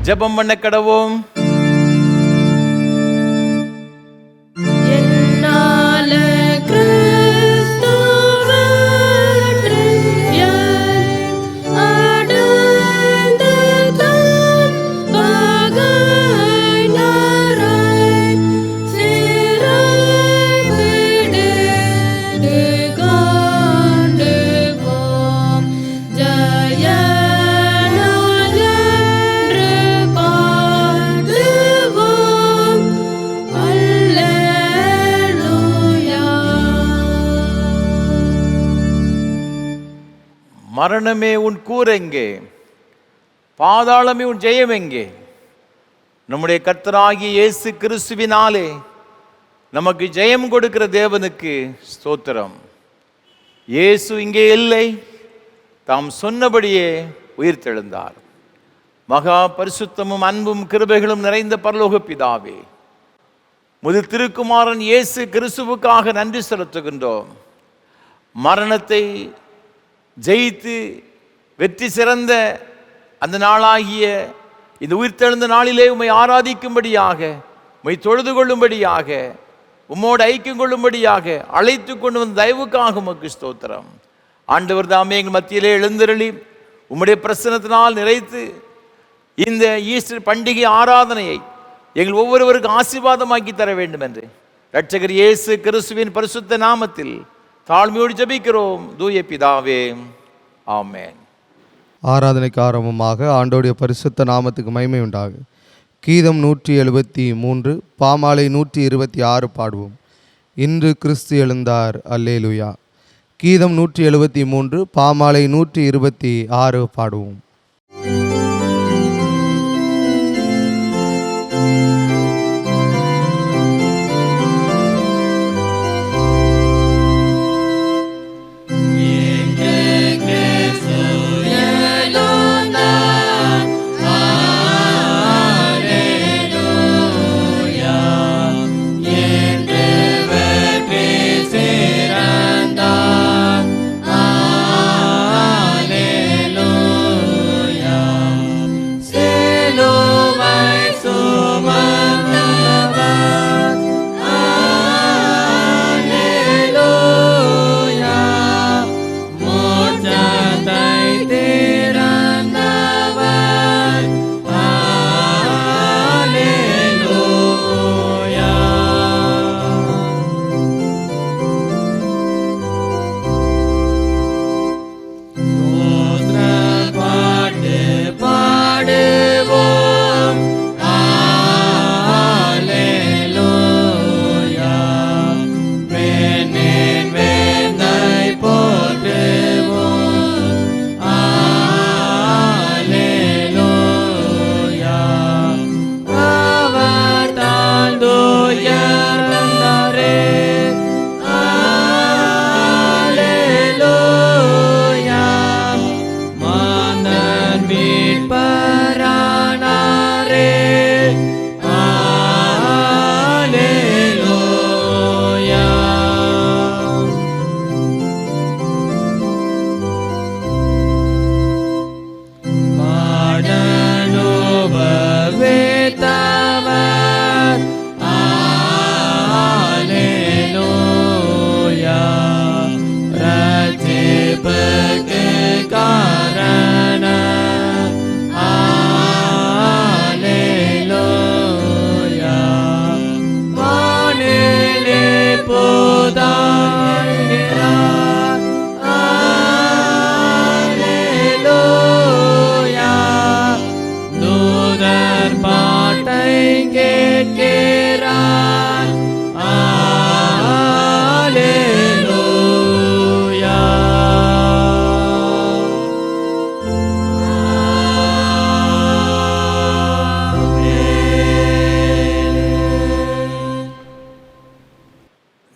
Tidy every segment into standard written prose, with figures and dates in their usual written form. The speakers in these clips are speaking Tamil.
ஜெபம் பண்ண கடவோம். மரணமே உன் கூர் எங்கே? பாதாளமே உன் ஜெயம் எங்கே? நம்முடைய கர்த்தராகிய இயேசு கிறிஸ்துவினாலே நமக்கு ஜெயம் கொடுக்கிற தேவனுக்கு ஸ்தோத்திரம். இயேசு இங்கே இல்லை, தாம் சொன்னபடியே உயிர்த்தெழுந்தார். மகா பரிசுத்தமும் அன்பும் கிருபைகளும் நிறைந்த பரலோக பிதாவே, முது திருக்குமாரன் இயேசு கிறிஸ்துவுக்காக நன்றி செலுத்துகின்றோம். மரணத்தை ஜெயித்து வெற்றி சிறந்த அந்த நாளாகிய இந்த உயிர்த்தெழுந்த நாளிலே உம்மை ஆராதிக்கும்படியாக, உம்மை தொழுது கொள்ளும்படியாக, உம்மோடு ஐக்கியம் கொள்ளும்படியாக அழைத்து கொண்டு வந்த தயவுக்காக உமக்கு ஸ்தோத்திரம். ஆண்டவர் தாமே எங்கள் மத்தியிலே எழுந்தருளி உம்முடைய பிரசன்னத்தினால் நிறைத்து இந்த ஈஸ்டர் பண்டிகை ஆராதனையை எங்கள் ஒவ்வொருவருக்கும் ஆசீர்வாதமாக்கி தர வேண்டும் என்று இரட்சகர் இயேசு கிறிஸ்துவின் பரிசுத்த நாமத்தில் தாழ்மையோடு ஜெபிக்கிறோம் தூய பிதாவே, ஆமென். ஆராதனைக்கு ஆரம்பமாக ஆண்டோடைய பரிசுத்த நாமத்துக்கு மகிமை உண்டாக. கீதம் 173, பாமாலை 126 பாடுவோம். இன்று கிறிஸ்து எழுந்தார் அல்லேலூயா. கீதம் 173, பாமாலை 126 பாடுவோம்.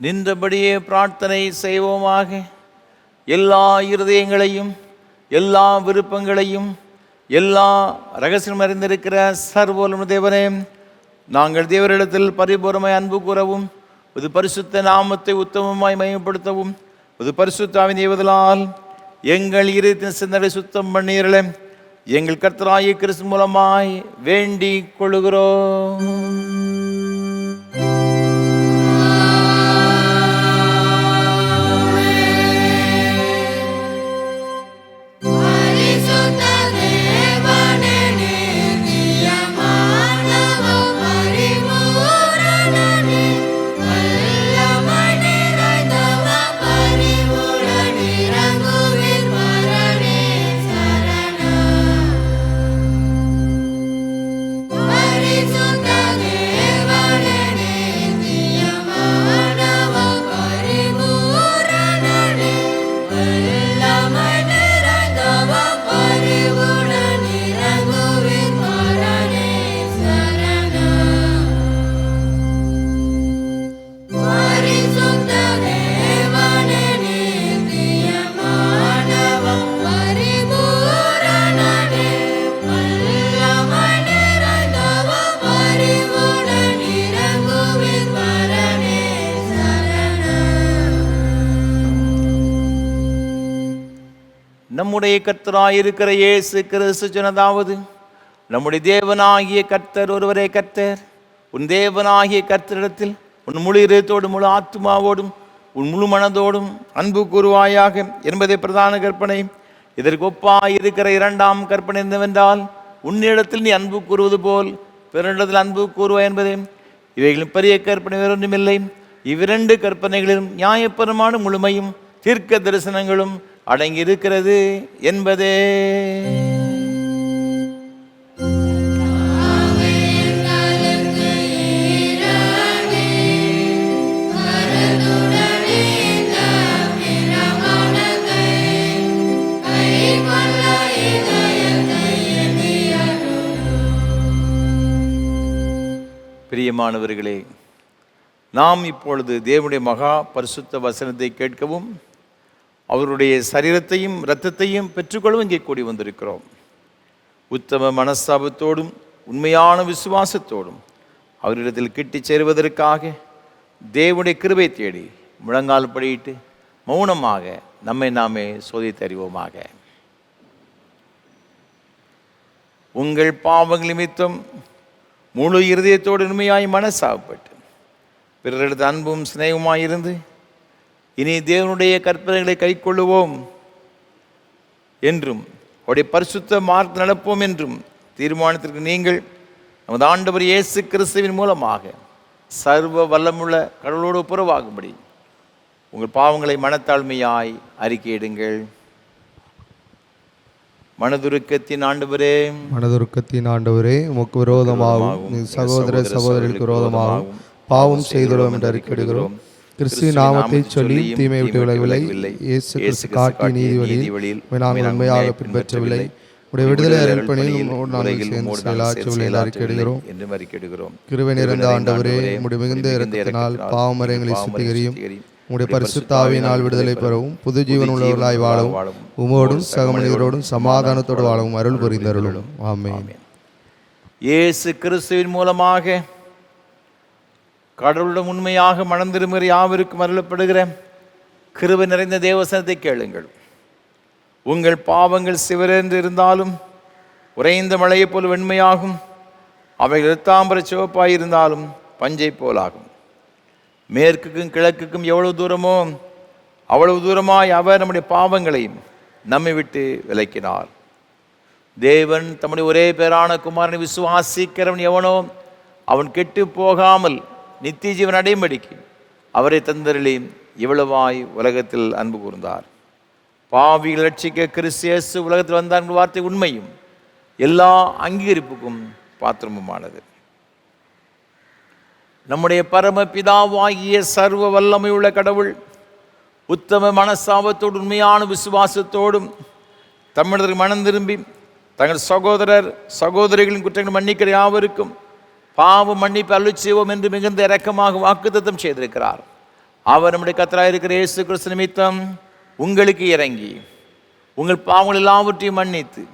நின்றபடியே பிரார்த்தனை செய்வோமாக. எல்லா இருதயங்களையும், எல்லா விருப்பங்களையும், எல்லா ரகசியம் அறிந்திருக்கிற சர்வவல்லமை தேவனே, நாங்கள் தேவரிடத்தில் பரிபூரணமாய் அன்பு கூறவும், ஒரு பரிசுத்த நாமத்தை உத்தமமாய் மகிமைப்படுத்தவும், ஒரு பரிசுத்த ஆவியின் ஏவுதலால் எங்கள் இருதயத்தின் சிந்தனை சுத்தம் பண்ணீர்களே. எங்கள் கர்த்தராகிய கிறிஸ்து மூலமாய் வேண்டிக் கொள்ளுகிறோம். நம்முடைய கர்த்தராயிருக்கிற இயேசு கிறிஸ்து சொன்னதாவது, நம்முடைய தேவனாகிய கர்த்தர் ஒருவரே கர்த்தர். உன் தேவனாகிய கர்த்தரிடத்தில் உன் முழு இதயத்தோடும் முழு ஆத்மாவோடும் உன் முழு மனதோடும் அன்பு கூறுவாயாக என்பதை பிரதான கற்பனை. இதற்கு ஒப்பாய் இருக்கிற இரண்டாம் கற்பனை என்னவென்றால், உன்னிடத்தில் நீ அன்பு கூறுவது போல் பிறனிடத்தில் அன்பு கூறுவாய் என்பதே. இவைகளின் பெரிய கற்பனை வேறொன்றுமில்லை. இவ்விரண்டு கற்பனைகளிலும் நியாயபரமான முழுமையும் தீர்க்க தரிசனங்களும் அடங்கி இருக்கிறது என்பதே. பிரியமானவர்களே, நாம் இப்பொழுது தேவனுடைய மகா பரிசுத்த வசனத்தை கேட்கவும் அவருடைய சரீரத்தையும் இரத்தத்தையும் பெற்றுக்கொள்ளவும் இங்கே கூடி வந்திருக்கிறோம். உத்தம மனஸ்தாபத்தோடும் உண்மையான விசுவாசத்தோடும் அவரிடத்தில் கிட்டிச் சேருவதற்காக தேவனுடைய கிருபை தேடி முழங்கால் படியிட்டு மௌனமாக நம்மை நாமே சோதித்தறிவோமாக. உங்கள் பாவங்கள் நிமித்தம் முழு இருதயத்தோடு உண்மையாய் மனசாகப்பட்டு பிறரிடத்து அன்பும் சிநேகமாயிருந்து இனி தேவனுடைய கற்பனைகளை கைக்கொள்ளுவோம் என்றும் அவருடைய பரிசுத்த மார்க்க நடப்போம் என்றும் தீர்மானத்திற்கு நீங்கள் நமது ஆண்டவர் இயேசு கிறிஸ்துவின் மூலமாக சர்வ வல்லமுள்ள கடவுளோடு புறவாகும்படி உங்கள் பாவங்களை மனத்தாழ்மையாய் அறிக்கையிடுங்கள். மனதுருக்கத்தின் ஆண்டவரே, உமக்கு விரோதமாகவும் சகோதர சகோதரிகளுக்கு விரோதமாகவும் பாவம் செய்துள்ளோம் என்று அறிக்கையிடுகிறோம். கிறிஸ்துவின் நாமத்தை சொல்லி தீமை விட்டு விலகவில்லை. இயேசு கிறிஸ்து காட்டிய நீதி வழியில் நாங்கள் உண்மையாக பின்பற்றவில்லை. உடைய விடுதலை அறிவிப்பணியில் நாங்கள் சேர்ந்து செயலாற்றவில்லை என்று அறிக்கையிடுகிறோம். கிருபை நிறைந்த ஆண்டவரே, உடைய மிகுந்த இரக்கத்தினால் பாவமறைகளை சுத்திகரியும். உடைய பரிசுத்த ஆவியினால் விடுதலை பெறவும் புது ஜீவன் உள்ளவர்களாய் வாழவும் உமோடும் சக மனிதரோடும் சமாதானத்தோடு வாழவும் அருள் புரிந்தருளும். ஆமென். இயேசு கிறிஸ்துவின் மூலமாக கடவுளுடன் உண்மையாக மனம் திரும்புகிற யாவருக்கும் அருளப்படுகிற கிருபை நிறைந்த தேவசனத்தை கேளுங்கள். உங்கள் பாவங்கள் சிவரென்று இருந்தாலும் உறைந்த மழையைப் போல் வெண்மையாகும். அவைகள் இரத்தாம்பர சிவப்பாயிருந்தாலும் பஞ்சை போலாகும். மேற்குக்கும் கிழக்குக்கும் எவ்வளவு தூரமோ அவ்வளவு தூரமாய் அவர் நம்முடைய பாவங்களையும் நம்மை விட்டு விலக்கினார். தேவன் தம்முடைய ஒரே பேரான குமாரனை விசுவாசிக்கிறவன் எவனோ அவன் கெட்டு போகாமல் நித்திய ஜீவன் அடையும்படிக்கு அவரை தந்தருளி இவ்வளவாய் உலகத்தில் அன்பு கூர்ந்தார். பாவிகள் ரட்சிக்க கிறிஸ்து இயேசு உலகத்தில் வந்தார் என்ற வார்த்தை உண்மையும் எல்லா அங்கீகரிப்புக்கும் பாத்திரமுமானது. நம்முடைய பரம பிதாவாகிய சர்வ வல்லமையுள்ள கடவுள் உத்தம மனசாபத்தோடு உண்மையான விசுவாசத்தோடும் தமிழர் மனம் திரும்பி தங்கள் சகோதரர் சகோதரிகளின் குற்றங்கள் மன்னிக்கிற யாவருக்கும் பாவ மன்னிப்பு அருள் செய்வோம் என்று மிகுந்த இரக்கமாக வாக்குத்தத்தம் செய்திருக்கிறார். அவர் நம்முடைய கர்த்தராயிருக்கிற இயேசு கிறிஸ்து நிமித்தம் உங்களுக்கு இறங்கி உங்கள் பாவங்கள் எல்லாவற்றையும் மன்னித்து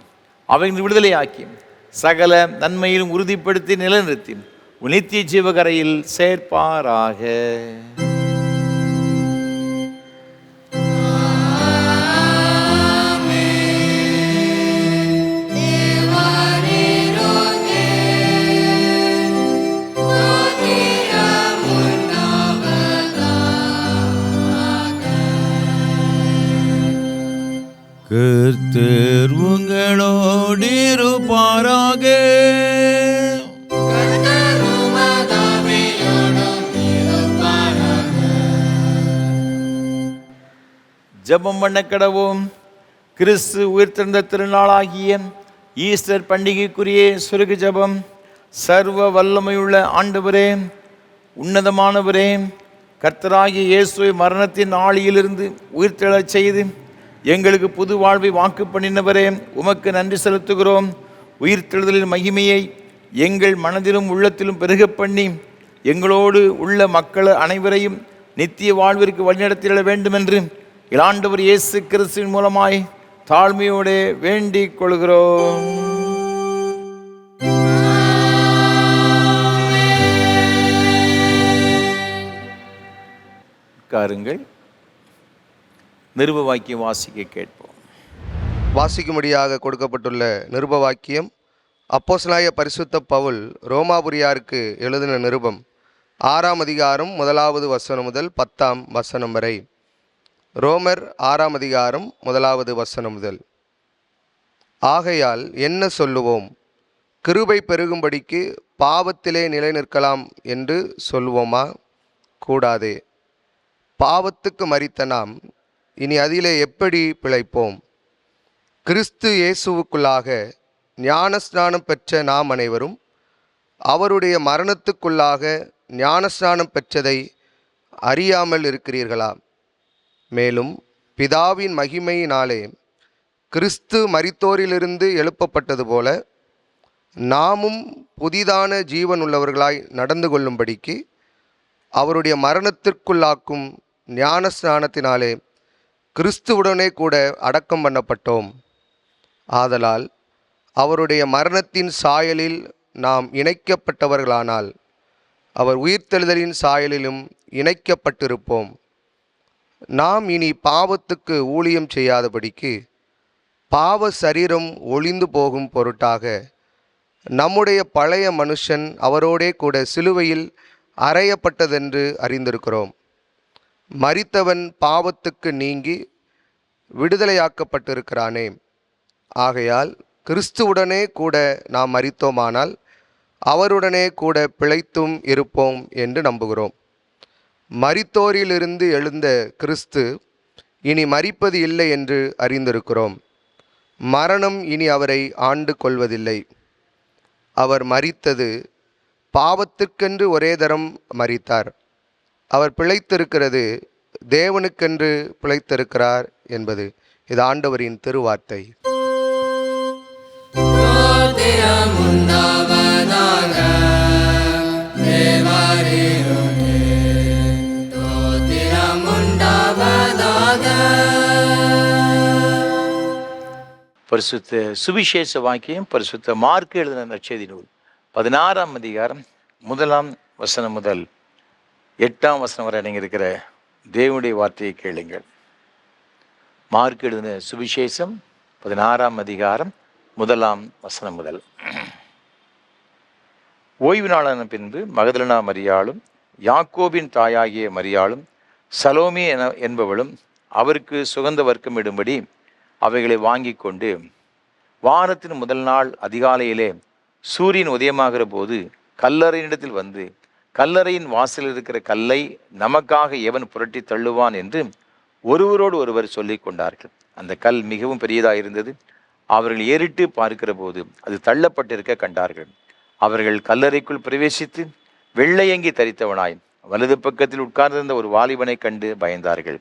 அவைகளை விடுதலையாக்கி சகல நன்மையிலும் உறுதிப்படுத்தி நிலைநிறுத்தி நித்திய ஜீவகரையில் சேர்ப்பாராக. ஜெபம் பண்ண கடவோம். கிறிஸ்து உயிர்த்தெழுந்த திருநாளாகிய ஈஸ்டர் பண்டிகைக்குரிய சுருகு ஜெபம். சர்வ வல்லமையுள்ள ஆண்டவரே, உன்னதமானவரே, கர்த்தராகிய இயேசுவை மரணத்தின் ஆழியிலிருந்து உயிர்த்தெழச் செய்து எங்களுக்கு புது வாழ்வை வாக்கு பண்ணினவரே, உமக்கு நன்றி செலுத்துகிறோம். உயிர்த்தெழுதலின் மகிமையை எங்கள் மனதிலும் உள்ளத்திலும் பெருக பண்ணி எங்களோடு உள்ள மக்கள் அனைவரையும் நித்திய வாழ்விற்கு வழிநடத்திட வேண்டுமென்று ஆண்டவர் இயேசு கிறிஸ்துவின் மூலமாய் தாழ்மையோடு வேண்டிக் கொள்கிறோம். காருங்கள், நிருப வாக்கியம் வாசிக்க கேட்போம். வாசிக்கும்படியாக கொடுக்கப்பட்டுள்ள நிருப வாக்கியம் அப்போஸ்தலனாகிய பரிசுத்த பவுல் ரோமாபுரியாருக்கு எழுதின நிருபம் 6ஆம் அதிகாரம் 1வது வசனம் முதல் 10ஆம் வசனம் வரை. ரோமர் 6ஆம் அதிகாரம் 1வது வசனம் முதல். ஆகையால் என்ன சொல்லுவோம்? கிருபை பெருகும்படிக்கு பாவத்திலே நிலை நிற்கலாம் என்று சொல்லுவோமா? கூடாதே. பாவத்துக்கு மரித்த நாம் இனி அதிலே எப்படி பிழைப்போம்? கிறிஸ்து இயேசுவுக்குள்ளாக ஞானஸ்நானம் பெற்ற நாம் அனைவரும் அவருடைய மரணத்துக்குள்ளாக ஞானஸ்நானம் பெற்றதை அறியாமல் இருக்கிறீர்களா? மேலும் பிதாவின் மகிமையினாலே கிறிஸ்து மரித்தோரிலிருந்து எழுப்பப்பட்டது போல நாமும் புதிதான ஜீவன் உள்ளவர்களாய் நடந்து கொள்ளும்படிக்கு அவருடைய மரணத்திற்குள்ளாக்கும் ஞான ஸ்நானத்தினாலே கிறிஸ்துவுடனே கூட அடக்கம் பண்ணப்பட்டோம். ஆதலால் அவருடைய மரணத்தின் சாயலில் நாம் இணைக்கப்பட்டவர்களானால் அவர் உயிர்த்தெழுதலின் சாயலிலும் இணைக்கப்பட்டிருப்போம். நாம் இனி பாவத்துக்கு ஊழியம் செய்யாதபடிக்கு பாவ சரீரம் ஒளிந்து போகும் பொருட்டாக நம்முடைய பழைய மனுஷன் அவரோடே கூட சிலுவையில் அறையப்பட்டதென்று அறிந்திருக்கிறோம். மரித்தவன் பாவத்துக்கு நீங்கி விடுதலையாக்கப்பட்டிருக்கிறானே. ஆகையால் கிறிஸ்துவுடனே கூட நாம் மரித்தோமானால் அவருடனே கூட பிழைத்தும் இருப்போம் என்று நம்புகிறோம். மரித்தோரிலிருந்து எழுந்த கிறிஸ்து இனி மரிப்பது இல்லை என்று அறிந்திருக்கிறோம். மரணம் இனி அவரை ஆண்டு கொள்வதில்லை. அவர் மரித்தது பாவத்திற்கென்று ஒரே தரம் மரித்தார். அவர் பிழைத்திருக்கிறது தேவனுக்கென்று பிழைத்திருக்கிறார் என்பது இது ஆண்டவரின் திருவார்த்தை. பரிசுத்த சுவிசேஷ வாக்கியம் பரிசுத்த மார்க் எழுதின நற்செய்தி நூல் 16ஆம் அதிகாரம் 1ஆம் வசனம் முதல் 8ஆம் வசனம் வரை அடங்கியிருக்கிற தேவனுடைய வார்த்தையை கேளுங்கள். மார்க் எழுதின சுவிசேஷம் 16ஆம் அதிகாரம் 1ஆம் வசனம் முதல். ஓய்வு நாளான பின்பு மகதலேனா மரியாளும் யாக்கோபின் தாயாகிய மரியாளும் சலோமி என்பவளும் அவருக்கு சுகந்த வர்க்கம் இடும்படி அவைகளை வாங்கி கொண்டு வாரத்தின் முதல் நாள் அதிகாலையிலே சூரியன் உதயமாகிற போது கல்லறையினிடத்தில் வந்து, கல்லறையின் வாசலில் இருக்கிற கல்லை நமக்காக எவன் புரட்டி தள்ளுவான் என்று ஒருவரோடு ஒருவர் சொல்லி கொண்டார்கள். அந்த கல் மிகவும் பெரியதாக இருந்தது. அவர்கள் ஏறிட்டு பார்க்கிற போது அது தள்ளப்பட்டிருக்க கண்டார்கள். அவர்கள் கல்லறைக்குள் பிரவேசித்து வெள்ளையங்கி தரித்தவனாய் வலது பக்கத்தில் உட்கார்ந்திருந்த ஒரு வாலிபனை கண்டு பயந்தார்கள்.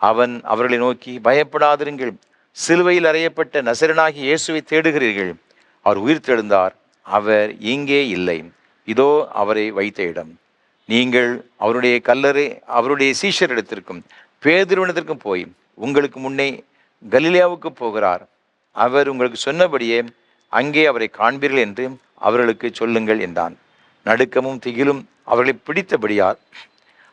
அவன் அவர்களை நோக்கி, பயப்படாதிருங்கள், சிலுவையில் அறையப்பட்ட நசரேயனாகிய இயேசுவை தேடுகிறீர்கள். அவர் உயிர்த்தெழுந்தார். அவர் இங்கே இல்லை. இதோ அவரை வைத்த இடம். நீங்கள் அவருடைய சீஷரிடத்திற்கும் பேதுருவினிடத்திற்கும் போய் உங்களுக்கு முன்னே கலிலேயாவுக்கு போகிறார். அவர் உங்களுக்கு சொன்னபடியே அங்கே அவரை காண்பீர்கள் என்று அவர்களுக்கு சொல்லுங்கள் என்றான். நடுக்கமும் திகிலும் அவர்களை பிடித்தபடியால்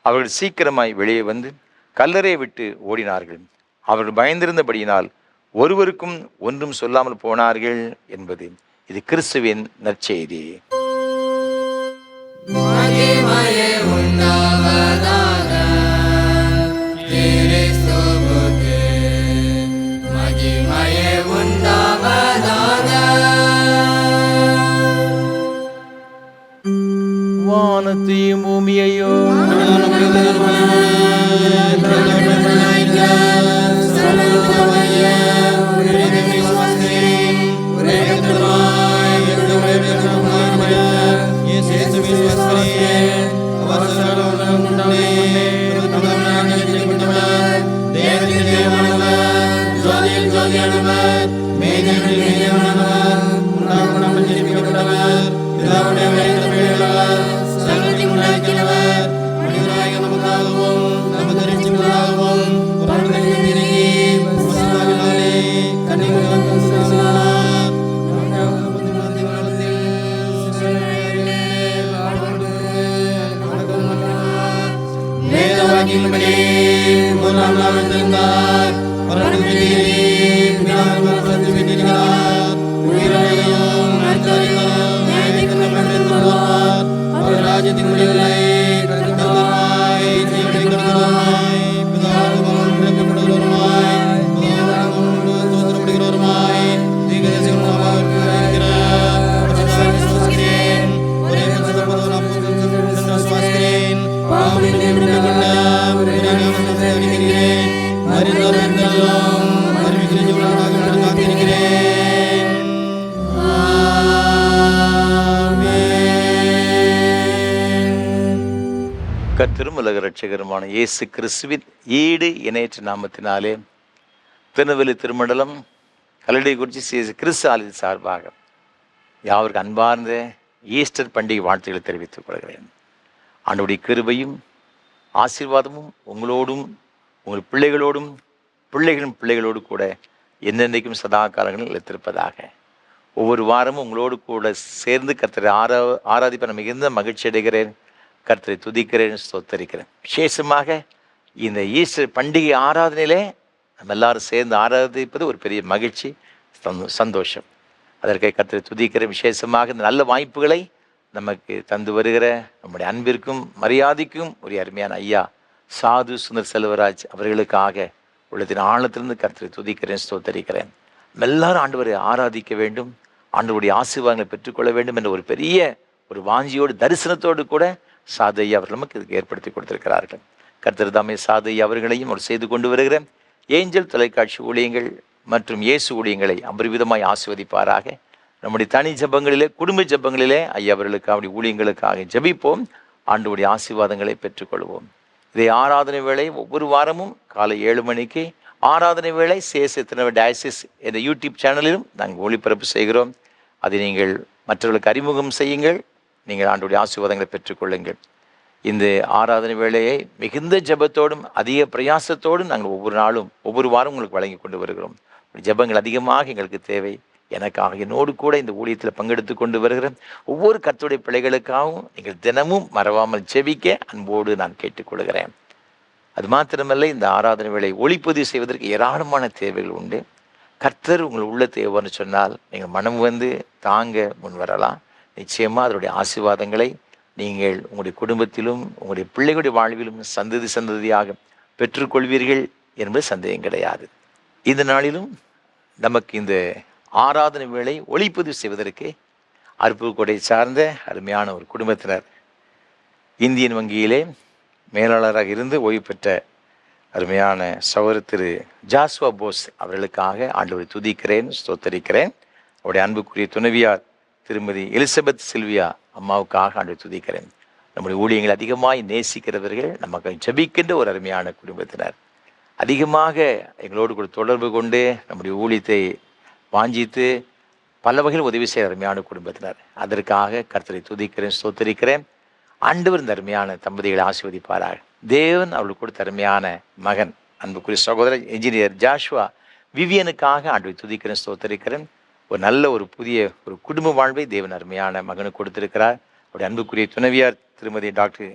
அவர்கள் சீக்கிரமாய் வெளியே வந்து கல்லறையை விட்டு ஓடினார்கள். அவர்கள் பயந்திருந்தபடியினால் ஒருவருக்கும் ஒன்றும் சொல்லாமல் போனார்கள் என்பது இது கிறிஸ்துவின் நற்செய்தி. மகிமையே உண்டாவதாக. கர்த்தரும் உலக ரட்சகருமான இயேசு கிறிஸ்துவின் ஈடு இணையற்ற நாமத்தினாலே திருநெல்வேலி திருமண்டலம் கல்லடை குறிச்சி சிஎஸ்ஐ கிறிஸ்து ஆலயத்தின் சார்பாக யாவருக்கு அன்பார்ந்த ஈஸ்டர் பண்டிகை வாழ்த்துக்களை தெரிவித்துக் கொள்கிறேன். ஆண்டவருடைய கிருபையும் ஆசீர்வாதமும் உங்களோடும் உங்கள் பிள்ளைகளோடும் பிள்ளைகளின் பிள்ளைகளோடு கூட என்னென்றைக்கும் சதா காலங்களில் நிலைத்திருப்பதாக. ஒவ்வொரு வாரமும் உங்களோடு கூட சேர்ந்து கர்த்தரை ஆராதிப்ப நான் மிகுந்த மகிழ்ச்சி அடைகிறேன். கர்த்தரை துதிக்கிறேன், ஸ்தோத்தரிக்கிறேன். விசேஷமாக இந்த ஈஸ்டர் பண்டிகை ஆராதனையிலே நம்ம எல்லாரும் சேர்ந்து ஆராதிப்பது ஒரு பெரிய மகிழ்ச்சி, சந்தோஷம். அதற்காக கர்த்தரை துதிக்கிறேன். விசேஷமாக இந்த நல்ல வாய்ப்புகளை நமக்கு தந்து வருகிற நம்முடைய அன்பிற்கும் மரியாதைக்கும் ஒரு அருமையான ஐயா சாது சுந்தர் செல்வராஜ் அவர்களுக்காக உள்ளத்தின் ஆழத்திலிருந்து கர்த்தரை துதிக்கிறேன், ஸ்தோத்தரிக்கிறேன். நம்ம எல்லாரும் ஆண்டவரை ஆராதிக்க வேண்டும், ஆண்டவருடைய ஆசீர்வாதங்களை பெற்றுக்கொள்ள வேண்டும் என்ற ஒரு பெரிய ஒரு வாஞ்சியோடு தரிசனத்தோடு கூட சாதையா அவர்கள் நமக்கு இதுக்கு ஏற்படுத்தி கொடுத்திருக்கிறார்கள். கர்த்தர் தாமே சாதையா அவர்களையும் ஒரு செய்து கொண்டு வருகிற ஏஞ்சல் தொலைக்காட்சி ஊழியங்கள் மற்றும் இயேசு ஊழியங்களை அபரிவிதமாய் ஆசீர்வதிப்பாராக. நம்முடைய தனி ஜபங்களிலே, குடும்ப ஜபங்களிலே ஐயா அவர்களுக்கு அப்படி ஊழியங்களுக்காக ஜபிப்போம், ஆண்டவருடைய ஆசீர்வாதங்களை பெற்றுக்கொள்வோம். இதை ஆராதனை வேளை ஒவ்வொரு வாரமும் காலை 7 மணிக்கு ஆராதனை வேளை சிஎஸ்ஐ திருநெல்வேலி டயசிஸ் என்ற யூடியூப் சேனலிலும் நாங்கள் ஒளிபரப்பு செய்கிறோம். அதை நீங்கள் மற்றவர்களுக்கு அறிமுகம் செய்யுங்கள். நீங்கள் ஆண்டவருடைய ஆசீர்வாதங்களை பெற்றுக்கொள்ளுங்கள். இந்த ஆராதனை வேளையை மிகுந்த ஜபத்தோடும் அதிக பிரயாசத்தோடும் நாங்கள் ஒவ்வொரு நாளும் ஒவ்வொரு வாரம் உங்களுக்கு வழங்கி கொண்டு வருகிறோம். ஜபங்கள் அதிகமாக எங்களுக்கு தேவை. எனக்காக என்னோடு கூட இந்த ஊழியத்தில் பங்கெடுத்து கொண்டு வருகிற ஒவ்வொரு கர்த்தருடைய பிள்ளைகளுக்காகவும் நீங்கள் தினமும் மறவாமல் ஜெபிக்க அன்போடு நான் கேட்டுக்கொள்கிறேன். அது மாத்திரமல்ல, இந்த ஆராதனை வேளை ஒளிப்பதிவு செய்வதற்கு ஏராளமான தேவைகள் உண்டு. கர்த்தர் உங்கள் உள்ளத்தை எவ்வாறு சொன்னால் நீங்கள் மனம் வந்து தாங்க முன் வரலாம். நிச்சயமாக அதனுடைய ஆசீர்வாதங்களை நீங்கள் உங்களுடைய குடும்பத்திலும் உங்களுடைய பிள்ளைகளுடைய வாழ்விலும் சந்ததி சந்ததியாக பெற்றுக்கொள்வீர்கள் என்பது சந்தேகம் கிடையாது. இந்த நாளிலும் நமக்கு இந்த ஆராதனை வேளை ஒளிப்பதிவு செய்வதற்கு அருப்புக்கோட்டை சார்ந்த அருமையான ஒரு குடும்பத்தினர், இந்தியன் வங்கியிலே மேலாளராக இருந்து ஓய்வு பெற்ற அருமையான சகோதரர் திரு ஜாஸ்வா போஸ் அவர்களுக்காக ஆண்டவரை துதிக்கிறேன், ஸ்தோத்தரிக்கிறேன். அவருடைய அன்புக்குரிய துணைவியார் திருமதி எலிசபெத் சில்வியா அம்மாவுக்காக ஆண்டவரை துதிக்கிறேன். நம்முடைய ஊழியங்களை அதிகமாய் நேசிக்கிறவர்கள், நமக்கு ஜெபிக்கின்ற ஒரு அருமையான குடும்பத்தினர், அதிகமாக எங்களோடு கூட தொடர்பு கொண்டு நம்முடைய ஊழியத்தை வாஞ்சித்து பல வகையில் உதவி செய்கிற அருமையான குடும்பத்தினர். அதற்காக கர்த்தரை துதிக்கிறேன், ஸ்தோத்தரிக்கிறேன். ஆண்டவர் இந்த அருமையான தம்பதிகளை ஆசீர்வதிப்பாராக. தேவன் அவர்களுக்கு கொடுத்த அருமையான மகன் அன்புக்குரிய சகோதரர் என்ஜினியர் ஜாஷ்வா விவியனுக்காக ஆண்டவரை துதிக்கிறேன், ஸ்தோத்தரிக்கிறேன். ஒரு நல்ல ஒரு புதிய ஒரு குடும்ப வாழ்வை தேவன் அருமையான மகனுக்கு கொடுத்திருக்கிறார். அவருடைய அன்புக்குரிய துணைவியார் திருமதி டாக்டர்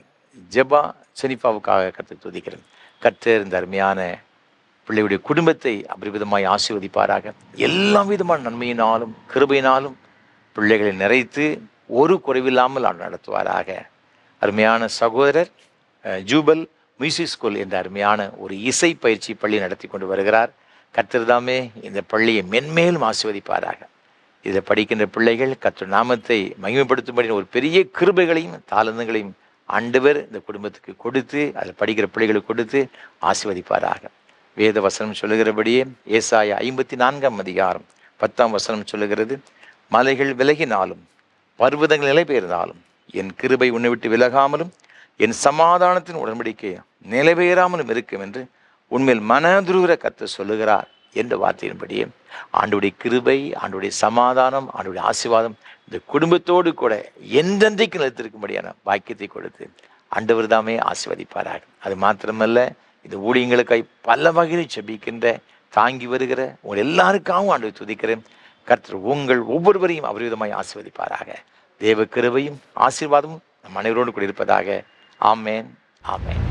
ஜெபா செனிஃபாவுக்காக கர்த்தரை துதிக்கிறேன். கர்த்தர் இந்த அருமையான பிள்ளையுடைய குடும்பத்தை அபரிவிதமாய் ஆசீர்வதிப்பாராக. எல்லா விதமான நன்மையினாலும் கிருபையினாலும் பிள்ளைகளை நிறைத்து ஒரு குறைவில்லாமல் நடத்துவாராக. அருமையான சகோதரர் ஜூபல் மியூசிக் ஸ்கூல் என்ற அருமையான ஒரு இசை பயிற்சி பள்ளி நடத்தி கொண்டு வருகிறார். கர்த்தர் தாமே இந்த பள்ளியை மென்மேலும் ஆசீர்வதிப்பாராக. இதில் படிக்கின்ற பிள்ளைகள் கர்த்தர் நாமத்தை மகிமைப்படுத்தும்படி ஒரு பெரிய கிருபைகளையும் தாளந்துகளையும் ஆண்டவர் இந்த குடும்பத்துக்கு கொடுத்து அதில் படிக்கிற பிள்ளைகளுக்கு கொடுத்து ஆசீர்வதிப்பாராக. வேத வசனம் சொல்லுகிறபடியே ஏசாயா 54ஆம் அதிகாரம் 10ஆம் வசனம் சொல்லுகிறது, மலைகள் விலகினாலும் பர்வதங்கள் நிலை பெயர்ந்தாலும் என் கிருபை உன்னை விட்டு விலகாமலும் என் சமாதானத்தின் உடன்படிக்கை நிலைபெயராமலும் இருக்கும் என்று உண்மையில் மனதுருகிற கர்த்தர் சொல்லுகிறார் என்ற வார்த்தையின்படியே ஆண்டவருடைய கிருபை, ஆண்டவருடைய சமாதானம், ஆண்டவருடைய ஆசீர்வாதம் இந்த குடும்பத்தோடு கூட என்றென்றைக்கு நிலைத்திருக்கும்படியான பாக்கியத்தை கொடுத்து ஆண்டவர் தாமே ஆசீர்வதிப்பாராக. அது மாத்திரமல்ல, இந்த ஊழியங்களுக்காய் பல வகையில் செபிக்கின்ற தாங்கி வருகிற உங்கள் எல்லாருக்காகவும் ஆண்டவரை துதிக்கிறேன். கர்த்தர் உங்கள் ஒவ்வொருவரையும் அபரிவிதமாய் ஆசீர்வதிப்பாராக. தேவ கிருபையும் ஆசீர்வாதமும் நம் அனைவரோடு கூட இருப்பதாக. ஆமேன், ஆமேன்.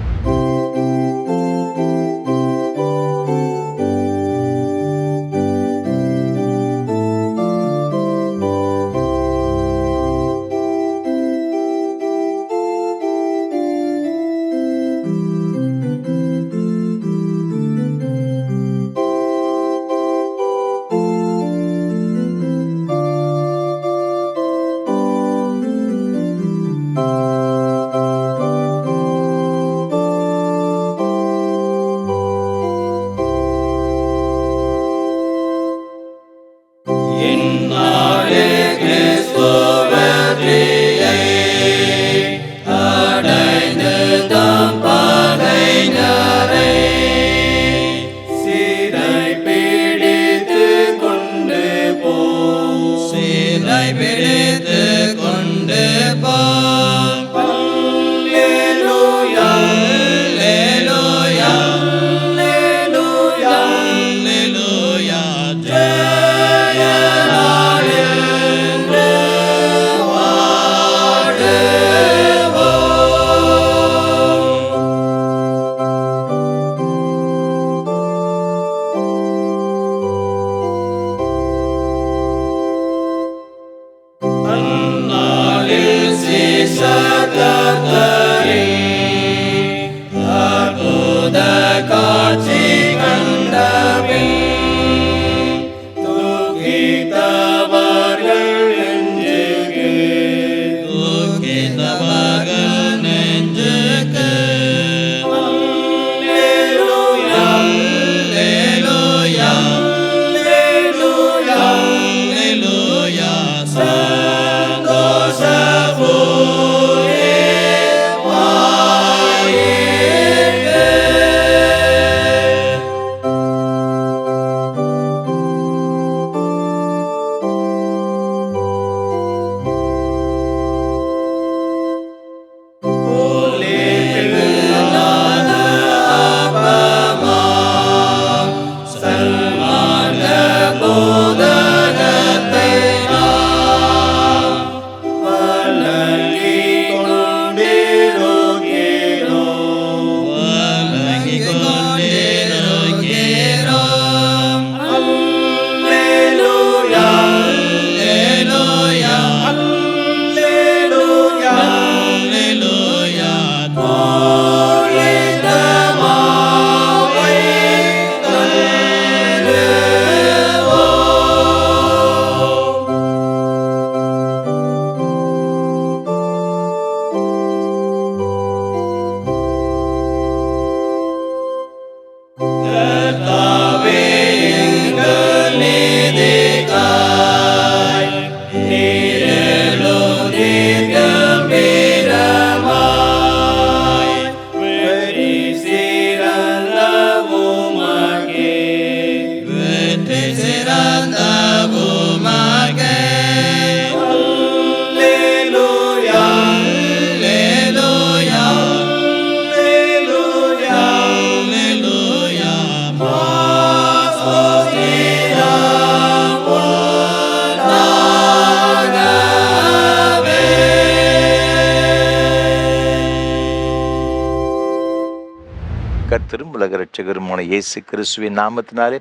கர்த்தரும் உலக இரட்சகருமான இயேசு கிறிஸ்துவின் நாமத்தினாலே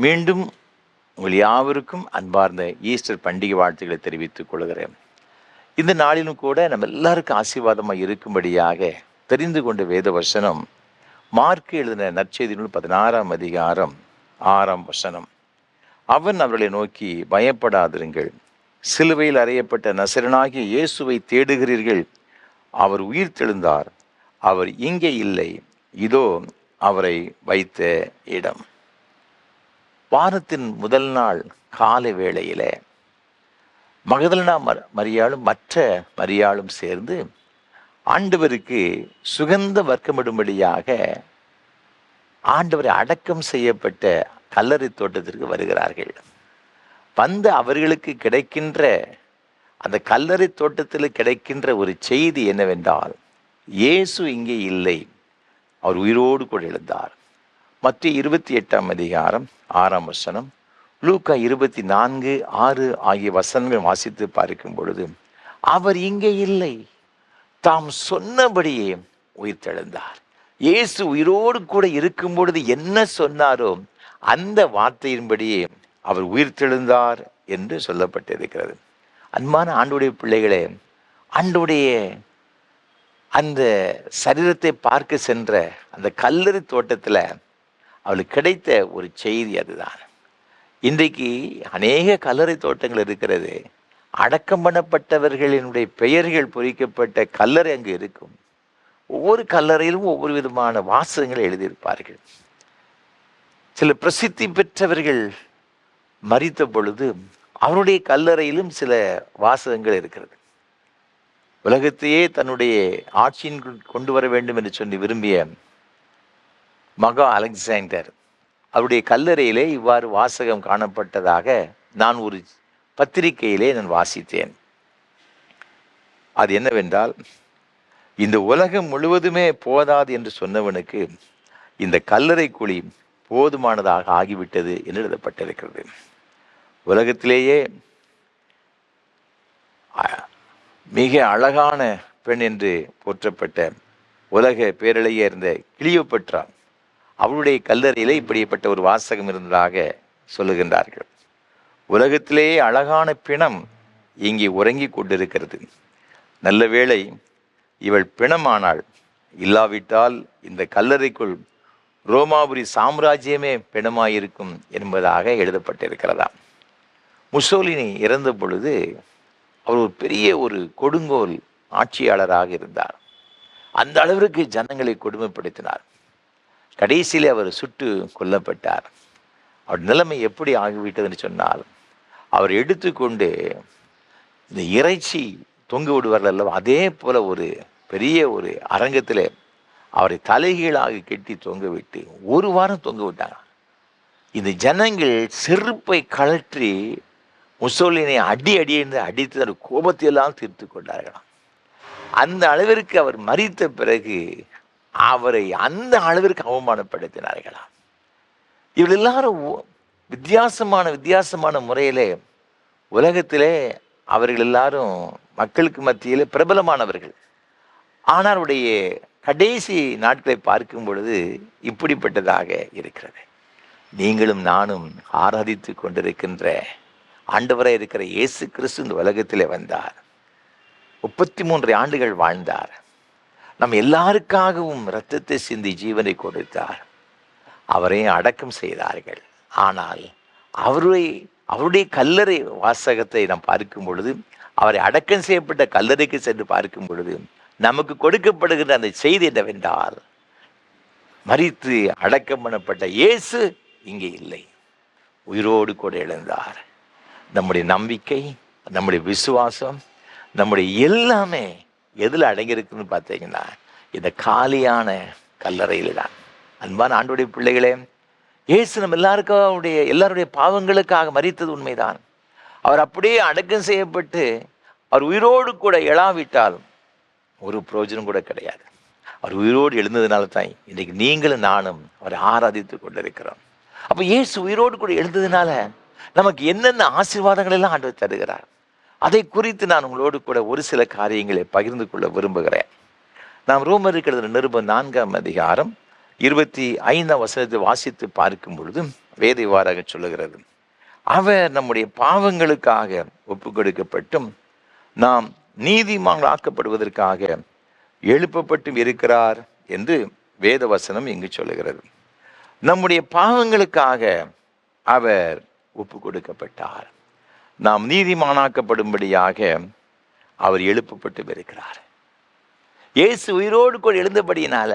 மீண்டும் உங்கள் யாவருக்கும் அன்பார்ந்த ஈஸ்டர் பண்டிகை வாழ்த்துக்களை தெரிவித்துக் கொள்கிறேன். இந்த நாளிலும் கூட நம்ம எல்லாருக்கும் ஆசீர்வாதமாக இருக்கும்படியாக தெரிந்து கொண்ட வேத வசனம் மார்க்கு எழுதின நற்செய்தி நூல் 16ஆம் அதிகாரம் 6ஆம் வசனம். அவன் அவர்களை நோக்கி, பயப்படாதிருங்கள், சிலுவையில் அறையப்பட்ட நசரனாகிய இயேசுவை தேடுகிறீர்கள். அவர் உயிர் தெழுந்தார், அவர் இங்கே இல்லை, இதோ அவரை வைத்த இடம். வாரத்தின் முதல் நாள் காலை வேளையில மகதலேனா மரியாளும் மற்ற மரியாளும் சேர்ந்து ஆண்டவருக்கு சுகந்த வர்க்கமிடும்படியாக ஆண்டவரை அடக்கம் செய்யப்பட்ட கல்லறை தோட்டத்திற்கு வருகிறார்கள். வந்து அவர்களுக்கு கிடைக்கின்ற அந்த கல்லறை தோட்டத்தில் கிடைக்கின்ற ஒரு செய்தி என்னவென்றால், இயேசு இங்கே இல்லை, அவர் உயிரோடு கூட எழுந்தார். மத்திய 28 அதிகாரம் 6 லூக்கா 24:6 ஆகிய வசனங்கள் வாசித்து பார்க்கும் பொழுது, அவர் இங்கே இல்லை, தாம் சொன்னபடியே உயிர்த்தெழுந்தார். இயேசு உயிரோடு கூட இருக்கும் பொழுது என்ன சொன்னாரோ அந்த வார்த்தையின்படியே அவர் உயிர்த்தெழுந்தார் என்று சொல்லப்பட்டிருக்கிறது. அன்பான ஆண்டவருடைய பிள்ளைகளே, ஆண்டவருடைய அந்த சரீரத்தை பார்க்க சென்ற அந்த கல்லறை தோட்டத்தில் அவளுக்கு கிடைத்த ஒரு செய்தி அதுதான். இன்றைக்கு அநேக கல்லறை தோட்டங்கள் இருக்கிறது. அடக்கம் பண்ணப்பட்டவர்களினுடைய பெயர்கள் பொறிக்கப்பட்ட கல்லறை அங்கு இருக்கும். ஒவ்வொரு கல்லறையிலும் ஒவ்வொரு விதமான வாசகங்களை எழுதியிருப்பார்கள். சில பிரசித்தி பெற்றவர்கள் மரித்த பொழுது அவருடைய கல்லறையிலும் சில வாசகங்கள் இருக்கிறது. உலகத்தையே தன்னுடைய ஆட்சியின் கொண்டு வர வேண்டும் என்று சொல்லி விரும்பிய மகா அலெக்சாண்டர், அவருடைய கல்லறையிலே இவ்வாறு வாசகம் காணப்பட்டதாக நான் ஒரு பத்திரிகையிலே நான் வாசித்தேன். அது என்னவென்றால், இந்த உலகம் முழுவதுமே போதாது என்று சொன்னவனுக்கு இந்த கல்லறை குழி போதுமானதாக ஆகிவிட்டது என்று எழுதப்பட்டிருக்கிறது. உலகத்திலேயே மிக அழகான பெண் என்று போற்றப்பட்ட உலக பேரழையை இருந்த கிளியோபட்ரா, அவருடைய கல்லறையிலே இப்படிப்பட்ட ஒரு வாசகம் இருந்ததாக சொல்லுகின்றார்கள். உலகத்திலேயே அழகான பிணம் இங்கே உறங்கி கொண்டிருக்கிறது. நல்ல வேளை இவள் பிணமானாள், இல்லாவிட்டால் இந்த கல்லறைக்குள் ரோமாபுரி சாம்ராஜ்யமே பிணமாயிருக்கும் என்பதாக எழுதப்பட்டிருக்கிறதா. முசோலினி இறந்த பொழுது அவர் ஒரு பெரிய ஒரு கொடுங்கோல் ஆட்சியாளராக இருந்தார். அந்த அளவிற்கு ஜனங்களை கொடுமைப்படுத்தினார். கடைசியில் அவர் சுட்டு கொல்லப்பட்டார். அவர் நிலைமை எப்படி ஆகிவிட்டதுன்னு சொன்னால், அவர் எடுத்துக்கொண்டு இந்த இறைச்சி தொங்க விடுவார்கள் அல்லவா, அதே போல ஒரு பெரிய ஒரு அரங்கத்தில் அவரை தலைகீழாக கெட்டி தொங்க விட்டு 1 வாரம் தொங்க விட்டாங்க. இந்த ஜனங்கள் செருப்பை கழற்றி முசோலினை அடியென்று அடித்து அந்த கோபத்தையெல்லாம் தீர்த்து கொண்டார்களாம். அந்த அளவிற்கு அவர் மரித்த பிறகு அவரை அந்த அளவிற்கு அவமானப்படுத்தினார்களாம். இவர்கள் எல்லாரும் வித்தியாசமான முறையிலே உலகத்திலே அவர்கள் எல்லாரும் மக்களுக்கு மத்தியிலே பிரபலமானவர்கள். ஆனால் அவருடைய கடைசி நாட்களை பார்க்கும் பொழுது இப்படிப்பட்டதாக இருக்கிறது. நீங்களும் நானும் ஆராதித்து கொண்டிருக்கின்ற ஆண்டவராக இருக்கிற இயேசு கிறிஸ்து இந்த உலகத்திலே வந்தார். 33 ஆண்டுகள் வாழ்ந்தார். நம் எல்லாருக்காகவும் இரத்தத்தை சிந்தி ஜீவனை கொடுத்தார். அவரை அடக்கம் செய்தார்கள். ஆனால் அவருடைய கல்லறை வாசகத்தை நாம் பார்க்கும் பொழுது, அவரை அடக்கம் செய்யப்பட்ட கல்லறைக்கு சென்று பார்க்கும் பொழுது நமக்கு கொடுக்கப்படுகின்ற அந்த செய்தி என்னவென்றால், மரித்து அடக்கம் பண்ணப்பட்ட இயேசு இங்கே இல்லை, உயிரோடு கூட எழுந்தார். நம்முடைய நம்பிக்கை, நம்முடைய விசுவாசம், நம்முடைய எல்லாமே எதில் அடங்கியிருக்குன்னு பார்த்தீங்கன்னா இந்த காலியான கல்லறையில் தான். அன்பான ஆண்டவருடைய பிள்ளைகளே, இயேசு நம்ம எல்லாருடைய பாவங்களுக்காக மரித்தது உண்மைதான். அவர் அப்படியே அடக்கம் செய்யப்பட்டு அவர் உயிரோடு கூட எழாவிட்டால் ஒரு பிரயோஜனம் கூட கிடையாது. அவர் உயிரோடு எழுந்ததுனால தான் இன்றைக்கு நீங்களும் நானும் அவரை ஆராதித்து கொண்டிருக்கிறோம். அப்போ இயேசு உயிரோடு கூட எழுந்ததுனால நமக்கு என்னென்ன ஆசீர்வாதங்கள் எல்லாம் ஆண்டவர் தருகிறார், அதை குறித்து நான் உங்களோடு கூட ஒரு சில காரியங்களை பகிர்ந்து கொள்ள விரும்புகிறேன். நாம் ரோமருக்கு எழுதின நிருபம் 4 வாசித்து பார்க்கும் பொழுது வேத இவ்வாறாக சொல்லுகிறது, அவர் நம்முடைய பாவங்களுக்காக ஒப்பு கொடுக்கப்பட்டும் நாம் நீதிமான்கள் ஆக்கப்படுவதற்காக எழுப்பப்பட்டும் இருக்கிறார் என்று வேத வசனம் இங்கு சொல்லுகிறது. நம்முடைய பாவங்களுக்காக அவர் ஒப்பு கொடுக்கப்பட்டார். நாம் நீதிமானாக்கப்படும்படியாக அவர் எழுப்பப்பட்டு இருக்கிறார். இயேசு உயிரோடு கூட எழுந்தபடியினால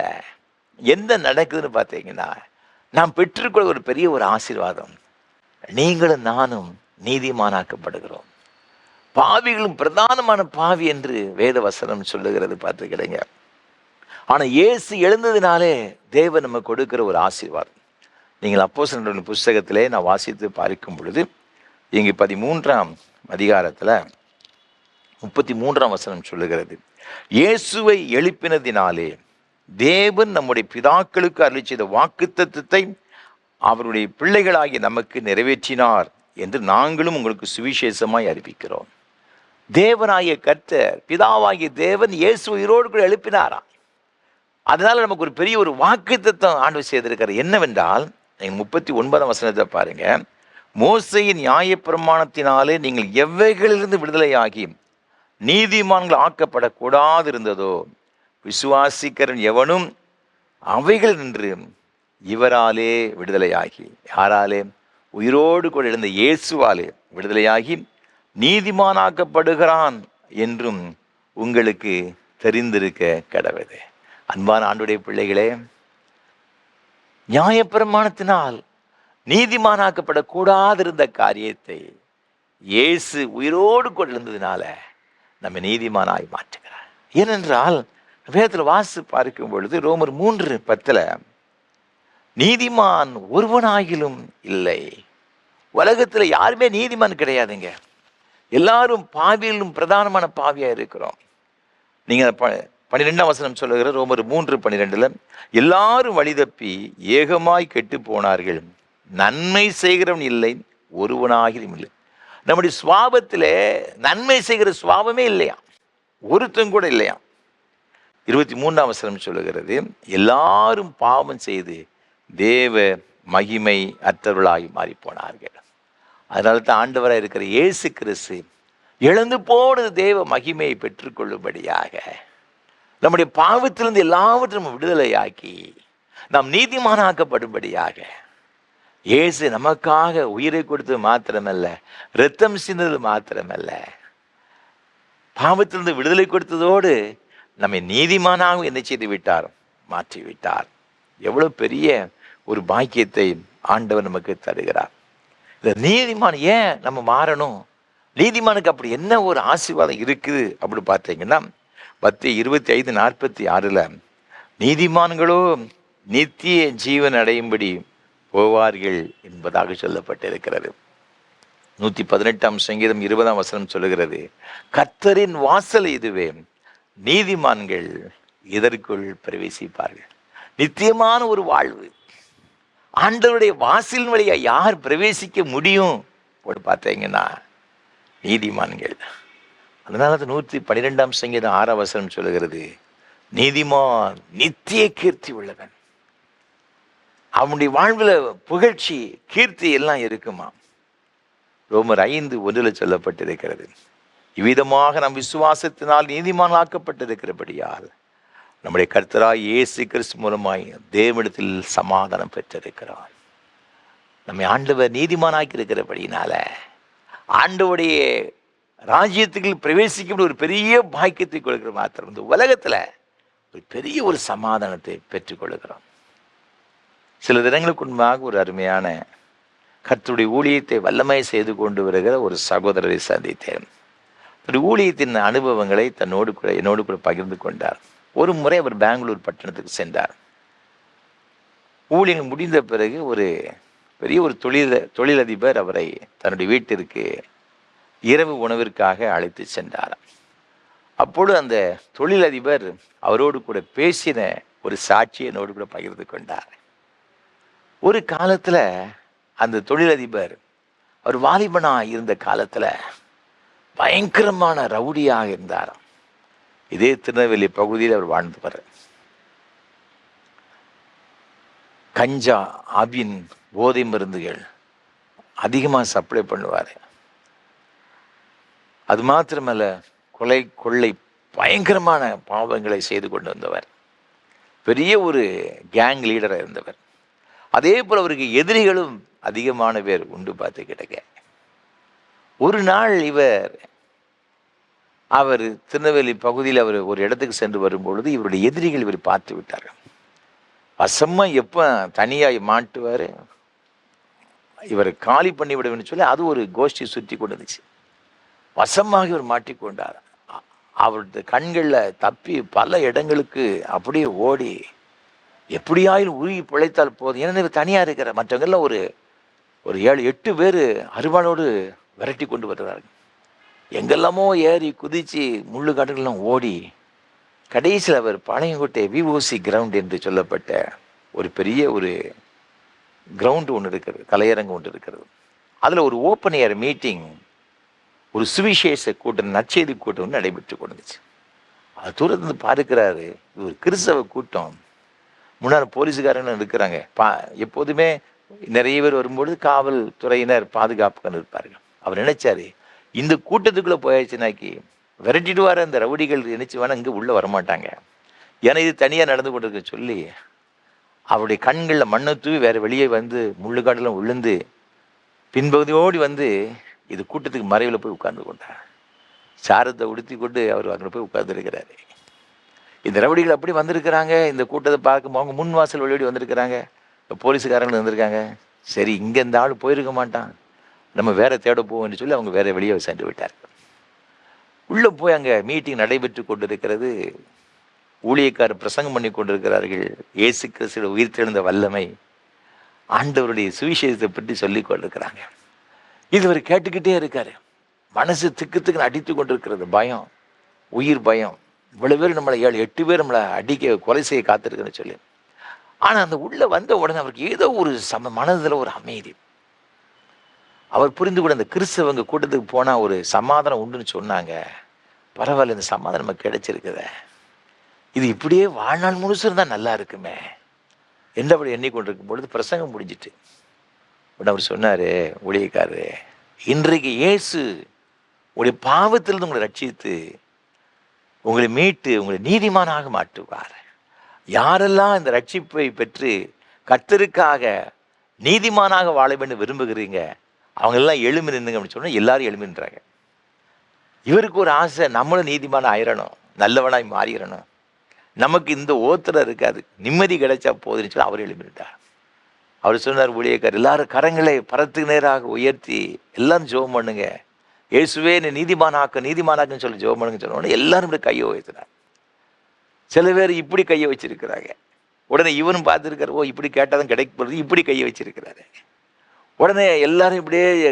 என்ன நடக்குதுன்னு பார்த்தீங்கன்னா, நாம் பெற்றுக்கொள்ள ஒரு பெரிய ஒரு ஆசீர்வாதம். நீங்களும் நானும் நீதிமானாக்கப்படுகிறோம். பாவிகளும் பிரதானமான பாவி என்று வேத வசனம் சொல்லுகிறது, பார்த்துக்கிடுங்க. ஆனால் இயேசு எழுந்ததினாலே தேவன் நம்ம கொடுக்கிற ஒரு ஆசீர்வாதம். நீங்கள் அப்போஸ்தலர்களுடைய புஸ்தகத்திலே நான் வாசித்து பார்க்கும் பொழுது இங்கு 13ஆம் அதிகாரத்தில் 33ஆம் வசனம் சொல்லுகிறது, இயேசுவை எழுப்பினதினாலே தேவன் நம்முடைய பிதாக்களுக்கு அருளிச் செய்த வாக்குத்தத்தத்தை அவருடைய பிள்ளைகளாகிய நமக்கு நிறைவேற்றினார் என்று நாங்களும் உங்களுக்கு சுவிசேஷமாய் அறிவிக்கிறோம். தேவனாகிய கர்த்தர், பிதாவாகிய தேவன் இயேசு உயிரோடு கூட எழுப்பினாராம். அதனால நமக்கு ஒரு பெரிய ஒரு வாக்குத்தத்தம் ஆண்டவர் செய்திருக்கிறார். என்னவென்றால், 39ஆம் வசனத்தை பாருங்க, மோசேயின் நியாயப்பிரமாணத்தினாலே நீங்கள் எவைகளிலிருந்து விடுதலையாகி நீதிமான்கள் ஆக்கப்படக்கூடாது இருந்ததோ, விசுவாசிக்கிறன் எவனும் அவைகள் நின்று இவராலே விடுதலையாகி, யாராலே? உயிரோடு கூட எழுந்த இயேசுவாலே விடுதலையாகி நீதிமானாக்கப்படுகிறான் என்றும் உங்களுக்கு தெரிந்திருக்க கடவுது. அன்பான ஆண்டுடைய பிள்ளைகளே, நியாயப்பிரமாணத்தினால் நீதிமானாக்கப்படக்கூடாது இருந்த காரியத்தை இயேசு உயிரோடு கூட இருந்ததுனால நம்ம நீதிமானாய் மாற்றுகிறார். ஏனென்றால் வேதத்தில் வாசி பார்க்கும் பொழுது ரோமர் 3:10 நீதிமான் ஒருவனாகிலும் இல்லை. உலகத்தில் யாருமே நீதிமான் கிடையாதுங்க. எல்லாரும் பாவியிலும் பிரதானமான பாவியா இருக்கிறோம். நீங்க 12ஆம் வசனம் சொல்லுகிற ரோமர் 3:12 எல்லாரும் வழிதப்பி ஏகமாய் கெட்டு போனார்கள், நன்மை செய்கிறவன் இல்லை, ஒருவனாகிலும் இல்லை. நம்முடைய சுவாபத்திலே நன்மை செய்கிற சுவாபமே இல்லையா, ஒருத்தன் கூட இல்லையா. 23ஆம் வசனம் சொல்லுகிறது, எல்லாரும் பாவம் செய்து தேவ மகிமை அற்றவர்களாகி மாறி போனார்கள். அதனால தான் ஆண்டவராக இருக்கிற இயேசு கிறிஸ்து இழந்து போனது தேவ மகிமையை பெற்றுக்கொள்ளும்படியாக, நம்முடைய பாவத்திலிருந்து எல்லாவற்றையும் விடுதலையாக்கி நாம் நீதிமானாக்கப்படும்படியாக இயேசு நமக்காக உயிரை கொடுத்தது மாத்திரமல்ல, இரத்தம் சிந்தது மாத்திரமல்ல, பாவத்திலிருந்து விடுதலை கொடுத்ததோடு நம்மை நீதிமானாக என்ன செய்து விட்டார், மாற்றி விட்டார். எவ்வளவு பெரிய ஒரு பாக்கியத்தை ஆண்டவர் நமக்கு தருகிறார். இந்த நீதிமான் ஏன் நம்ம மாறணும்? நீதிமானுக்கு அப்படி என்ன ஒரு ஆசீர்வாதம் இருக்குது அப்படி பார்த்தீங்கன்னா, மத்தேயு 25:46 நீதிமான்களோ நித்திய ஜீவன் அடையும்படி போவார்கள் என்பதாக சொல்லப்பட்டிருக்கிறது. 118ஆம் சங்கீதம் 20ஆம் வசனம் சொல்லுகிறது, கர்த்தரின் வாசல் இதுவே, நீதிமான்கள் இதற்குள் பிரவேசிப்பார்கள். நித்தியமான ஒரு வாழ்வு ஆண்டவருடைய வாசலின் வழியா யார் பிரவேசிக்க முடியும் போட்டு பார்த்தீங்கன்னா நீதிமான்கள். அதனால 112ஆம் சங்கீதம் 6ஆம் வசனம் சொல்லுகிறது, நீதிமான் நித்திய கீர்த்தி உள்ளவன், அவனுடைய வாழ்வில் புகழ்ச்சி கீர்த்தி எல்லாம் இருக்குமா. ரோமர் 5:1 சொல்லப்பட்டிருக்கிறது, இவ்விதமாக நம் விசுவாசத்தினால் நீதிமானாக்கப்பட்டிருக்கிறபடியால் நம்முடைய கர்த்தராய் இயேசு கிறிஸ்து மூலமாய் தேவனிடத்தில் சமாதானம் பெற்றிருக்கிறார். நம்மை ஆண்டவர் நீதிமானாக்கி இருக்கிறபடினால ஆண்டவருடைய ராஜ்யத்துக்கு பிரவேசிக்கும் ஒரு பெரிய பாக்கியத்தை கொடுக்கிற மாத்திரம் இந்த உலகத்தில் ஒரு பெரிய ஒரு சமாதானத்தை பெற்றுக்கொள்கிறோம். சில தினங்களுக்கு முன்பாக ஒரு அருமையான கர்த்தருடைய ஊழியத்தை வல்லமை செய்து கொண்டு வருகிற ஒரு சகோதரரை சந்தித்தேன். ஊழியத்தின் அனுபவங்களை என்னோடு கூட பகிர்ந்து கொண்டார். ஒரு முறை அவர் பெங்களூர் பட்டணத்துக்கு சென்றார். ஊழியர்கள் முடிந்த பிறகு ஒரு பெரிய ஒரு தொழிலதிபர் அவரை தன்னுடைய வீட்டிற்கு இரவு உணவிற்காக அழைத்து சென்றார். அப்பொழுது அந்த தொழிலதிபர் அவரோடு கூட பேசின ஒரு சாட்சியை என்னோடு கூட பகிர்ந்து கொண்டார். ஒரு காலத்தில் அந்த தொழிலதிபர் அவர் வாலிபனாக இருந்த காலத்தில் பயங்கரமான ரவுடியாக இருந்தாராம். இதே திருநெல்வேலி பகுதியில் அவர் வாழ்ந்தவர். கஞ்சா, அபின், போதை மருந்துகள் அதிகமாக சப்ளை பண்ணுவார். அது மாத்திரமல்ல, கொலை கொள்ளை பயங்கரமான பாவங்களை செய்து கொண்டு வந்தவர். பெரிய ஒரு கேங் லீடராக இருந்தவர். அதே போல் அவருக்கு எதிரிகளும் அதிகமான பேர் உண்டு பார்த்து கிடக்க. ஒரு நாள் அவர் திருநெல்வேலி பகுதியில் அவர் ஒரு இடத்துக்கு சென்று வரும்பொழுது இவருடைய எதிரிகள் இவர் பார்த்து விட்டார்கள். வசமாக எப்போ தனியாக மாட்டுவார், இவரை காலி பண்ணி விடுவேன்னு சொல்லி அது ஒரு கோஷ்டி சுற்றி கொண்டு வந்துச்சு. வசமாக இவர் மாட்டிக்கொண்டார். அவருடைய கண்களில் தப்பி பல இடங்களுக்கு அப்படியே ஓடி எப்படியாயும் உருகி பிழைத்தால் போதும். ஏன்னா இவர் தனியாக இருக்கிற, மற்றவங்கெல்லாம் ஒரு 7-8 பேர் அருவாளோடு விரட்டி கொண்டு வருகிறார்கள். எங்கெல்லாமோ ஏறி குதித்து முள்ளு காட்டுகள்லாம் ஓடி கடைசியில் அவர் பாளையங்கோட்டை விஓசி கிரவுண்ட் என்று சொல்லப்பட்ட ஒரு பெரிய ஒரு கிரவுண்டு ஒன்று இருக்கிறது, கலையரங்கு ஒன்று இருக்கிறது. அதில் ஒரு ஓப்பன் ஏர் மீட்டிங், ஒரு சுவிசேஷ கூட்டம், நற்செய்தி கூட்டம் ஒன்று நடைபெற்று கொண்டுச்சு. அது தூரத்துலேருந்து பார்க்கிறாரு, இது ஒரு கிறிஸ்தவ கூட்டம். முன்னாள் போலீஸுக்காரங்க இருக்கிறாங்க. எப்போதுமே நிறைய பேர் வரும்பொழுது காவல்துறையினர் பாதுகாப்புக்கு இருப்பார்கள். அவர் நினைச்சாரு, இந்த கூட்டத்துக்குள்ளே போயாச்சுனாக்கி விரட்டிடுவார் அந்த ரவுடிகள், நினைச்சு வேணா இங்கே உள்ளே வரமாட்டாங்க, ஏன்னா இது தனியாக நடந்து கொண்டிருக்க சொல்லி அவருடைய கண்களில் மண்ணை தூவி வேறு வெளியே வந்து முள்ளுக்காடெல்லாம் விழுந்து பின்பகுதியோடி வந்து இது கூட்டத்துக்கு மறைவில் போய் உட்கார்ந்து கொண்டார். சாரத்தை உடுத்தி கொண்டு அவர் அங்கே போய் உட்கார்ந்துருக்கிறாரு. இந்த ரவுடிகள் அப்படி வந்திருக்கிறாங்க. இந்த கூட்டத்தை பார்க்கும் அவங்க முன் வாசல் வழியோடி வந்திருக்கிறாங்க. போலீஸுக்காரங்க வந்திருக்காங்க. சரி, இங்கே இந்த ஆள் போயிருக்க மாட்டான், நம்ம வேற தேட போவோம்னு சொல்லி அவங்க வேற வெளியே சென்று விட்டார். உள்ளே போய் அங்கே மீட்டிங் நடைபெற்று கொண்டிருக்கிறது. ஊழியக்காரர் பிரசங்கம் பண்ணி கொண்டிருக்கிறார்கள். இயேசு கிறிஸ்துவோட உயிர்த்தெழுந்த வல்லமை, ஆண்டவருடைய சுவிசேஷத்தை பற்றி சொல்லி கொண்டிருக்கிறாங்க. இதுவர் கேட்டுக்கிட்டே இருக்காரு. மனசு திக்குன்னு அடித்து கொண்டிருக்கிறது. பயம், உயிர் பயம். இவ்வளவு பேர் நம்மளை 7-8 பேர் நம்மளை அடிக்க கொலை செய்ய காத்திருக்குன்னு சொல்லி. ஆனால் அந்த உள்ள வந்த உடனே அவருக்கு ஏதோ ஒரு மனதில் ஒரு அமைதி. அவர் புரிந்து கூட இந்த கிறிஸ்தவங்க கூட்டத்துக்கு போனால் ஒரு சமாதானம் உண்டுன்னு சொன்னாங்க. பரவாயில்ல, இந்த சமாதானம் நமக்கு கிடைச்சிருக்குத, இது இப்படியே வாழ்நாள் முழுசும் இருந்தால் நல்லா இருக்குமே என்றபடி எண்ணிக்கொண்டிருக்கும் பொழுது பிரசங்கம் முடிஞ்சிட்டு உடனே அவர் சொன்னார், ஊழியக்காரரு, இன்றைக்கு இயேசு உங்களுடைய பாவத்திலிருந்து உங்களை ரட்சித்து உங்களை மீட்டு உங்களை நீதிமானாக மாற்றுவார். யாரெல்லாம் இந்த ரட்சிப்பை பெற்று கர்த்தருக்காக நீதிமானாக வாழ வேண்டும் விரும்புகிறீங்க, அவங்க எல்லாம் எழுமி நின்னுங்க அப்படின்னு சொன்னால் எல்லாரும் எழுமின்றாங்க. இவருக்கு ஒரு ஆசை, நம்மளும் நீதிமான ஆயிரணும், நல்லவனாய் மாறிடணும், நமக்கு இந்த ஓத்திரம் இருக்காது, நிம்மதி கிடைச்சா போதுன்னு சொல்லி அவர் எழுப்பிட்டார். அவர் சொன்னார், ஊழியக்கார் எல்லாரும் கரங்களை பரத்துக்கு நேராக உயர்த்தி எல்லாரும் ஜெபம் பண்ணுங்க, இயேசுவே நீ நீதிமானாக்குன்னு சொல்லி ஜெபம் பண்ணுங்க சொன்ன எல்லாரும் இப்படி கையை உயர்த்தினார். சில பேர் இப்படி கையை வச்சிருக்கிறாங்க. உடனே இவனும் பார்த்துருக்காரு, ஓ இப்படி கேட்டாதான் கிடைக்கப்படுறது, இப்படி கையை வச்சிருக்கிறாரு. உடனே எல்லாரும் இப்படியே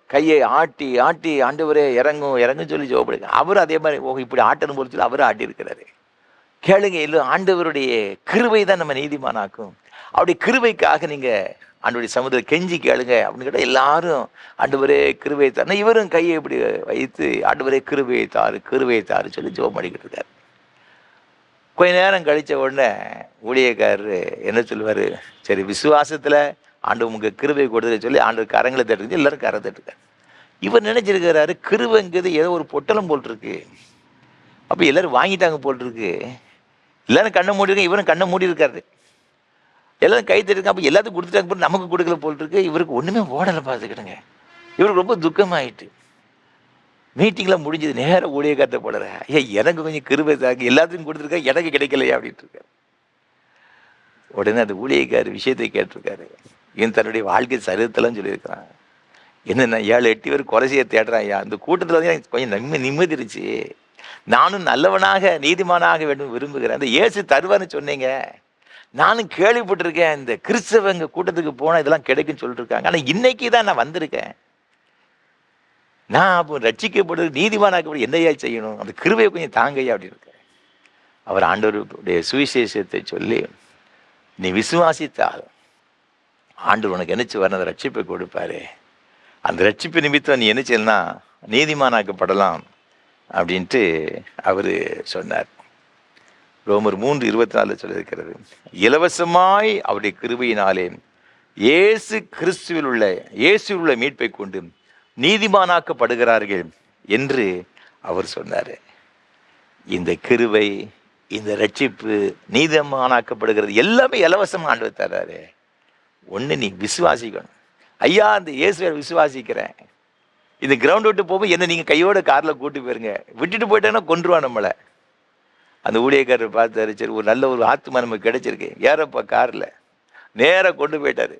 கையை ஆட்டி ஆட்டி ஆண்டவரே இறங்கும் சொல்லி ஜெபப்படுங்க. அவரும் அதே மாதிரி இப்படி ஆட்டணும் போல சொல்லி அவரும் ஆட்டியிருக்கிறாரு. கேளுங்க, இல்லை ஆண்டவருடைய கிருபை தான் நம்ம நீதிமானாக்கும். அவருடைய கிருபைக்காக நீங்கள் ஆண்டவருடைய சமுதிரம் கெஞ்சி கேளுங்க அப்படின்னு கேட்டால் எல்லாரும் ஆண்டவரே கிருபையை தார். இவரும் கையை இப்படி வைத்து ஆண்டவரே கிருபையை தாரு சொல்லி ஜெபம் பண்ணிக்கிட்டு இருக்காரு. கொஞ்ச நேரம் கழித்த உடனே ஊழியக்காரரு என்ன சொல்லுவார், சரி விசுவாசத்தில் ஆண்டவர் உங்களுக்கு கிருபை கொடுத்துட்டு சொல்லி ஆண்டவர் கரங்களை தட்டுறது எல்லாரும் கரை தட்டுக்காரு. இவர் நினைச்சிருக்கிறாரு கிருபைங்கிறது ஏதோ ஒரு பொட்டலம் போட்டிருக்கு, அப்போ எல்லாரும் வாங்கிட்டாங்க போட்டிருக்கு, எல்லாரும் கண்ணை மூடிருக்காங்க, இவரும் கண்ணை மூடி இருக்காரு, எல்லாரும் கை தட்டிருக்காங்க, அப்போ எல்லாத்துக்கும் கொடுத்துட்டாங்க போட்டு நமக்கு கொடுக்கல போட்டிருக்கு. இவருக்கு ஒன்றுமே ஓடலை பார்த்துக்கிடுங்க. இவருக்கு ரொம்ப துக்கமாயிட்டு மீட்டிங்லாம் முடிஞ்சது. நேரம் ஊழியக்காரத்தை போடுற, எனக்கு கொஞ்சம் கிருபை தாங்க, எல்லாத்துக்கும் கொடுத்துருக்கா, எனக்கு கிடைக்கலையா அப்படின்ட்டு இருக்காரு. உடனே அந்த ஊழியக்கார் விஷயத்தை கேட்டிருக்காரு. இவன் தன்னுடைய வாழ்க்கை சரித்திரம்லாம் சொல்லியிருக்கிறான். என்னென்ன 7-8 பேர் கொலை செய்ய தேடுறான். ஐயா அந்த கூட்டத்தில் வந்து எனக்கு கொஞ்சம் நிம்மதி இருந்துச்சு, நானும் நல்லவனாக நீதிமானாக வேண்டும் விரும்புகிறேன், அந்த இயேசு தருவான்னு சொன்னீங்க, நானும் கேள்விப்பட்டிருக்கேன், இந்த கிறிஸ்தவங்க கூட்டத்துக்கு போனால் இதெல்லாம் கிடைக்குன்னு சொல்லிட்டு இருக்காங்க, ஆனால் இன்னைக்கு தான் நான் வந்திருக்கேன், நான் அப்போ ரட்சிக்கப்படுறது நீதிமானாக்கப்படு என்னையா செய்யணும், அந்த கிருபையை கொஞ்சம் தாங்கையா அப்படின்னு இருக்க. அவர் ஆண்டவருடைய சுவிசேஷத்தை சொல்லி நீ விசுவாசித்தால் ஆண்டவர் உனக்கு என்னச்சு வர அந்த ரட்சிப்பை கொடுப்பாரு, அந்த ரட்சிப்பு நிமித்தம் நீ என்ன செய்யலன்னா நீதிமானாக்கப்படலாம் அப்படின்ட்டு அவர் சொன்னார். ரோமர் 3:24 சொல்லியிருக்கிறது, இலவசமாய் அவருடைய கிருபையினாலே இயேசு கிறிஸ்துவில் உள்ள மீட்பை கொண்டு நீதிமானாக்கப்படுகிறார்கள் என்று அவர் சொன்னார். இந்த கிருபை, இந்த ரட்சிப்பு, நீதிமானாக்கப்படுகிறது எல்லாமே இலவசமாக ஆண்டவர் தர்றாரு. ஒன்று நீ விசுவாசிக்கணும். ஐயா அந்த இயேசுவை விசுவாசிக்கிறேன், இந்த கிரவுண்ட் விட்டு போகும்போது என்ன நீங்கள் கையோட காரில் கூட்டி போயிருங்க, விட்டுட்டு போயிட்டேன்னா கொன்றுவான் நம்மளை. அந்த ஊழியக்காரர் பார்த்தாரு, சரி ஒரு நல்ல ஒரு ஆத்மா நமக்கு கிடைச்சிருக்கு, ஏறப்பா காரில் நேராக கொண்டு போயிட்டார்.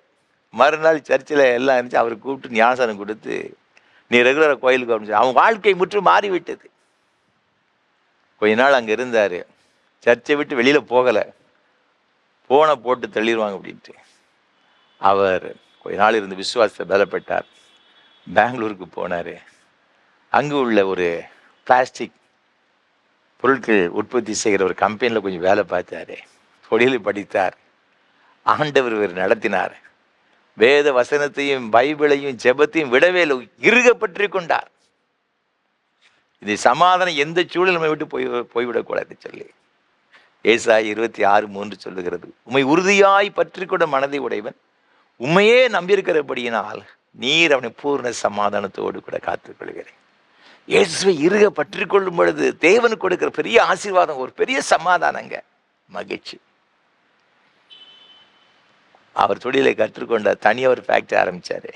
மறுநாள் சர்ச்சில் எல்லாம் இருந்துச்சு, அவரை கூப்பிட்டு ஞானசானம் கொடுத்து நீ ரெகுலராக கோயிலுக்கு அப்படின்னு. அவன் வாழ்க்கை முற்றும் மாறிவிட்டது. கொஞ்ச நாள் அங்கே இருந்தார், சர்ச்சை விட்டு வெளியில் போகலை, போனை போட்டு தள்ளிடுவாங்க அப்படின்ட்டு. அவர் கொஞ்ச நாள் இருந்து விசுவாசத்தை பலப்பட்டார், பெங்களூருக்கு போனார். அங்கு உள்ள ஒரு பிளாஸ்டிக் பொருட்கள் உற்பத்தி செய்கிற ஒரு கம்பெனியில் கொஞ்சம் வேலை பார்த்தாரு, தொழில் படித்தார், ஆண்டவர் இவர் நடத்தினார். வேத வசனத்தையும் பைபிளையும் ஜெபத்தையும் விடவே இல்லை, இறுக பற்றி கொண்டார். இது சமாதானம் எந்த சூழல் நம்ம விட்டு போய்விடக்கூடாது சொல்லி ஏசாயா 26:3 சொல்லுகிறது, உம்மை உறுதியாய் பற்றி கொண்ட மனதை உடையவன் உண்மையே நம்பியிருக்கிறபடியினால் நீர் அவனை பூர்ண சமாதானத்தோடு கூட காத்துக்கொள்கிறேன். இயேசுவை இறுக பற்றி கொள்ளும் பொழுது தேவனுக்கு கொடுக்கிற பெரிய ஆசீர்வாதம், ஒரு பெரிய சமாதானங்க, மகிழ்ச்சி. அவர் தொழிலை கற்றுக்கொண்ட தனியாக ஒரு ஃபேக்டரி ஆரம்பிச்சாரு.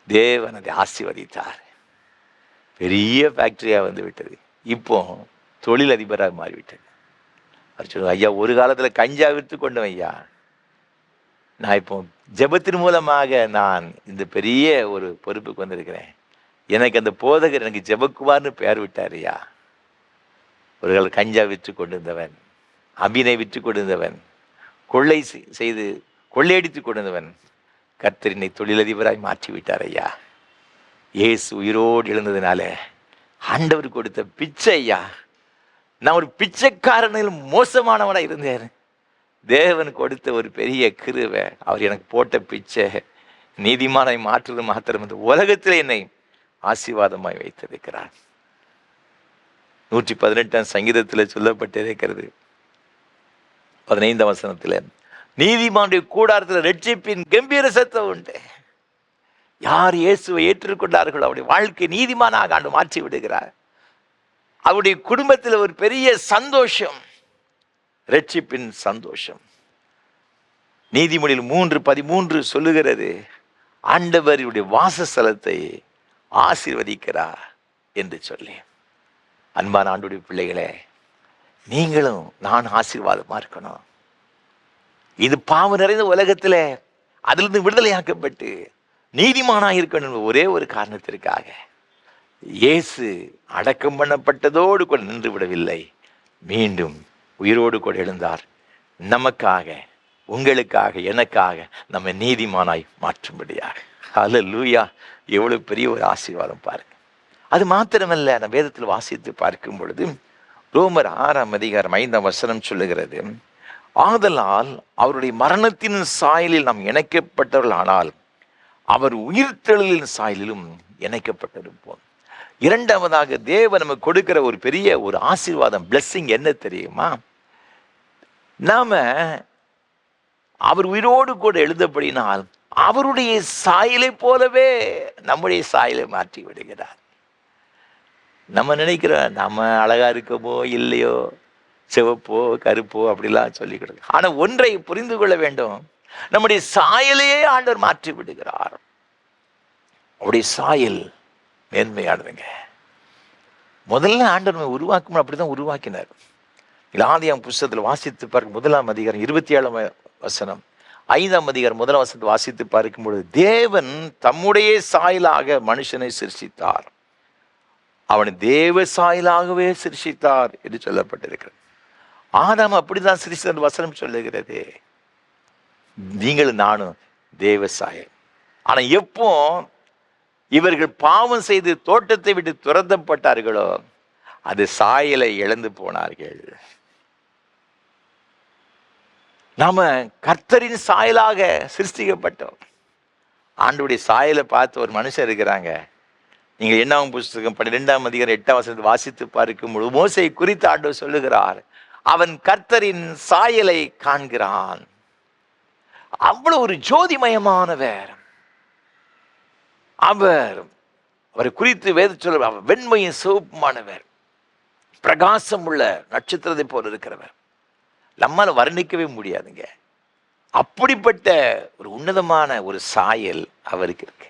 தேவன் அதை ஆசீர்வதித்தார், பெரிய ஃபேக்டரியாக வந்து விட்டது. இப்போ தொழிலதிபராக மாறிவிட்டது. அவர் சொல்லுவார், ஐயா ஒரு காலத்தில் கஞ்சா விற்று கொண்டவன் ஐயா, நான் இப்போ ஜெபத்தின் மூலமாக நான் இந்த பெரிய ஒரு பொறுப்புக்கு வந்திருக்கிறேன். எனக்கு அந்த போதகர் எனக்கு ஜெபக்குமார்னு பெயர் விட்டார் ஐயா. ஒரு கால கஞ்சா விற்று கொண்டிருந்தவன், அபினை விற்று கொண்டிருந்தவன், கொள்ளை செய்து கொள்ளையடித்து கொண்டிருந்தவன் கர்த்தரினை தொழிலதிபராய் மாற்றி விட்டார் ஐயா. இயேசு உயிரோடு எழுந்ததுனால ஆண்டவர் கொடுத்த பிச்சை ஐயா. நான் ஒரு பிச்சைக்காரனில் மோசமானவனாக இருந்தேன், தேவன் கொடுத்த ஒரு பெரிய கிருபை, அவர் எனக்கு போட்ட பிச்சை நீதிமானாய் மாற்றுவது மாத்திரம் இந்த உலகத்தில் என்னை ஆசீர்வாதமாய் வைத்திருக்கிறார். 118ஆம் சங்கீதத்தில் சொல்லப்பட்டிருக்கிறது 15ஆம் வசனத்தில், நீதிமானுடைய கூடாரத்தில் ரட்சிப்பின் கம்பீர சத்தம் உண்டு. யார் இயேசுவை ஏற்றுக்கொண்டார்களோ அவருடைய வாழ்க்கை நீதிமானாக ஆண்டு மாற்றி விடுகிறார். அவருடைய குடும்பத்தில் ஒரு பெரிய சந்தோஷம், ரட்சிப்பின் சந்தோஷம். நீதிமொழியில் 3:13 சொல்லுகிறது, ஆண்டவருடைய வாசஸ்தலத்தை ஆசீர்வதிக்கிறார் என்று சொல்லி. அன்பான ஆண்டவருடைய பிள்ளைகளே, நீங்களும் நான் ஆசீர்வாதமா இருக்கணும். இது பாவம் நிறைந்த உலகத்தில் அதிலிருந்து விடுதலையாக்கப்பட்டு நீதிமானாக இருக்கணும் ஒரே ஒரு காரணத்திற்காக இயேசு அடக்கம் பண்ணப்பட்டதோடு கூட நின்று விடவில்லை, மீண்டும் உயிரோடு கூட எழுந்தார். நமக்காக, உங்களுக்காக, எனக்காக நம்ம நீதிமானாய் மாற்றும்படியாக. ஹல்லேலூயா! எவ்வளவு பெரிய ஒரு ஆசீர்வாதம் பாருங்க. அது மாத்திரமல்ல, நம்ம வேதத்தில் வாசித்து பார்க்கும் பொழுது ரோமர் 6:5 சொல்லுகிறது, ஆதலால் அவருடைய மரணத்தின் சாயலில் நாம் இணைக்கப்பட்டவர்கள் ஆனால் அவர் உயிர்த்தெழுதலின் சாயலிலும் இணைக்கப்பட்டிருப்போம். இரண்டாவதாக தேவன் நமக்கு கொடுக்கிற ஒரு பெரிய ஒரு ஆசீர்வாதம், பிளெஸ்ஸிங் என்ன தெரியுமா? நாம அவர் உயிரோடு கூட எழுதப்படினால் அவருடைய சாயலை போலவே நம்முடைய சாயலை மாற்றி விடுகிறார். நம்ம நினைக்கிறோம் நம்ம அழகா இருக்கமோ இல்லையோ, சிவப்போ கருப்போ அப்படிலாம் சொல்லிக்கிட்டு, ஆனா ஒன்றை புரிந்து கொள்ள வேண்டும், நம்முடைய சாயலையே ஆண்டவர் மாற்றி விடுகிறார். அவருடைய சாயல் மேன்மையானதுங்க. முதல்ல ஆண்டவர் நம்ம உருவாக்கும் அப்படிதான் உருவாக்கினார். ஆதியாகமம் புஸ்தகத்தில் வாசித்து பார்க்கும் 1ஆம் அதிகாரம் 27ஆம் வசனம், 5ஆம் அதிகாரம் 1ஆம் வசனத்தை வாசித்து பார்க்கும்பொழுது, தேவன் தம்முடைய சாயலாக மனுஷனை சிருஷ்டித்தார், அவனை தேவ சாயலாகவே சிருஷ்டித்தார் என்று சொல்லப்பட்டிருக்கிறது. ஆதாம் அப்படிதான் சிருஷ்டித்த வசனம் சொல்லுகிறது. நீங்களும் நானும் தேவ சாயல். ஆனா எப்போ இவர்கள் பாவம் செய்து தோட்டத்தை விட்டு துரத்தப்பட்டார்களோ அது சாயலை இழந்து போனார்கள். நாம கர்த்தரின் சாயலாக சிருஷ்டிக்கப்பட்டோம். ஆண்டவருடைய சாயலை பார்த்து ஒரு மனுஷன் இருக்கிறாங்க. நீங்க 8ஆம் புஸ்தகம் 12ஆம் அதிகாரம் 8ஆம் வசனத்தை வாசித்து பார்க்கும் பொழுது மோசேயை குறித்து ஆண்டவர் சொல்லுகிறார், அவன் கர்த்தரின் சாயலை காண்கிறான். அவ்வளவு ஒரு ஜோதிமயமானவர் அவர். அவரை குறித்து வேத சொல்ல, அவர் வெண்மையின் சிவப்புமானவர், பிரகாசம் உள்ள நட்சத்திரத்தை போல இருக்கிறவர். நம்மால வர்ணிக்கவே முடியாதுங்க. அப்படிப்பட்ட ஒரு உன்னதமான ஒரு சாயல் அவருக்கு இருக்கு.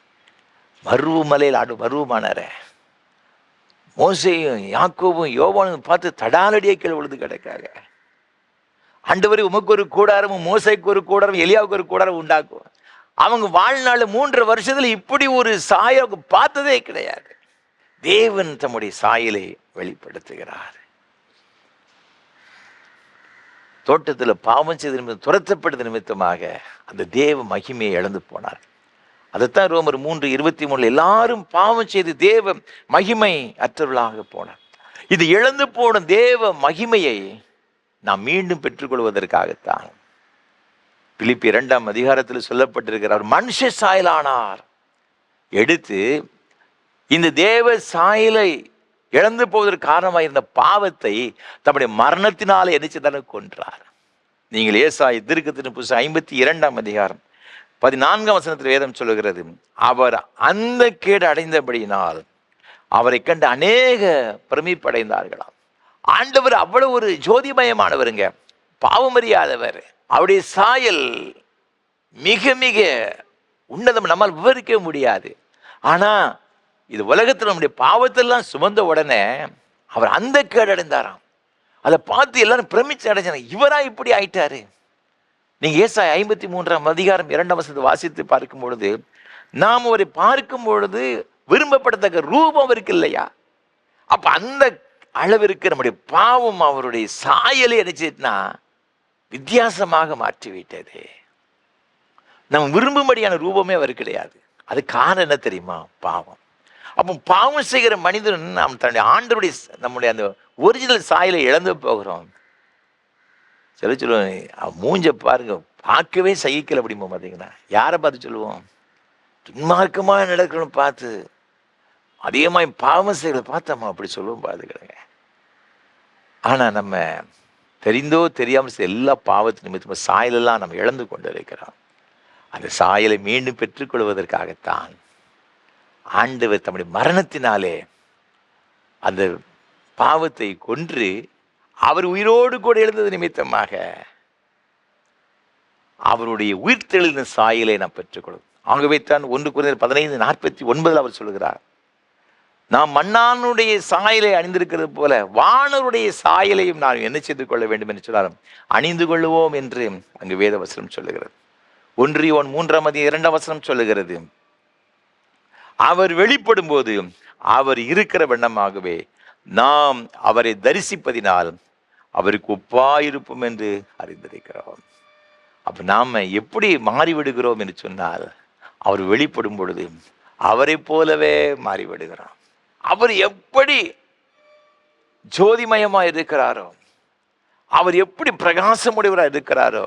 மருவமலையில் மருவமானார மோசேயும் யாக்கோபும் யோவானும் பார்த்து தடாலடியை கீழே விழுந்து கிடக்காங்க. ஆண்டவரே, உமக்கு ஒரு கூடாரமும் மோசைக்கு ஒரு கூடாரம் எலியாவுக்கு ஒரு கூடாரம் உண்டாக்கும். அவங்க வாழ்நாள் 3 வருஷத்துல இப்படி ஒரு சாயல் அவங்க பார்த்ததே கிடையாது. தேவன் தம்முடைய சாயலை வெளிப்படுத்துகிறார். தோட்டத்தில் பாவம் செய்த நிமித்தம், துரத்தப்பட்டது நிமித்தமாக அந்த தேவ மகிமையை இழந்து போனார். அதைத்தான் ரோமர் 3:23 எல்லாரும் பாவம் செய்து தேவ மகிமை அற்றவர்களாக போனார். இது இழந்து போன தேவ மகிமையை நாம் மீண்டும் பெற்றுக்கொள்வதற்காகத்தான் பிலிப்பியர் 2 சொல்லப்பட்டிருக்கிறார். மனுஷ சாயலானார். எடுத்து இந்த தேவ சாயலை இழந்து போவதற்கு காரணமாக இருந்த பாவத்தை தம்முடைய மரணத்தினாலே என்ன கொன்றார். நீங்கள் ஏசாயா தீர்க்கதரிசன புத்தகம் 52 14 வேதம் சொல்லுகிறது, அவர் அந்த கேடு அடைந்தபடியினால் அவரை கண்டு அநேக பிரமிப்படைந்தார்களாம். ஆண்டவர் அவ்வளவு ஒரு ஜோதிமயமானவருங்க, பாவமறியாதவர். அவருடைய சாயல் மிக மிக உன்னதம், நம்மால் விவரிக்க முடியாது. ஆனா இது உலகத்தில் நம்முடைய பாவத்தெல்லாம் சுமந்த உடனே அவர் அந்த கேடு அடைந்தாராம். அதை பார்த்து எல்லாரும் பிரமிச்சு அடைஞ்சாங்க, இவரா இப்படி ஆயிட்டாரு. நீங்க ஏசாயா 53 2 வாசித்து பார்க்கும் பொழுது, நாம் அவரை பார்க்கும் பொழுது விரும்பப்படத்தக்க ரூபம் அவருக்கு இல்லையா? அப்ப அந்த அளவிற்கு நம்முடைய பாவம் அவருடைய சாயலை அடைச்சிட்டுனா வித்தியாசமாக மாற்றி விட்டது. நம்ம விரும்பும்படியான ரூபமே அவர் கிடையாது. அது காரணம் என்ன தெரியுமா? பாவம். அப்போ பாவம் செய்கிற மனிதன் நாம் தன்னுடைய ஆண்டருடைய நம்முடைய அந்த ஒரிஜினல் சாயலை இழந்து போகிறோம். சொல்லுவோம், மூஞ்ச பாருங்க, பார்க்கவே சகிக்கல அப்படிம்போம். பார்த்தீங்கன்னா யாரை பார்த்து சொல்லுவோம்? துன்மார்க்கமாக நடக்கணும் பார்த்து, அதிகமாக பாவம் செய்கிறத பார்த்தோமா அப்படி சொல்லுவோம். பார்த்துக்கிறேங்க. ஆனால் நம்ம தெரிந்தோ தெரியாமல் எல்லா பாவத்து நிமித்தமாக சாயலெல்லாம் நம்ம இழந்து கொண்டு இருக்கிறோம். அந்த சாயலை மீண்டும் பெற்றுக்கொள்வதற்காகத்தான் ஆண்டவர் தம்முடைய மரணத்தினாலே அந்த பாவத்தை கொன்று அவர் உயிரோடு கூட எழுந்தது நிமித்தமாக அவருடைய உயிர்த்தெழுந்த சாயலை நாம் பெற்றுக்கொள்ளும். ஆகவே தான் 1 Corinthians 15:49 அவர் சொல்லுகிறார், நாம் மண்ணானுடைய சாயலை அணிந்திருக்கிறது போல வானருடைய சாயலையும் நாம் என்ன செய்து கொள்ள வேண்டும் என்று சொன்னாலும் அணிந்து கொள்ளுவோம் என்று அங்கு வேத வசனம் சொல்லுகிறது. 1 John 3:2 சொல்லுகிறது, அவர் வெளிப்படும் போது அவர் இருக்கிற வண்ணமாகவே நாம் அவரை தரிசிப்பதினால் அவருக்கு ஒப்பாயிருப்போம் என்று அறிந்திருக்கிறோம். அப்ப நாம எப்படி மாறிவிடுகிறோம் என்று சொன்னால், அவர் வெளிப்படும் பொழுது அவரை போலவே மாறிவிடுகிறோம். அவர் எப்படி ஜோதிமயமா இருக்கிறாரோ, அவர் எப்படி பிரகாசமுடையவராக இருக்கிறாரோ,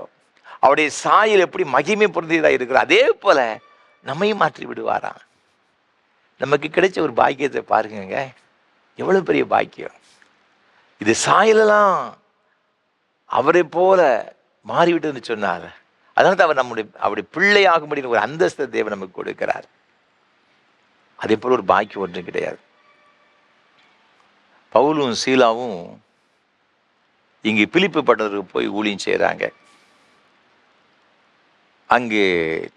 அவருடைய சாயல் எப்படி மகிமை பொருந்தியதாக இருக்கிறார், அதே போல நம்மையும் மாற்றி விடுவாராம். நமக்கு கிடைச்ச ஒரு பாக்கியத்தை பாருங்க, எவ்வளவு பெரிய பாக்கியம் இது. சாயலெல்லாம் அவரை போல மாறிவிட்டதுன்னு சொன்னார். அதனால தான் அவர் அவருடைய பிள்ளையாகும்படி ஒரு அந்தஸ்தை தேவன் நமக்கு கொடுக்கிறார். அதே போல ஒரு பாக்கியம் ஒன்றும் கிடையாது. பவுலும் சீலாவும் இங்கு பிலிப்பு பட்டணத்துக்கு போய் ஊழியம் செய்கிறாங்க. அங்கே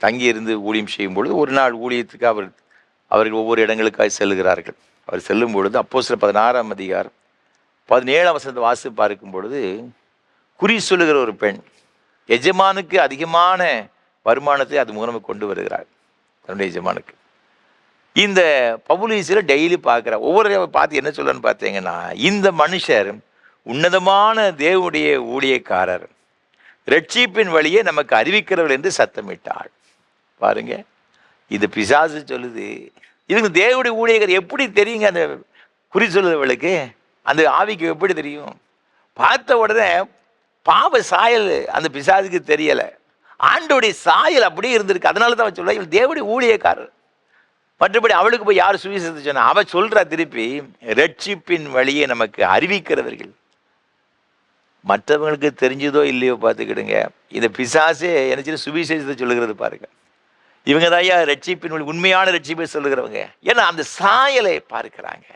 தங்கியிருந்து ஊழியம் செய்யும் பொழுது ஒரு நாள் ஊழியத்துக்கு அவர்கள் ஒவ்வொரு இடங்களுக்காக செல்லுகிறார்கள். அவர் செல்லும் பொழுது அப்போஸ்தலர் 16 வாசி பார்க்கும் பொழுது, குறி சொல்லுகிற ஒரு பெண் எஜமானுக்கு அதிகமான வருமானத்தை அது மூலமாக கொண்டு வருகிறார். தன்னுடைய எஜமானுக்கு இந்த பவுலீசில் டெய்லி பார்க்குறார். ஒவ்வொரு பார்த்து என்ன சொல்லணும்னு பார்த்தீங்கன்னா, இந்த மனுஷர் உன்னதமான தேவனுடைய ஊழியக்காரர், ரட்சிப்பின் வழியே நமக்கு அறிவிக்கிறவர் என்று சத்தமிட்டாள். பாருங்க, இது பிசாசு சொல்லுது. இதுக்கு தேவனுடைய ஊழியக்காரர் எப்படி தெரியுங்க? அந்த குறி சொல்லுறவளுக்கு அந்த ஆவிக்கு எப்படி தெரியும்? பார்த்த உடனே பாவ சாயல் அந்த பிசாசுக்கு தெரியலை, ஆண்டோடைய சாயல் அப்படியே இருந்திருக்கு. அதனால தான் அவன் சொல்ல இவள் தேவனுடைய ஊழியக்காரர். மற்றபடி அவளுக்கு போய் யார் சுவிசேஷத்தை சொன்னா? அவ சொல்றா திருப்பி, ரட்சிப்பின் வழியே நமக்கு அறிவிக்கிறவர்கள். மற்றவங்களுக்கு தெரிஞ்சதோ இல்லையோ பார்த்துக்கிடுங்க, இந்த பிசாசே என்ன சுவிசேஷத்தை சொல்லுகிறது பாருங்க. இவங்க தான் ரட்சிப்பின் வழி, உண்மையான ரட்சிப்பை சொல்லுகிறவங்க. ஏன்னா அந்த சாயலை பார்க்கிறாங்க.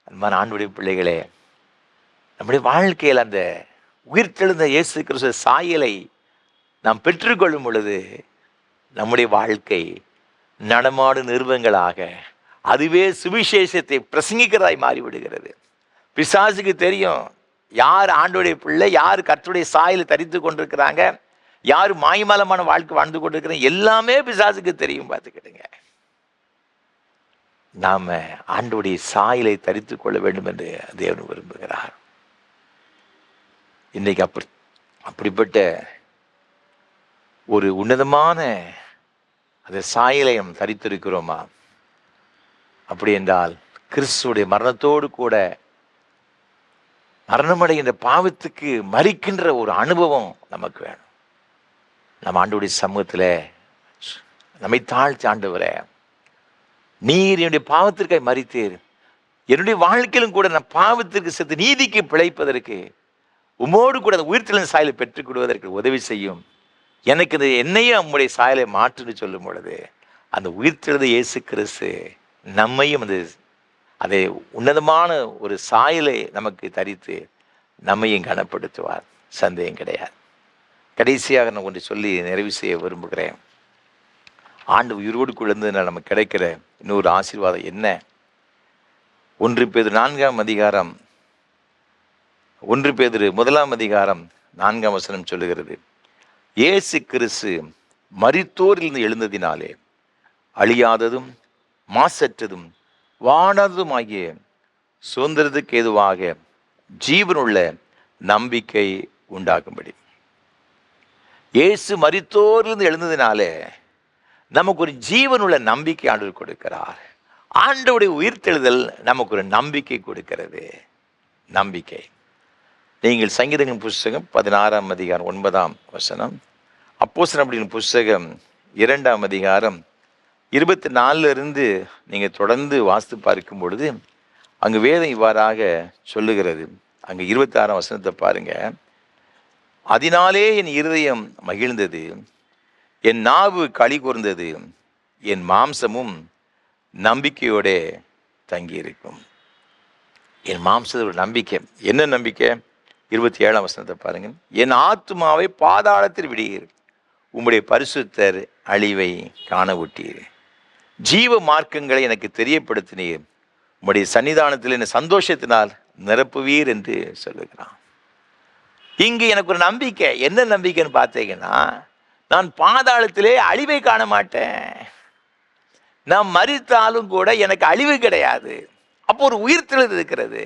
அந்த மாதிரி ஆண்டுடைய பிள்ளைகளே, நம்முடைய வாழ்க்கையில் அந்த உயிர்த்தெழுந்த இயேசு கிறிஸ்து சாயலை நாம் பெற்றுக்கொள்ளும் பொழுது நம்முடைய வாழ்க்கை நடமாடு நிறுவங்களாக அதுவே சுவிசேஷத்தை பிரசங்கிக்கிறதாய் மாறிவிடுகிறது. பிசாசுக்கு தெரியும் யார் ஆண்டோடைய பிள்ளை, யார் கர்த்தருடைய சாயலை தரித்து கொண்டிருக்கிறாங்க, யார் மாய்மாலமான வாழ்க்கை வாழ்ந்து கொண்டிருக்கிறாங்க, எல்லாமே பிசாசுக்கு தெரியும். பார்த்துக்கிட்டுங்க, நாம ஆண்டோடைய சாயலை தரித்து கொள்ள வேண்டும் என்று தேவன் விரும்புகிறார். இன்னைக்கு அப்படிப்பட்ட ஒரு உன்னதமான அந்த சாயலை நாம் தரித்திருக்கிறோமா? அப்படி என்றால் கிறிஸ்துவுடைய மரணத்தோடு கூட மரணமடைகின்ற பாவத்துக்கு மரிக்கின்ற ஒரு அனுபவம் நமக்கு வேணும். நம்ம ஆண்டவருடைய சமூகத்தில் நம்மை தாழ்த்தி, ஆண்டவரே, நீர் என்னுடைய பாவத்திற்காக மரித்தீர், என்னுடைய வாழ்க்கையிலும் கூட நான் பாவத்திற்கு செத்து நீதிக்கு பிழைப்பதற்கு உமோடு கூட அந்த உயிர்த்தெழுந்த சாயலை பெற்றுக் கொள்வதற்கு உதவி செய்யும். எனக்கு இந்த என்னையும் நம்முடைய சாயலை மாற்றுன்னு சொல்லும் பொழுது அந்த உயிர்த்தெழுந்த இயேசு கிறிஸ்து நம்மையும் அதை உன்னதமான ஒரு சாயலை நமக்கு தரித்து நம்மையும் கனப்படுத்துவார். சந்தேகம் கிடையாது. கடைசியாக நான் ஒன்று சொல்லி நிறைவு செய்ய விரும்புகிறேன். ஆண்டு உயிரோடு குழந்ததுனால் நமக்கு கிடைக்கிற இன்னொரு ஆசீர்வாதம் என்ன? 1 பேதுரு 4ஆம் அதிகாரம் 1 பேதுரு 1ஆம் அதிகாரம் 4ஆம் வசனம் சொல்லுகிறது, இயேசு கிறிஸ்து மரித்தோரிலிருந்து எழுந்ததினாலே அழியாததும் மாசற்றதும் வாடாததுமாகிய சுதந்திரத்துக்கு ஏதுவாக ஜீவனுள்ள நம்பிக்கை உண்டாகும்படி. இயேசு மரித்தோரிலிருந்து எழுந்ததினாலே நமக்கு ஒரு ஜீவனுள்ள நம்பிக்கை ஆண்டவர் கொடுக்கிறார். ஆண்டவருடைய உயிர்த்தெழுதல் நமக்கு ஒரு நம்பிக்கை கொடுக்கிறது. நம்பிக்கை. நீங்கள் சங்கீதங்களின் புஸ்தகம் 16ஆம் அதிகாரம் 9ஆம் வசனம், அப்போஸ்தலர்களின் புஸ்தகம் 2ஆம் அதிகாரம் 24 நீங்கள் தொடர்ந்து வாசித்து பார்க்கும் பொழுது அங்கு வேதம் இவ்வாறாக சொல்லுகிறது. அங்கு 26ஆம் வசனத்தை பாருங்க. அதனாலே என் இருதயம் மகிழ்ந்தது, என் நாவு களி கூர்ந்தது, என் மாம்சமும் நம்பிக்கையோட தங்கியிருக்கும். என் மாம்சத்தோட நம்பிக்கை என்ன நம்பிக்கை? 27ஆம் வசனத்தை பாருங்க. என் ஆத்துமாவை பாதாளத்தில் விடுகிறேன், உம்முடைய பரிசுத்தர் அழிவை காண விட்டீர். ஜீவ மார்க்கங்களை எனக்கு தெரியப்படுத்தினீர், உம்முடைய சன்னிதானத்தில் என்னை சந்தோஷத்தினால் நிரப்புவீர் என்று சொல்லுகிறான். இங்கு எனக்கு ஒரு நம்பிக்கை. என்ன நம்பிக்கைன்னு பார்த்தீங்கன்னா, நான் பாதாளத்திலே அழிவை காண மாட்டேன், நான் மரித்தாலும் கூட எனக்கு அழிவு கிடையாது. அப்போ ஒரு உயிர்த்தெழுதல் இருக்கிறது.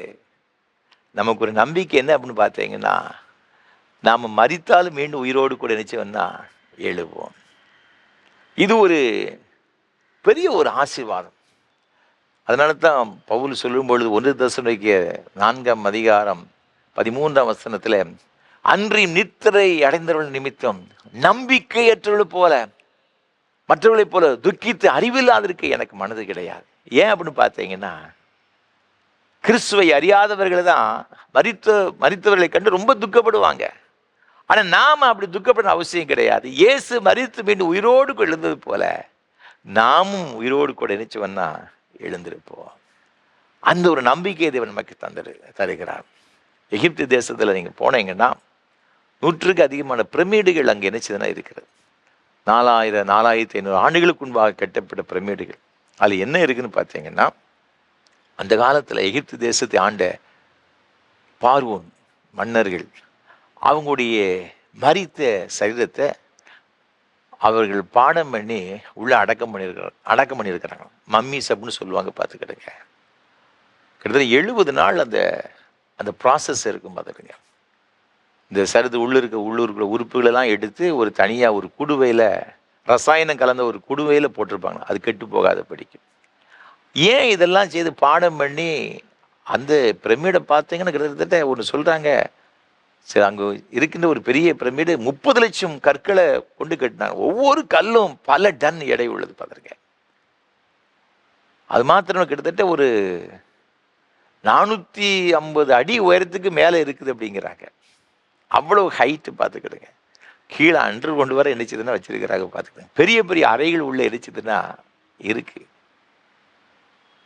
நமக்கு ஒரு நம்பிக்கை என்ன அப்படின்னு பார்த்தீங்கன்னா, நாம் மரித்தாலும் மீண்டும் உயிரோடு கூட நினைச்சோம்னா எழுவோம். இது ஒரு பெரிய ஒரு ஆசீர்வாதம். அதனால தான் பவுல் சொல்லும் பொழுது 1 தெசலோனிக்கே 4ஆம் அதிகாரம் 13ஆம் வசனத்தில், அன்றியும் நித்திரை அடைந்தவர்கள் நிமித்தம் நம்பிக்கையற்றவர்கள் போல மற்றவர்களைப் போல துக்கித்து அறிவில்லாதிருக்க எனக்கு மனது கிடையாது. ஏன் அப்படின்னு பார்த்தீங்கன்னா, கிறிஸ்துவை அறியாதவர்கள் தான் மரித்தவர்களை கண்டு ரொம்ப துக்கப்படுவாங்க. ஆனால் நாம் அப்படி துக்கப்பட அவசியம் கிடையாது. இயேசு மரித்து மீண்டும் உயிரோடு எழுந்தது போல நாமும் உயிரோடு கூட நினைச்சோம்னா எழுந்திருப்போம். அந்த ஒரு நம்பிக்கையை தேவன் நமக்கு தருகிறார். எகிப்து தேசத்தில் நீங்கள் போனீங்கன்னா 100க்கு அதிகமான பிரமிடுகள் அங்கே நினைச்சதுன்னா இருக்கிறது. 4500 ஆண்டுகளுக்கு முன்பாக கட்டப்பட்ட பிரமிடுகள். அதில் என்ன இருக்குன்னு பார்த்தீங்கன்னா, அந்த காலத்தில் எகிப்து தேசத்தை ஆண்ட பார்வோன் மன்னர்கள் அவங்களுடைய மரித்த சரீரத்தை அவர்கள் பாடம் பண்ணி உள்ள அடக்கம் பண்ணியிருக்கிறாங்க. மம்மிஸ் அப்படின்னு சொல்லுவாங்க. பார்த்துக்கிடுங்க, கிட்டத்தட்ட 70 நாள் அந்த ப்ராசஸ் இருக்கும். பார்த்துக்கிடுங்க, இந்த சருது உள்ளூருக்குள்ள உறுப்புகளெல்லாம் எடுத்து ஒரு தனியாக ஒரு குடுவையில் ரசாயனம் கலந்த ஒரு குடுவையில் போட்டிருப்பாங்க, அது கெட்டு போகாத படிக்கும். ஏன் இதெல்லாம் செய்து பாடம் பண்ணி அந்த பிரமிடை பார்த்தீங்கன்னா கிட்டத்தட்ட ஒன்று சொல்கிறாங்க, சரி, அங்கே இருக்கின்ற ஒரு பெரிய பிரமிடு 30 லட்சம் கற்களை கொண்டு கட்டினாங்க. ஒவ்வொரு கல்லும் பல டன் எடை உள்ளது. பார்த்துருங்க, அது மாத்திரம் கிட்டத்தட்ட ஒரு 450 அடி உயரத்துக்கு மேலே இருக்குது அப்படிங்கிறாங்க. அவ்வளோ ஹைட்டு. பார்த்துக்கிடுங்க, கீழே அன்று கொண்டு வர எரிச்சதுன்னா வச்சிருக்கிறாங்க. பார்த்துக்கிடுங்க, பெரிய பெரிய அறைகள் உள்ள எரிச்சதுன்னா இருக்குது.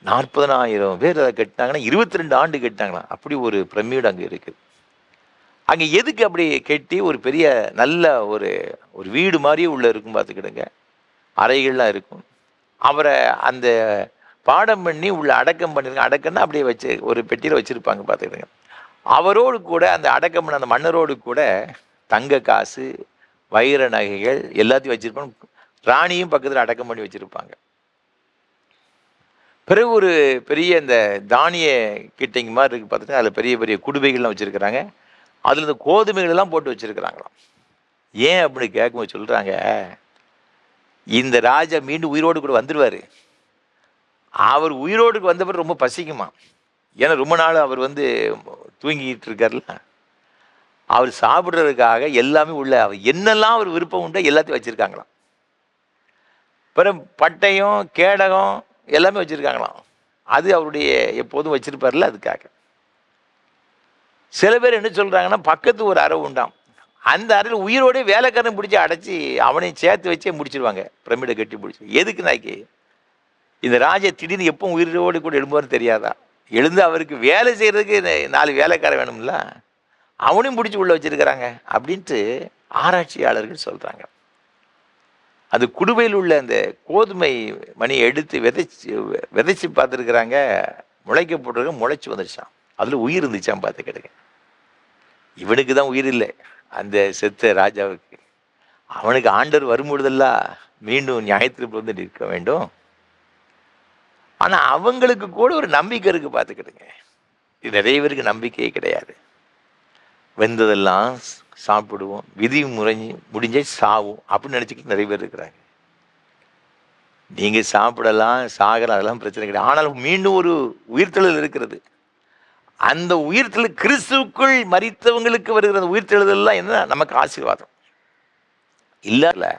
40,000 பேர் அதை கட்டினாங்கன்னா 22 ஆண்டு கட்டினாங்களாம். அப்படி ஒரு பிரமிடு அங்கே இருக்குது. அங்கே எதுக்கு அப்படி கட்டி ஒரு பெரிய நல்ல ஒரு வீடு மாதிரியே உள்ளே இருக்கும். பார்த்துக்கிடுங்க, அறைகள்லாம் இருக்கும். அவரை அந்த பாடம் பண்ணி உள்ள அடக்கம் பண்ணியிருக்காங்க. அடக்கம்னா அப்படியே வச்சு ஒரு பெட்டியில் வச்சுருப்பாங்க. பார்த்துக்கிடுங்க, அவரோடு கூட அந்த அடக்கம் பண்ண அந்த மன்னரோடு கூட தங்க காசு, வைர நகைகள் எல்லாத்தையும் வச்சுருப்பாங்க. ராணியும் பக்கத்தில் அடக்கம் பண்ணி வச்சுருப்பாங்க. பிறகு ஒரு பெரிய இந்த தானிய கிட்டைங்க மாதிரி இருக்குது. பார்த்துட்டு அதில் பெரிய பெரிய குடுவைகள்லாம் வச்சுருக்கிறாங்க. அதில் இந்த கோதுமைகளெல்லாம் போட்டு வச்சுருக்கிறாங்களாம். ஏன் அப்படி கேட்கும்போது சொல்கிறாங்க, இந்த ராஜா மீண்டும் உயிரோடு கூட வந்துடுவார். அவர் உயிரோடுக்கு வந்தவர் ரொம்ப பசிக்குமா. ஏன்னா ரொம்ப நாள் அவர் தூங்கிட்டு இருக்கார்ல. அவர் சாப்பிட்றதுக்காக எல்லாமே உள்ள அவர் என்னெல்லாம் அவர் விருப்பம் உண்டோ எல்லாத்தையும் வச்சுருக்காங்களாம். பிறகு பட்டயம் கேடகம் எல்லாமே வச்சுருக்காங்களாம். அது அவருடைய எப்போதும் வச்சுருப்பார்ல, அதுக்காக. சில பேர் என்ன சொல்கிறாங்கன்னா, பக்கத்து ஒரு அறை உண்டாம், அந்த அறையில் உயிரோடே வேலைக்காரன் பிடிச்சி அடைச்சி அவனையும் சேர்த்து வச்சே முடிச்சிருவாங்க, பிரமிடை கட்டி பிடிச்சி. எதுக்கு நாய்க்கு இந்த ராஜா திடீர்னு எப்போ உயிரோடு கூட எழும்புவார்னு தெரியாதா? எழுந்து அவருக்கு வேலை செய்கிறதுக்கு 4 வேலைக்காரன் வேணும்ல, அவனையும் பிடிச்சி உள்ளே வச்சுருக்கிறாங்க அப்படின்ட்டு ஆராய்ச்சியாளர்கள் சொல்கிறாங்க. அது குடுவையில் உள்ள அந்த கோதுமை மணியை எடுத்து விதைச்சி பார்த்துருக்குறாங்க. முளைக்க போட்டிருக்க, முளைச்சி வந்துடுச்சான். அதில் உயிர் இருந்துச்சான். பார்த்து கிடக்கு. இவனுக்கு தான் உயிர் இல்லை, அந்த செத்த ராஜாவுக்கு. அவனுக்கு ஆண்டவர் வரும்பொழுதெல்லாம் மீண்டும் நியாயத்திற்கு நிற்க வேண்டும். ஆனால் அவங்களுக்கு கூட ஒரு நம்பிக்கை இருக்குது. பார்த்துக்கிடுங்க, இது நிறைய பேருக்கு நம்பிக்கையே கிடையாது. வெந்ததெல்லாம் சாப்பிடுவோம், விதி முடிஞ்சே சாவும் அப்படின்னு நினச்சிக்கிட்டு நிறைய பேர் இருக்கிறாங்க. நீங்கள் சாப்பிடலாம், சாகலாம், அதெல்லாம் பிரச்சனை கிடையாது. ஆனால் மீண்டும் ஒரு உயிர்த்தெழுதல் இருக்கிறது. அந்த உயிர்த்தெழுதல் கிறிஸ்துவுக்குள் மரித்தவங்களுக்கு வருகிற அந்த உயிர்த்தெழுதல்லாம் என்ன நமக்கு ஆசீர்வாதம் இல்லை.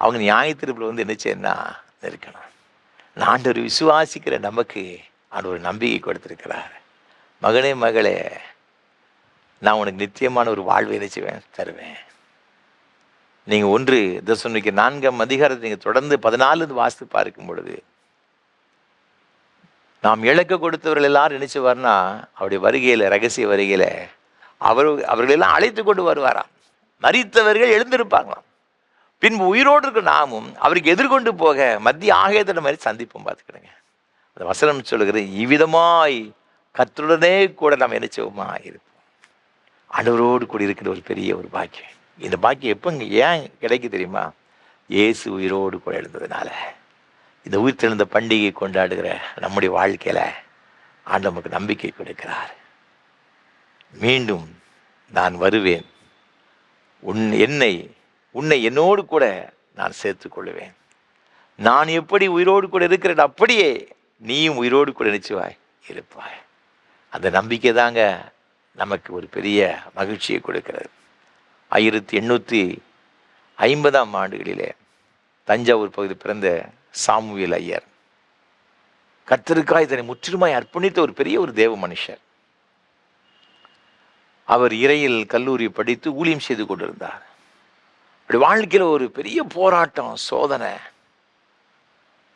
அவங்க நியாயத்தீர்ப்பில் என்ன செய்யணும்னா இருக்கணும். ஆண்டவர் விசுவாசிக்கிற நமக்கு ஆண்டவர் நம்பிக்கை கொடுத்திருக்கிறார். மகனே மகளே, நான் உனக்கு நித்தியமான ஒரு வாழ்வை நினைச்சுவேன் தருவேன். நீங்கள் 1 தெசலோனிக்கே 4ஆம் அதிகாரத்தை நீங்கள் தொடர்ந்து 14 வாசித்து பார்க்கும் பொழுது, நாம் இழக்க கொடுத்தவர்கள் எல்லாரும் நினைச்சுவார்னா அவருடைய வருகையில், ரகசிய வருகையில் அவர்களெல்லாம் அழைத்து கொண்டு வருவாராம். மரித்தவர்கள் எழுந்திருப்பாங்களாம். பின்பு உயிரோடு இருக்க நாமும் அவருக்கு எதிர்கொண்டு போக மத்திய ஆகாயத்தின மாதிரி சந்திப்போம். பார்த்துக்கிடுங்க, அந்த வசனம் சொல்லுகிறது, இவ்விதமாய் கர்த்தருடனே கூட நாம் என்ன செய்வோமா இருப்போம். ஆண்டவரோடு கூட இருக்கிற ஒரு பெரிய ஒரு பாக்கியம். இந்த பாக்கியம் எப்போ ஏன் கிடைக்கு தெரியுமா? இயேசு உயிரோடு கூட எழுந்ததுனால. இந்த உயிர்த்தெழுந்த பண்டிகை கொண்டாடுகிற நம்முடைய வாழ்க்கையில் ஆண்டவர் நமக்கு நம்பிக்கை கொடுக்கிறார். மீண்டும் நான் வருவேன், உன்னை என்னோடு கூட நான் சேர்த்து கொள்ளுவேன். நான் எப்படி உயிரோடு கூட இருக்கிறேன், அப்படியே நீயும் உயிரோடு கூட நினைச்சுவாய் இருப்பாய். அந்த நம்பிக்கை தாங்க நமக்கு ஒரு பெரிய மகிழ்ச்சியை கொடுக்கிறது. 1850ஆம் ஆண்டுகளிலே தஞ்சாவூர் பகுதி பிறந்த சாமுவேல் ஐயர் கர்த்தருக்காய் இதனை முற்றிலுமாய் அர்ப்பணித்த ஒரு பெரிய ஒரு தேவ மனுஷர். அவர் இறையில் கல்லூரி படித்து ஊழியம் செய்து கொண்டிருந்தார். அப்படி வாழ்க்கையில் ஒரு பெரிய போராட்டம், சோதனை,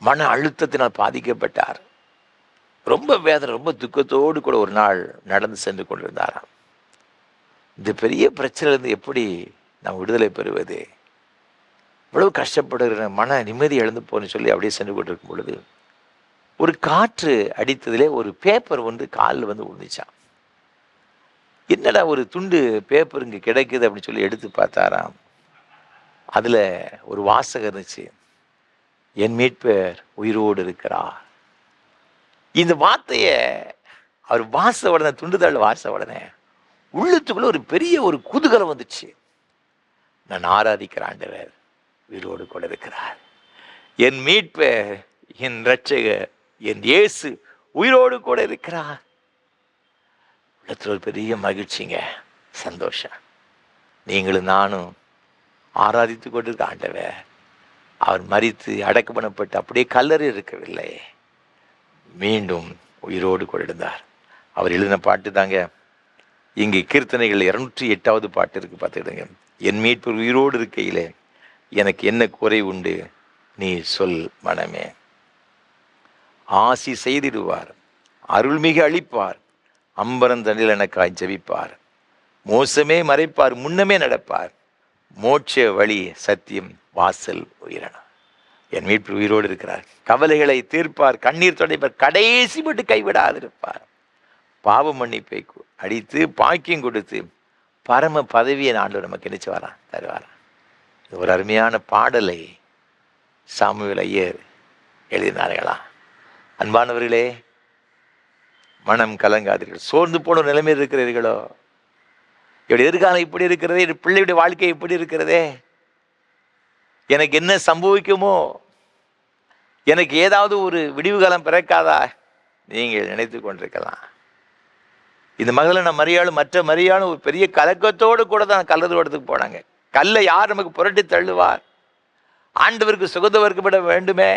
மன அழுத்தத்தினால் பாதிக்கப்பட்டார். ரொம்ப வேதனை, ரொம்ப துக்கத்தோடு கூட ஒரு நாள் நடந்து சென்று கொண்டிருந்தாராம். இந்த பெரிய பிரச்சனையிலிருந்து எப்படி நாம் விடுதலை பெறுவது, இவ்வளவு கஷ்டப்படுகிற, மன நிம்மதி இழந்து போன்னு சொல்லி அப்படியே சென்று கொண்டிருக்கும் பொழுது ஒரு காற்று அடித்ததிலே ஒரு பேப்பர் காலில் விழுந்துச்சான். என்னடா ஒரு துண்டு பேப்பர் இங்கே கிடைக்குது அப்படின்னு சொல்லி எடுத்து பார்த்தாராம். அதில் ஒரு வாசகம் இருந்துச்சு, என் மீட்பர் உயிரோடு இருக்கிறார். இந்த வார்த்தையை அவர் வாச உடனே, துண்டுதாள் வாச உடனே உள்ளத்துக்குள்ள ஒரு பெரிய ஒரு குதூகலம் வந்துச்சு. நான் ஆராதிக்கிற ஆண்டவர் உயிரோடு கூட இருக்கிறார். என் மீட்பர், என் இரட்சகர், என் இயேசு உயிரோடு கூட இருக்கிறார். உள்ளத்தில் ஒரு பெரிய மகிழ்ச்சிங்க, சந்தோஷம். நீங்களும் நானும் ஆராதித்து கொண்டிருக்க ஆண்டவர், அவர் மரித்து அடக்கம் பண்ணப்பட்டு அப்படியே கல்லறை இருக்கவில்லை, மீண்டும் உயிரோடு கூட இருந்தார். அவர் எழுதின பாட்டு தாங்க இங்கே கீர்த்தனைகள் 208வது பாட்டு இருக்கு. பார்த்துக்கிடுங்க, என் மீட்பர் உயிரோடு இருக்கையிலே எனக்கு என்ன குறை உண்டு நீ சொல் மனமே. ஆசி செய்திடுவார், அருள்மிகு அளிப்பார், அம்பரந்தனில் எனக்காய் ஜெபிப்பார், மோசமே மறைப்பார், முன்னமே நடப்பார், மோட்ச வழி சத்தியம் வாசல் உயிரணம். என் மீட்பு உயிரோடு இருக்கிறார். கவலைகளை தீர்ப்பார், கண்ணீர் துடைப்பார், கடைசி மட்டும் கைவிடாதிருப்பார். பாவ மன்னிப்பை அடித்து பாக்கியம் கொடுத்து பரம பதவியை ஆண்டவர் நமக்கு நினைச்சு வரான், தருவாரான். இது ஒரு அருமையான பாடலை சாமுவேல் ஐயர் எழுதினார்களா. அன்பானவர்களே, மனம் கலங்காதீர்கள். சோர்ந்து போன நிலைமையில் இருக்கிறீர்களோ, இப்படி எதிர்காலம் இப்படி இருக்கிறதே, பிள்ளையுடைய வாழ்க்கை இப்படி இருக்கிறதே, எனக்கு என்ன சம்பவிக்குமோ, எனக்கு ஏதாவது ஒரு விடிவு காலம் பிறக்காதா, நீங்கள் நினைத்து கொண்டிருக்கலாம். இந்த மகள மரியாளும் மற்ற மரியாளும் ஒரு பெரிய கலக்கத்தோடு கூட தான் கல்லறுவடத்துக்கு போனாங்க. கல்லை யார் நமக்கு புரட்டி தள்ளுவார்? ஆண்டவருக்கு சுகந்தவருக்கு விட வேண்டுமே.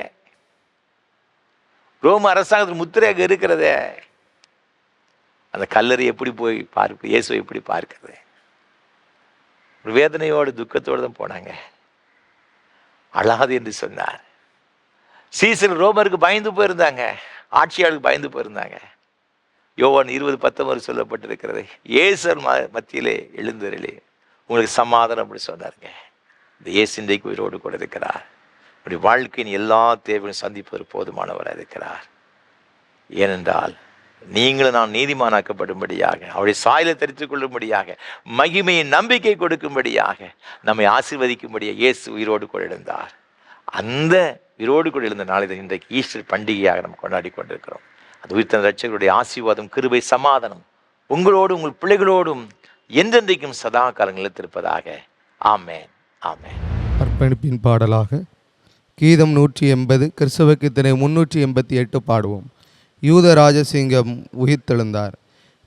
ரோம அரசாங்கத்தில் முத்திரை அங்கே இருக்கிறதே. அந்த கல்லறை எப்படி போய் பார்க்க, இயேசுவை எப்படி பார்க்கிறது? ஒரு வேதனையோடு துக்கத்தோடு தான் போனாங்க. அழாது என்று சொன்னார். சீசர் ரோமருக்கு பயந்து போயிருந்தாங்க, ஆட்சியாளருக்கு பயந்து போயிருந்தாங்க. யோவான் 20:19 சொல்லப்பட்டிருக்கிறது, இயேசர் மத்தியிலே எழுந்தருளி உங்களுக்கு சமாதானம் அப்படி சொன்னாருங்க. இந்த இயேசு இன்றைக்கு உயிரோடு கூட இருக்கிறார். அப்படி வாழ்க்கையின் எல்லா தேவையும் சந்திப்பது போதுமானவராக இருக்கிறார். ஏனென்றால் நீங்களும் நான் நீதிமானாக்கப்படும்படியாக, அவருடைய சாயலை தெரித்துக் கொள்ளும்படியாக, மகிமையை நம்பிக்கை கொடுக்கும்படியாக, நம்மை ஆசீர்வதிக்கும்படியாக இயேசு உயிரோடு கூட எழுந்தார். அந்த உயிரோடு கூட எழுந்த நாளில் இன்றைக்கு ஈஸ்டர் பண்டிகையாக நம்ம கொண்டாடி கொண்டிருக்கிறோம். அந்த உயிர்த்தெழுந்த இரட்சகருடைய ஆசீர்வாதம், கிருபை, சமாதானம் உங்களோடும் உங்கள் பிள்ளைகளோடும் என்றென்றைக்கும் சதா காலம் நிலைத்திருப்பதாக. ஆமென், ஆமென். அர்ப்பணிப்பின் பாடலாக கீதம் 180, கிறிஸ்தவ கீர்த்தனை 388 பாடுவோம். யூத ராஜசிங்கம் உயிர்த்தெழுந்தார்.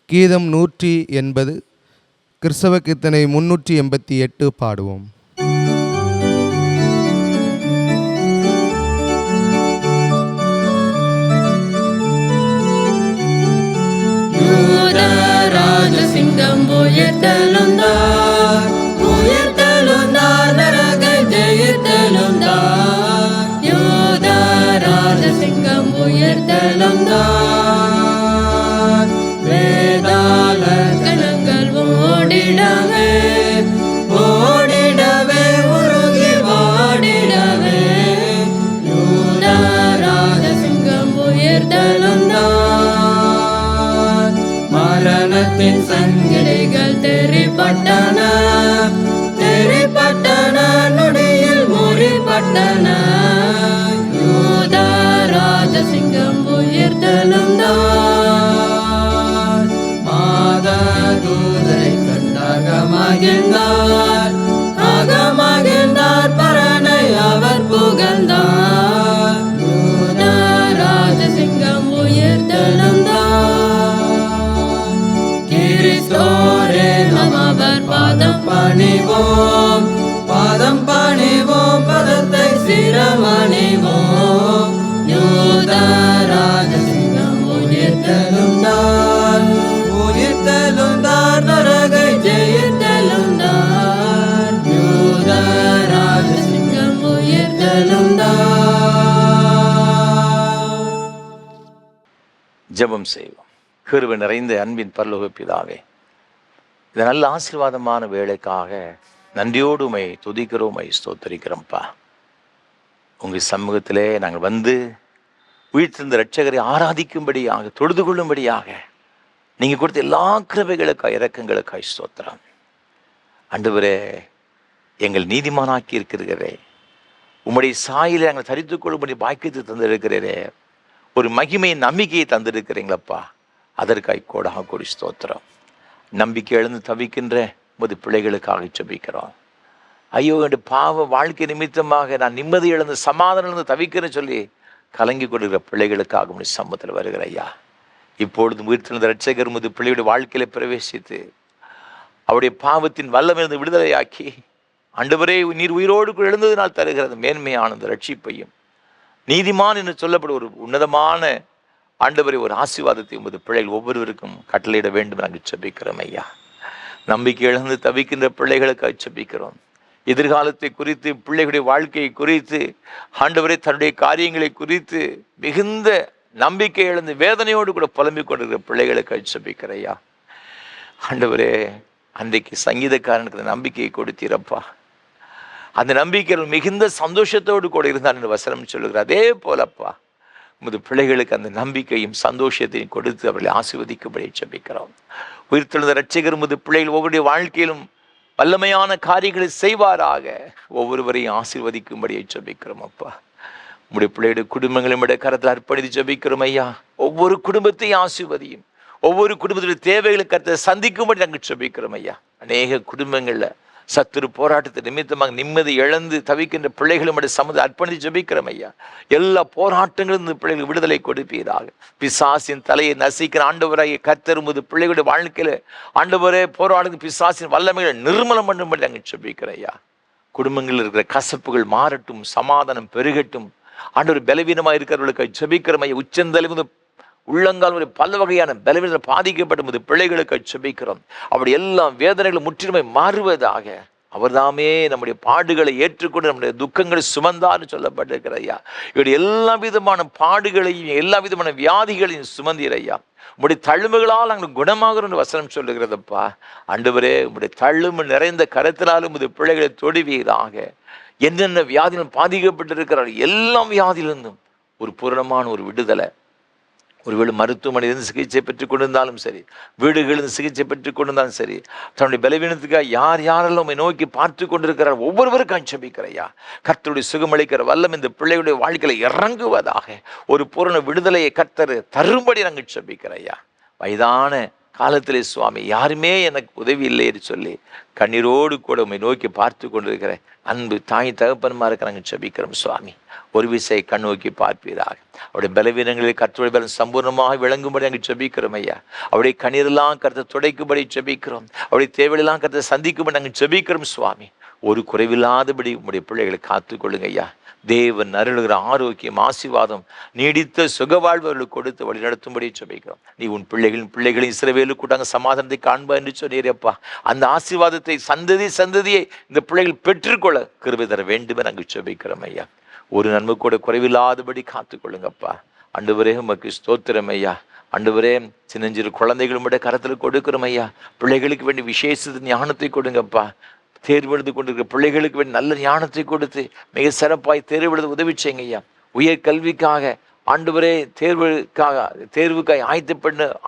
கீதம் 180, கிறிஸ்தவ கீர்த்தனை 388 பாடுவோம். ராஜசிங்கம் உயிர்த்தெழுந்தார், உயிர்த்தெழுந்தார், நரகை ஜெயித்தெழுந்தார். யூத ராஜசிங்கம் உயிர்த்தெழுந்தார். வேதாள கணங்கள் ஓடிடவே, ஓடிடவே, உருகி வாடிடவே, யூத ராஜசிங்கம் உயிர்த்தெழுந்தார். மரணத்தின் சங்கிலிகள் தெரிப்பட்டன, தெரிப்பட்டன, நொடியில் முறிப்பட்டன. யூத ராஜசிங்கம் உயிர்த்தெழுந்தார். மாத தூதரை கண்டாக மகிழ்ந்தார், அகமகிழ்ந்தார், பரனை அவர் புகழ்ந்தார். யூத ராஜசிங்கம் உயிர்த்தெழுந்தார். கிறிஸ்தோரே நாம் அவர் பாதம் பணிவோம், பாதம் பணிவோம், பதத்தை சிரமணிவோம். யூத ராஜசிங்கம் உயிர்த்தெழுந்தார், உயிர்த்தெழுந்தார், நரகை ஜெயித்தெழுந்தார். யூத ராஜசிங்கம் உயிர்த்தெழுந்தார். ஜெபம் செய்வோம். கிருபை நிறைந்த அன்பின் பரலோக பிதாவே, இந்த நல்ல ஆசீர்வாதமான வேலைக்காக நன்றியோடு உம்மை துதிக்கிறோம், உம்மை ஸ்தோத்திரிக்கிறோம்ப்பா. உங்கள் சமூகத்திலே நாங்கள் வந்து உயிர்த்தெழுந்த இரட்சகரை ஆராதிக்கும்படியாக, தொழுது கொள்ளும்படியாக நீங்கள் கொடுத்த எல்லா கிருபைகளுக்காய், இரக்கங்களுக்காய் ஸ்தோத்திரம். ஆண்டவரே, எங்கள் நீதிமானாக்கி இருக்கிறீரே, உம்முடைய சாயிலை நாங்கள் தரித்துக் கொள்ளும்படி பாக்கியத்தை தந்திருக்கிறீரே, ஒரு மகிமையை நம்பிக்கையை தந்திருக்கிறீங்களப்பா. அதற்காய் கோடாக கோடி ஸ்தோத்திரம். நம்பிக்கை எழுந்து தவிக்கின்ற உமது பிள்ளைகளுக்காக ஜெபிக்கிறோம். ஐயோ, என் பாவ வாழ்க்கை நிமித்தமாக நான் நிம்மதி இழந்து, சமாதானம் இழந்து தவிக்கிறேன்னு சொல்லி கலங்கி கொடுக்கிற பிள்ளைகளுக்காக உம்முடைய சமூகத்தில் வருகிற ஐயா. இப்பொழுது உயிர்த்தெழுந்த இரட்சகர் உமது பிள்ளையுடைய வாழ்க்கையில பிரவேசித்து அவருடைய பாவத்தின் வல்லமிருந்து விடுதலையாக்கி, ஆண்டவரே, நீர் உயிரோடு எழுந்ததினால் தருகிறது மேன்மையானது ரட்சிப்பையும், நீதிமான் என்று சொல்லப்படும் ஒரு உன்னதமான ஆண்டவரே ஒரு ஆசீர்வாதத்தை உமது பிள்ளைகள் ஒவ்வொருவருக்கும் கட்டளையிட வேண்டும் நாங்கள் ஜெபிக்கிறோம் ஐயா. நம்பிக்கை இழந்து தவிக்கின்ற பிள்ளைகளுக்காக ஜெபிக்கிறோம். எதிர்காலத்தை குறித்து, பிள்ளைகளுடைய வாழ்க்கையை குறித்து, ஆண்டவரே தன்னுடைய காரியங்களை குறித்து மிகுந்த நம்பிக்கை இழந்து வேதனையோடு கூட புலம்பிக் கொண்டிருக்கிற பிள்ளைகளுக்காக ஜெபிக்கிறேன் ஐயா. ஆண்டவரே, அன்றைக்கு சங்கீதக்காரனுக்கு நம்பிக்கையை கொடுத்தீரப்பா. அந்த நம்பிக்கையில் மிகுந்த சந்தோஷத்தோடு கூட இருந்தான் என்று வசனம் சொல்லுகிறார். அதே போலப்பா உமது பிள்ளைகளுக்கு அந்த நம்பிக்கையும் சந்தோஷத்தையும் கொடுத்து அவர்களை ஆசீர்வதிக்கும்படி ஜெபிக்கிறோம். உயிர்த்தெழுந்த இரட்சகர் உமது பிள்ளைகள் ஒவ்வொருடைய வாழ்க்கையிலும் வல்லமையான காரியங்களை செய்வாராக, ஒவ்வொருவரையும் ஆசீர்வதிக்கும்படியை ஜெபிக்கிறோம் அப்பா. உம்முடைய பிள்ளைகளுடைய குடும்பங்களையும் உடைய கரத்தில் அர்ப்பணித்து ஜெபிக்கிறோம் ஐயா. ஒவ்வொரு குடும்பத்தையும் ஆசீர்வதியும், ஒவ்வொரு குடும்பத்துடைய தேவைகளை கருத்தை சந்திக்கும்படி நாங்கள் ஜெபிக்கிறோம் ஐயா. அநேக குடும்பங்களில் சத்துரு போராட்டத்தை நிமித்தமாக நிம்மதி இழந்து தவிக்கின்ற பிள்ளைகளும் சமூக அர்ப்பணித்து ஜெபிக்கிறோம் ஐயா. எல்லா போராட்டங்களும் இந்த பிள்ளைகளுக்கு விடுதலை கொடுப்பீராக. பிசாசின் தலையை நசிக்கிற ஆண்டவராகிய கர்த்தர் உமது பிள்ளைகளுடைய வாழ்க்கையில ஆண்டவரே போராடுங்க பிசாசின் வல்லமைகளை நிர்மலம் பண்ணும்படி நாங்கள் ஜெபிக்கிறோம் ஐயா. குடும்பங்களில் இருக்கிற கசப்புகள் மாறட்டும், சமாதானம் பெருகட்டும். ஆண்டவர் பலவீனமாக இருக்கிறவர்களுக்கு ஜெபிக்கிறோம் ஐயா. உச்சந்தலைந்து உள்ளங்கால் ஒரு பல வகையான பலவீனத்தை பாதிக்கப்பட்ட பிள்ளைகளுக்கு ஜெபிக்கிறோம். அப்படி எல்லா வேதனைகளும் முற்றிலுமே மாறுவதாக. அவர்தாமே நம்முடைய பாடுகளை ஏற்றுக்கொண்டு நம்முடைய துக்கங்களை சுமந்தார்னு சொல்லப்பட்டிருக்கிற ஐயா. இவருடைய எல்லா விதமான பாடுகளையும் எல்லா விதமான வியாதிகளையும் சுமந்தீர் ஐயா. உங்களுடைய தழும்புகளால் நாங்கள் குணமாகிறோம் வசனம் சொல்லுகிறதப்பா. ஆண்டவரே, உங்களுடைய தழும்பு நிறைந்த கரத்தினாலும் உங்களுடைய பிள்ளைகளை தொடுவீராக. என்னென்ன வியாதிகளும் பாதிக்கப்பட்டிருக்கிறார் எல்லா வியாதியிலிருந்தும் ஒரு பூரணமான ஒரு விடுதலை. ஒருவேளை மருத்துவமனையிலிருந்து சிகிச்சை பெற்றுக் கொண்டிருந்தாலும் சரி, வீடுகளிலிருந்து சிகிச்சை பெற்றுக் கொண்டிருந்தாலும் சரி, தன்னுடைய பலவீனத்துக்காக யாரெல்லாம் நோக்கி பார்த்து கொண்டிருக்கிறார் ஒவ்வொருவருக்கும் ஜெபிக்கிறையா. கர்த்தருடைய சுகமளிக்கிற வல்லம் இந்த பிள்ளைகளுடைய வாழ்க்கையில இறங்குவதாக. ஒரு பூரண விடுதலையை கர்த்தர் தரும்படி நாங்கள் ஜெபிக்கிறையா. வயதான காலத்திலே சுவாமி யாருமே எனக்கு உதவி இல்லை என்று சொல்லி கண்ணீரோடு கூட உண்மை நோக்கி பார்த்து கொண்டிருக்கிற அன்பு தாய் தகப்பன்மா இருக்கிறாங்க ஜெபிக்கிறோம் சுவாமி. ஒரு விசை கண் நோக்கி பார்ப்பீராக. அவருடைய பலவீனங்களில் கர்த்தருடைய பலம் சம்பூர்ணமாக விளங்கும்படி நாங்கள் ஜெபிக்கிறோம் ஐயா. அவருடைய கண்ணீரெல்லாம் கர்த்தர் துடைக்கும்படி ஜெபிக்கிறோம். அவருடைய தேவையெல்லாம் கர்த்தர் சந்திக்கும்படி நாங்கள் ஜெபிக்கிறோம் சுவாமி. ஒரு குறைவில்லாதபடி உங்களுடைய பிள்ளைகளை காத்துக்கொள்ளுங்க ஐயா. தேவன் அருளுகிற ஆரோக்கியம், ஆசீர்வாதம், நீடித்த சுகவாழ்வர்களுக்கு கொடுத்து வழி நடத்தும்படி ஜெபிக்கிறோம். நீ உன் பிள்ளைகளின் இஸ்ரவேலுக்கு கூட்டாங்க சமாதானத்தை காண்பா என்று சொன்னீரப்பா. அந்த ஆசீர்வாதத்தை சந்ததியை இந்த பிள்ளைகள் பெற்றுக்கொள்ள கிருபை தர வேண்டுமே நாங்கள் ஜெபிக்கிறோம் ஐயா. ஒரு நன்மை கூட குறைவில்லாதபடி காத்துக்கொள்ளுங்கப்பா. ஆண்டவரே, உமக்கு ஸ்தோத்திரம் ஐயா. ஆண்டவரே, சின்னஞ்சிறு குழந்தைகளும் கரத்தில் கொடுக்கிறோம் ஐயா. பிள்ளைகளுக்கு வேண்டிய விசேஷ ஞானத்தை கொடுங்கப்பா. தேர்வு எழுதி கொண்டிருக்கிற பிள்ளைகளுக்கு வேண்டிய நல்ல ஞானத்தை கொடுத்து மிக சிறப்பாய் தேர்வு எழுத உதவி செய்யுங்க ஐயா. உயர் கல்விக்காக ஆண்டவரே தேர்வுக்காக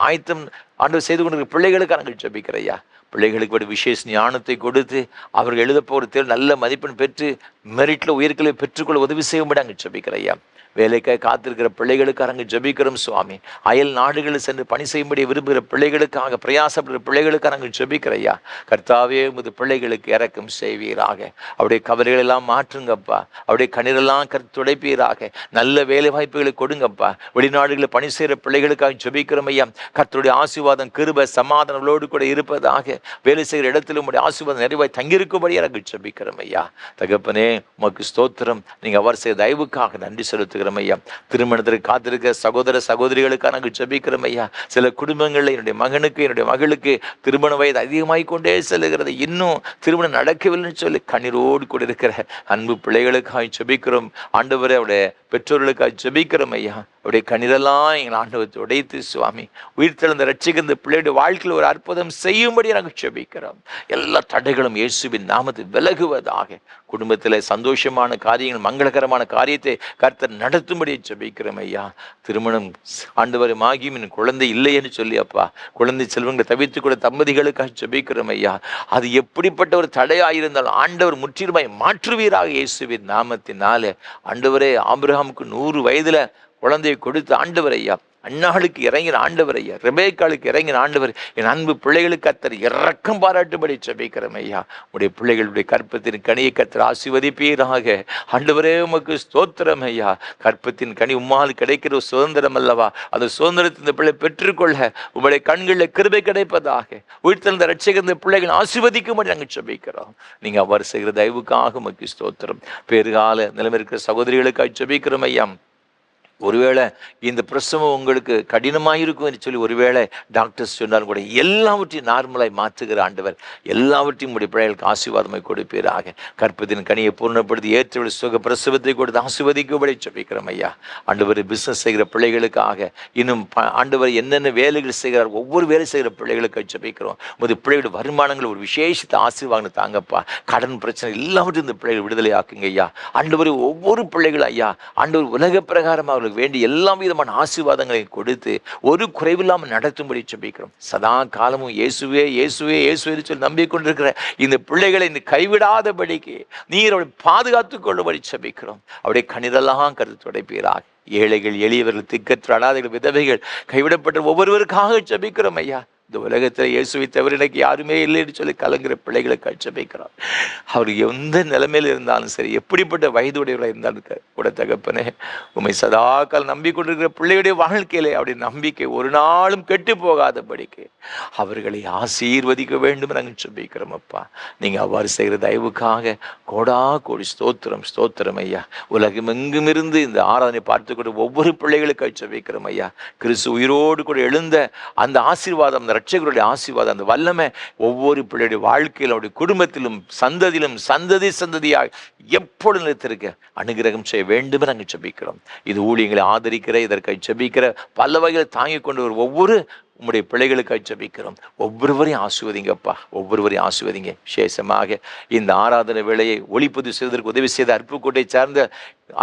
ஆயத்தம் ஆண்டவர் செய்து கொண்டிருக்கிற பிள்ளைகளுக்காக நாங்கள் ஜெபிக்கிற ஐயா. பிள்ளைகளுக்கு வேண்டிய விசேஷ ஞானத்தை கொடுத்து அவர்கள் எழுதப்போகிற தேர்வு நல்ல மதிப்பெண் பெற்று மெரிட்டில் உயர்கல்வி பெற்றுக்கொள்ள உதவி செய்யும்படி நாங்கள் ஜெபிக்கிற ஐயா. வேலைக்காக காத்திருக்கிற பிள்ளைகளுக்காக நாங்கள் ஜெபிக்கிறோம் சுவாமி. அயல் நாடுகளில் சென்று பணி செய்யும்படி விரும்புகிற பிள்ளைகளுக்காக பிரயாசப்படுகிற பிள்ளைகளுக்காக நாங்கள் ஜெபிக்கிற ஐயா. கர்த்தாவே, உமது பிள்ளைகளுக்கு இரக்கம் செய்வீராக. அவருடைய கவலைகளெல்லாம் மாற்றுங்கப்பா. அவருடைய கண்ணீரெல்லாம் துடைப்பீராக. நல்ல வேலை வாய்ப்புகளை கொடுங்கப்பா. வெளிநாடுகளில் பணி செய்கிற பிள்ளைகளுக்காக ஜெபிக்கிறோம் ஐயா. கர்த்தருடைய ஆசீர்வாதம், கிருபை, சமாதானங்களோடு கூட இருப்பதாக. வேலை செய்கிற இடத்துல உங்களுடைய ஆசீர்வாதம் நிறைவாய் தங்கியிருக்கும்படி நாங்கள் ஜெபிக்கிறோம் ஐயா. தகப்பனே, உமக்கு ஸ்தோத்திரம். நீங்கள் அவர் செய்த தயவுக்காக நன்றி செலுத்துகிறோம் ஐயா. திருமணத்திற்கு காத்திருக்க சகோதர சகோதரிகளுக்காக நாங்கள் ஜெபிக்கிறோம் ஐயா. சில குடும்பங்களில் என்னுடைய மகனுக்கு என்னுடைய மகளுக்கு திருமண வயது அதிகமாகிக் கொண்டே செல்லுகிறது, இன்னும் திருமணம் நடக்கவில்லைன்னு சொல்லி கண்ணீரோடு கூட இருக்கிற அன்பு பிள்ளைகளுக்காக ஜெபிக்கிறோம் ஆண்டவரே. அவருடைய பெற்றோர்களுக்காக ஜெபிக்கிறோம் ஐயா. அவருடைய கண்ணீரெல்லாம் எங்கள் ஆண்டவத்தை உடைத்து சுவாமி உயிர்த்தெழுந்த ரட்சிக்கிற இந்த பிள்ளையுடைய வாழ்க்கையில் ஒரு அற்புதம் செய்யும்படி நாங்கள் ஜெபிக்கிறோம். எல்லா தடைகளும் இயேசுவின் நாமத்தில் விலகுவதாக. குடும்பத்தில் சந்தோஷமான காரியங்கள், மங்களகரமான காரியத்தை கர்த்தர் நடத்தும்படி ஜெபிக்கிறோம் ஐயா. திருமணம் ஆண்டவரும் ஆகியும் குழந்தை இல்லை என்று சொல்லி அப்பா குழந்தை செல்வங்களை தவிர்த்து கூட தம்பதிகளுக்காக ஜெபிக்கிறோம் ஐயா. அது எப்படிப்பட்ட ஒரு தடையாயிருந்தாலும் ஆண்டவர் முற்றிலுமாய் மாற்றுவீராக இயேசுவின் நாமத்தினாலே. ஆண்டவரே, ஆபிரகாமுக்கு 100 வயதுல குழந்தையை கொடுத்து ஆண்டவர் ஐயா. அன்னாளுக்கு இறங்கின ஆண்டவர் ஐயா. ரெபேக்காளுக்கு இறங்கின ஆண்டவர். என் அன்பு பிள்ளைகளுக்கு கர்த்தர் இரக்கம் பாராட்டும்படி ஜெபிக்கிறோம் ஐயா. உடைய பிள்ளைகளுடைய கற்பத்தின் கனியை கர்த்தர் ஆசீர்வதிப்பீராக. ஆண்டவரே, உமக்கு ஸ்தோத்திரம் ஐயா. கற்பத்தின் கனி உம்மால் கிடைக்கிற சுதந்திரம் அல்லவா? அந்த சுதந்திரத்தை இந்த பிள்ளை பெற்றுக்கொள்ள உங்களுடைய கண்களில் கிருபை கிடைப்பதாக. உயிர்த்தெழுந்த ரட்சகர் இந்த பிள்ளைகள் ஆசீர்வதிக்கும்படி நாங்கள் ஜெபிக்கிறோம். நீங்கள் அவர் செய்கிற தயவுக்காக உமக்கு ஸ்தோத்திரம். பேறுகால நிலைமை இருக்கிற சகோதரிகளுக்காக ஜெபிக்கிறோம் ஐயா. ஒருவேளை இந்த பிரசவம் உங்களுக்கு கடினமாக இருக்கும் என்று சொல்லி ஒருவேளை டாக்டர்ஸ் சொன்னாலும் கூட எல்லாவற்றையும் நார்மலாய் மாற்றுகிற ஆண்டவர் எல்லாவற்றையும் உடைய பிள்ளைகளுக்கு ஆசீர்வாதமாய் கொடுப்பீராக. கற்பத்தின் கனியை பூர்ணப்படுத்தி ஏற்ற சுக பிரசவத்தை கொடுத்து ஆசீர்வதிக்கும்படி ஜெபிக்கிறோம் ஐயா. ஆண்டவர் பிஸ்னஸ் செய்கிற பிள்ளைகளுக்காக, இன்னும் ஆண்டவர் என்னென்ன வேலைகள் செய்கிறார் ஒவ்வொரு வேலை செய்கிற பிள்ளைகளுக்கு ஜெபிக்கிறோம். உமது பிள்ளைகளுடைய வருமானங்கள் ஒரு விசேஷத்தை ஆசீர்வாதம் தாங்கப்பா. கடன் பிரச்சனை எல்லாவற்றையும் இந்த பிள்ளைகள் விடுதலை ஆக்குங்க ஐயா. ஆண்டவர் ஒவ்வொரு பிள்ளைகள் ஐயா ஆண்டவர் உலக பிரகாரமாக வேண்டி எல்லா விதமான ஆசீர்வாதங்களை கொடுத்து ஒரு குறைவில்லாமல் நடத்தும்படி ஜெபிக்கிறோம். சதா காலமும் இயேசுவே இயேசுவே இயேசுவே சொல்லி நம்பிக்கொண்டிருக்கிற இந்த பிள்ளைகளை கைவிடாதபடிக்கு நீர் அவளை பாதுகாத்துக் கொள்ளும்படி ஜெபிக்கிறோம். அவருடைய கண்ணீரெல்லாம் கருத்து துடைப்பீராக. ஏழைகள், எளியவர்கள், திக்கற்ற அனாதைகள், விதவைகள், கைவிடப்பட்ட ஒவ்வொருவருக்காக ஜெபிக்கிறோம் ஐயா. இந்த உலகத்தில் இயேசுவை தவிர எனக்கு யாருமே இல்லைன்னு சொல்லி கலங்குற பிள்ளைகளை கட்சபைக்கிறார். அவர் எந்த நிலைமையில் இருந்தாலும் சரி, எப்படிப்பட்ட வயதுடையவர்களாக இருந்தாலும் கூட தகப்பனே, உண்மை சதாக்கால் நம்பிக்கொண்டிருக்கிற பிள்ளையுடைய வாழ்க்கையிலே அவருடைய நம்பிக்கை ஒரு நாளும் கெட்டு போகாதபடிக்கு அவர்களை ஆசீர்வதிக்க வேண்டும் நாங்கள் ஜெபிக்கிறோம் அப்பா. நீங்கள் அவ்வாறு செய்கிற தயவுக்காக கோடா கோடி ஸ்தோத்திரம் ஸ்தோத்திரம் ஐயா. உலகம் எங்கும் இருந்து இந்த ஆராதனை பார்த்துக்கொண்டு ஒவ்வொரு பிள்ளைகளுக்கு ஜெபிக்கிறோம் ஐயா. கிறிஸ்து உயிரோடு கூட எழுந்த அந்த ஆசீர்வாதம், அந்த ரட்சகருடைய ஆசீர்வாதம், அந்த வல்லமை ஒவ்வொரு பிள்ளையுடைய வாழ்க்கையில், அவருடைய குடும்பத்திலும் சந்ததியிலும் சந்ததியாக எப்பொழுது நிலைத்திருக்க அனுகிரகம் செய்ய வேண்டும் நாங்கள் ஜெபிக்கிறோம். இது ஊழியங்களை ஆதரிக்கிற, இதற்காக ஜெபிக்கிற, பல வகையில் தாங்கிக் கொண்டு ஒரு ஒவ்வொரு உம்முடைய பிள்ளைகளுக்காக ஜெபிக்கிறோம். ஒவ்வொருவரையும் ஆசீர்வதிங்கப்பா, ஒவ்வொருவரையும் ஆசீர்வதிங்க. விசேஷமாக இந்த ஆராதனை வேளையை ஒளிப்பதிவு செய்வதற்கு உதவி செய்த அருப்புக்கோட்டை சார்ந்த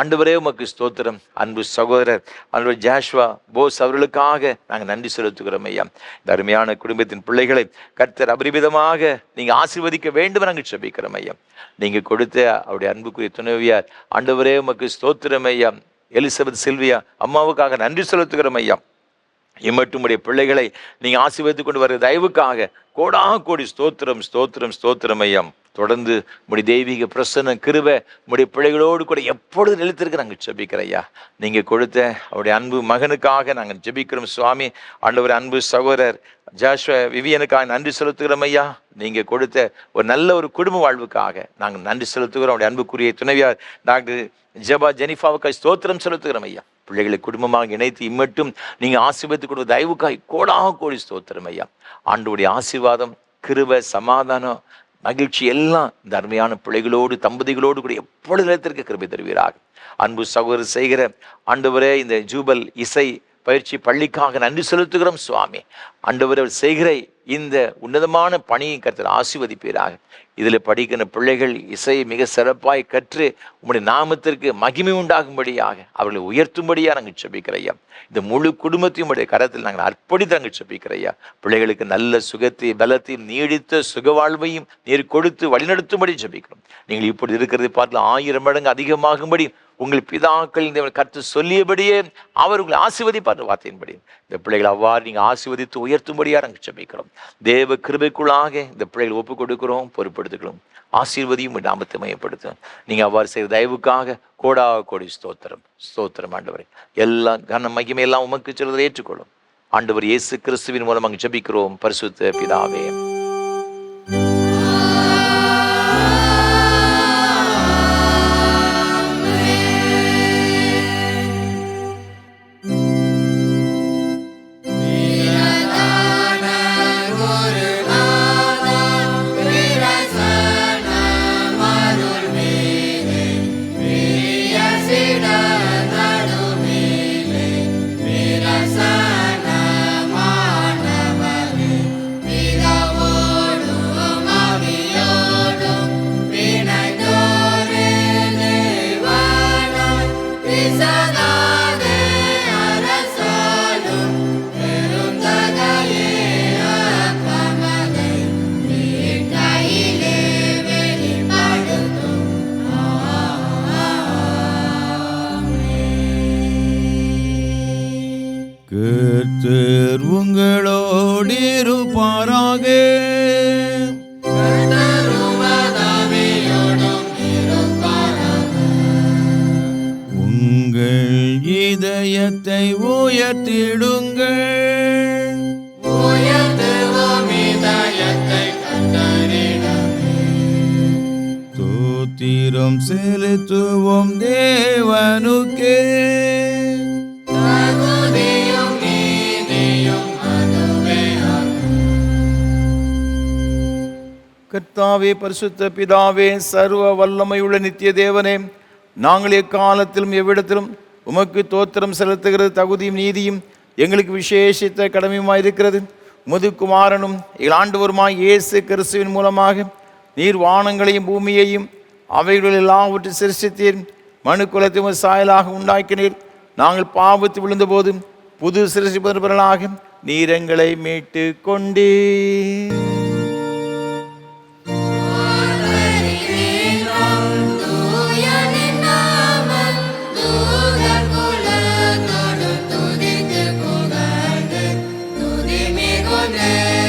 ஆண்டவரே உமக்கு ஸ்தோத்திரம். அன்பு சகோதரர் அன்பு ஜாஷ்வா போஸ் அவர்களுக்காக நாங்கள் நன்றி செலுத்துகிறோம் ஐயா. இந்த அருமையான குடும்பத்தின் பிள்ளைகளை கர்த்தர் அபரிமிதமாக நீங்கள் ஆசீர்வதிக்க வேண்டும் நாங்கள் ஜெபிக்கிறோம் ஐயா. நீங்கள் கொடுத்த அவருடைய அன்புக்குரிய துணைவியார் ஆண்டவரே உமக்கு ஸ்தோத்திரம் ஐயா. எலிசபெத் சில்வியா அம்மாவுக்காக நன்றி செலுத்துகிறோம் ஐயா. இம்மட்டும் உடைய பிள்ளைகளை நீங்கள் ஆசீர்வதித்துக் கொண்டு வர தயவுக்காக கோடா கோடி ஸ்தோத்திரம் ஸ்தோத்திரம் ஸ்தோத்திரம் ஐயா. தொடர்ந்து உடைய தெய்வீக பிரசன்ன கிருபை உடைய பிள்ளைகளோடு கூட எப்பொழுது நிலைத்திருக்க நாங்கள் ஜெபிக்கிறோம் ஐயா. நீங்கள் கொடுத்த அவருடைய அன்பு மகனுக்காக நாங்கள் ஜெபிக்கிறோம் சுவாமி. ஆண்டவர் அன்பு சகோதரர் ஜாஷ்வா விவியனுக்காக நன்றி செலுத்துகிறோம் ஐயா. நீங்கள் கொடுத்த ஒரு நல்ல ஒரு குடும்ப வாழ்வுக்காக நாங்கள் நன்றி செலுத்துகிறோம். அவருடைய அன்புக்குரிய துணைவியார் டாக்டர் ஜெபா ஜெனிஃபாவுக்காக ஸ்தோத்திரம் செலுத்துகிறோம் ஐயா. பிள்ளைகளை குடும்பமாக இணைத்து இம்மட்டும் நீங்கள் ஆசீர்வதித்துக் கொண்டு தயவுக்காய் கோடாக கோடி ஸ்தோத்திரம் ஐயா. ஆண்டவருடைய ஆசீர்வாதம், கிருபை, சமாதானம், மகிழ்ச்சி எல்லாம் இந்த அருமையான பிள்ளைகளோடு தம்பதிகளோடு கூட எப்பொழுது நிலைத்திருக்க கிருபை தருவீராக. அன்பு சகோதரர் செய்கிற ஆண்டவரே இந்த ஜூபல் இசை பயிற்சி பள்ளிக்காக நன்றி செலுத்துகிறோம் சுவாமி. ஆண்டவர் செய்கிற இந்த உன்னதமான பணியை கர்த்தர் ஆசீர்வதிப்பீராக. இதில் படிக்கிற பிள்ளைகள் இசையை மிக சிறப்பாய் கற்று உம்முடைய நாமத்திற்கு மகிமை உண்டாகும்படியாக அவர்களை உயர்த்தும்படியாக நாங்கள் ஜெபிக்கிறையா. இந்த முழு குடும்பத்தையும் உடைய கரத்தில் நாங்கள் அர்ப்பணித்து நாங்கள் ஜெபிக்கிறையா. பிள்ளைகளுக்கு நல்ல சுகத்தையும் பலத்தையும் நீடித்த சுகவாழ்வையும் நீர் கொடுத்து வழிநடத்தும்படி ஜெபிக்கிறோம். நீங்கள் இப்படி இருக்கிறதை பார்த்து 1000 மடங்கு அதிகமாகும்படி உங்கள் பிதாக்கள் இந்த கருத்து சொல்லியபடியே அவர் உங்களை ஆசீர்வதிப்பார் வார்த்தையின்படி. இந்த பிள்ளைகளை அவ்வாறு நீங்கள் ஆசீர்வதித்து உயர்த்தும்படியாக நாங்கள் ஜெபிக்கிறோம். தேவ கிருபைக்குள்ளாக இந்த பிள்ளைகளை ஒப்புக் கொடுக்கிறோம், பொறுப்படுத்துக்கிறோம். ஆசீர்வதியும் நாமத்தை மையப்படுத்தும். நீங்கள் அவ்வாறு செய்த தயவுக்காக கோடா கோடி ஸ்தோத்திரம் ஸ்தோத்திரம் ஆண்டவரே. எல்லா கன மகிமை எல்லாம் உமக்கு சொல்வதை ஏற்றுக்கொள்ளும். ஆண்டவர் இயேசு கிறிஸ்துவின் மூலமாக ஜெபிக்கிறோம் பரிசுத்த பிதாவே. கர்த்தர் உங்களோடு இருப்பாராக. உங்கள் இதயத்தை உயர்த்திடுங்கள். ஸ்தோத்திரம் செலுத்துவோம் தேவனுக்கே. கர்த்தாவே, பரிசுத்த பிதாவே, சர்வ வல்லமையுள்ள நித்திய தேவனே, நாங்கள் எக்காலத்திலும் எவ்விடத்திலும் உமக்கு தோத்திரம் செலுத்துகிறது தகுதியும் நீதியும் எங்களுக்கு விசேஷித்த கடமையுமாய் இருக்கிறது. உமது குமாரனும் எங்கள் ஆண்டவருமாய் இயேசு கிறிஸ்துவின் மூலமாக நீர் வானங்களையும் பூமியையும் அவைகளில் எல்லாவற்றை சிருஷ்டித்தீர். மனு குலத்தை சாயலாக உண்டாக்கினீர். நாங்கள் பாவத்து விழுந்தபோது புது சிருஷ்டிப்பவர்களாக நீர் எங்களை மீட்டு கொண்டீர். Yeah.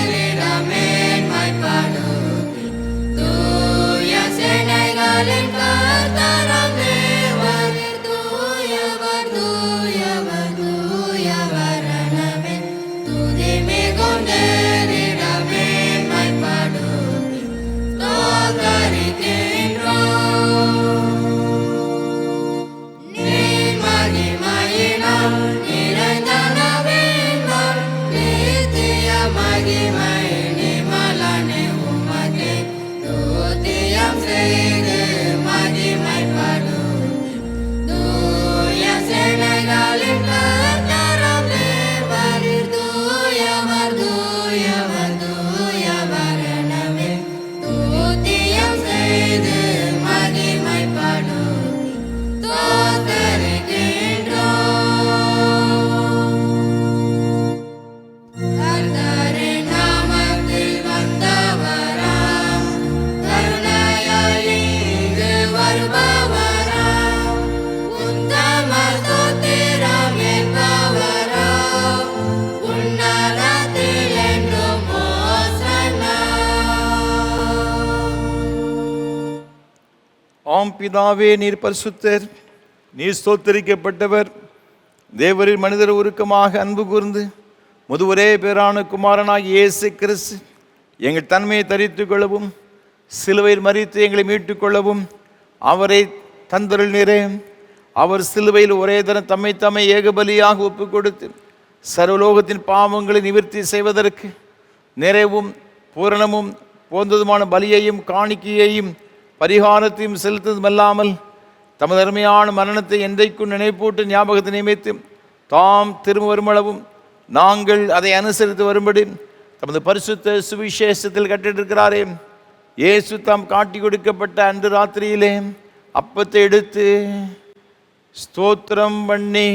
ஆம் பிதாவே, நீர் பரிசுத்தர், நீர் ஸ்தோத்தரிக்கப்பட்டவர். தேவரின் மனிதர் உருக்கமாக அன்பு கூர்ந்து முதுவரே பேரான குமாரனாகிய இயேசு கிறிஸ்து எங்கள் தன்மையை தரித்து கொள்ளவும், சிலுவையில் மரித்து எங்களை மீட்டுக் கொள்ளவும் அவரை தந்தருளினரே. அவர் சிலுவையில் ஒரே தரம் தம்மை ஏகபலியாக ஒப்பு கொடுத்து சர்வலோகத்தின் பாவங்களை நிவர்த்தி செய்வதற்கு நிறைவும் பூரணமும் போன்றதுமான பலியையும் காணிக்கையையும் பரிகாரத்தையும் செலுத்ததுமல்லாமல் தமது அருமையான மரணத்தை என்றைக்கும் நினைப்பூட்டு ஞாபகத்தை நியமித்து தாம் திரும்ப வருமளவும் நாங்கள் அதை அனுசரித்து வரும்படி தமது பரிசுத்த சுவிசேஷத்தில் கட்டிட்டிருக்கிறாரே. இயேசு தாம் காட்டி கொடுக்கப்பட்ட அன்று ராத்திரியிலே அப்பத்தை எடுத்து ஸ்தோத்திரம் பண்ணி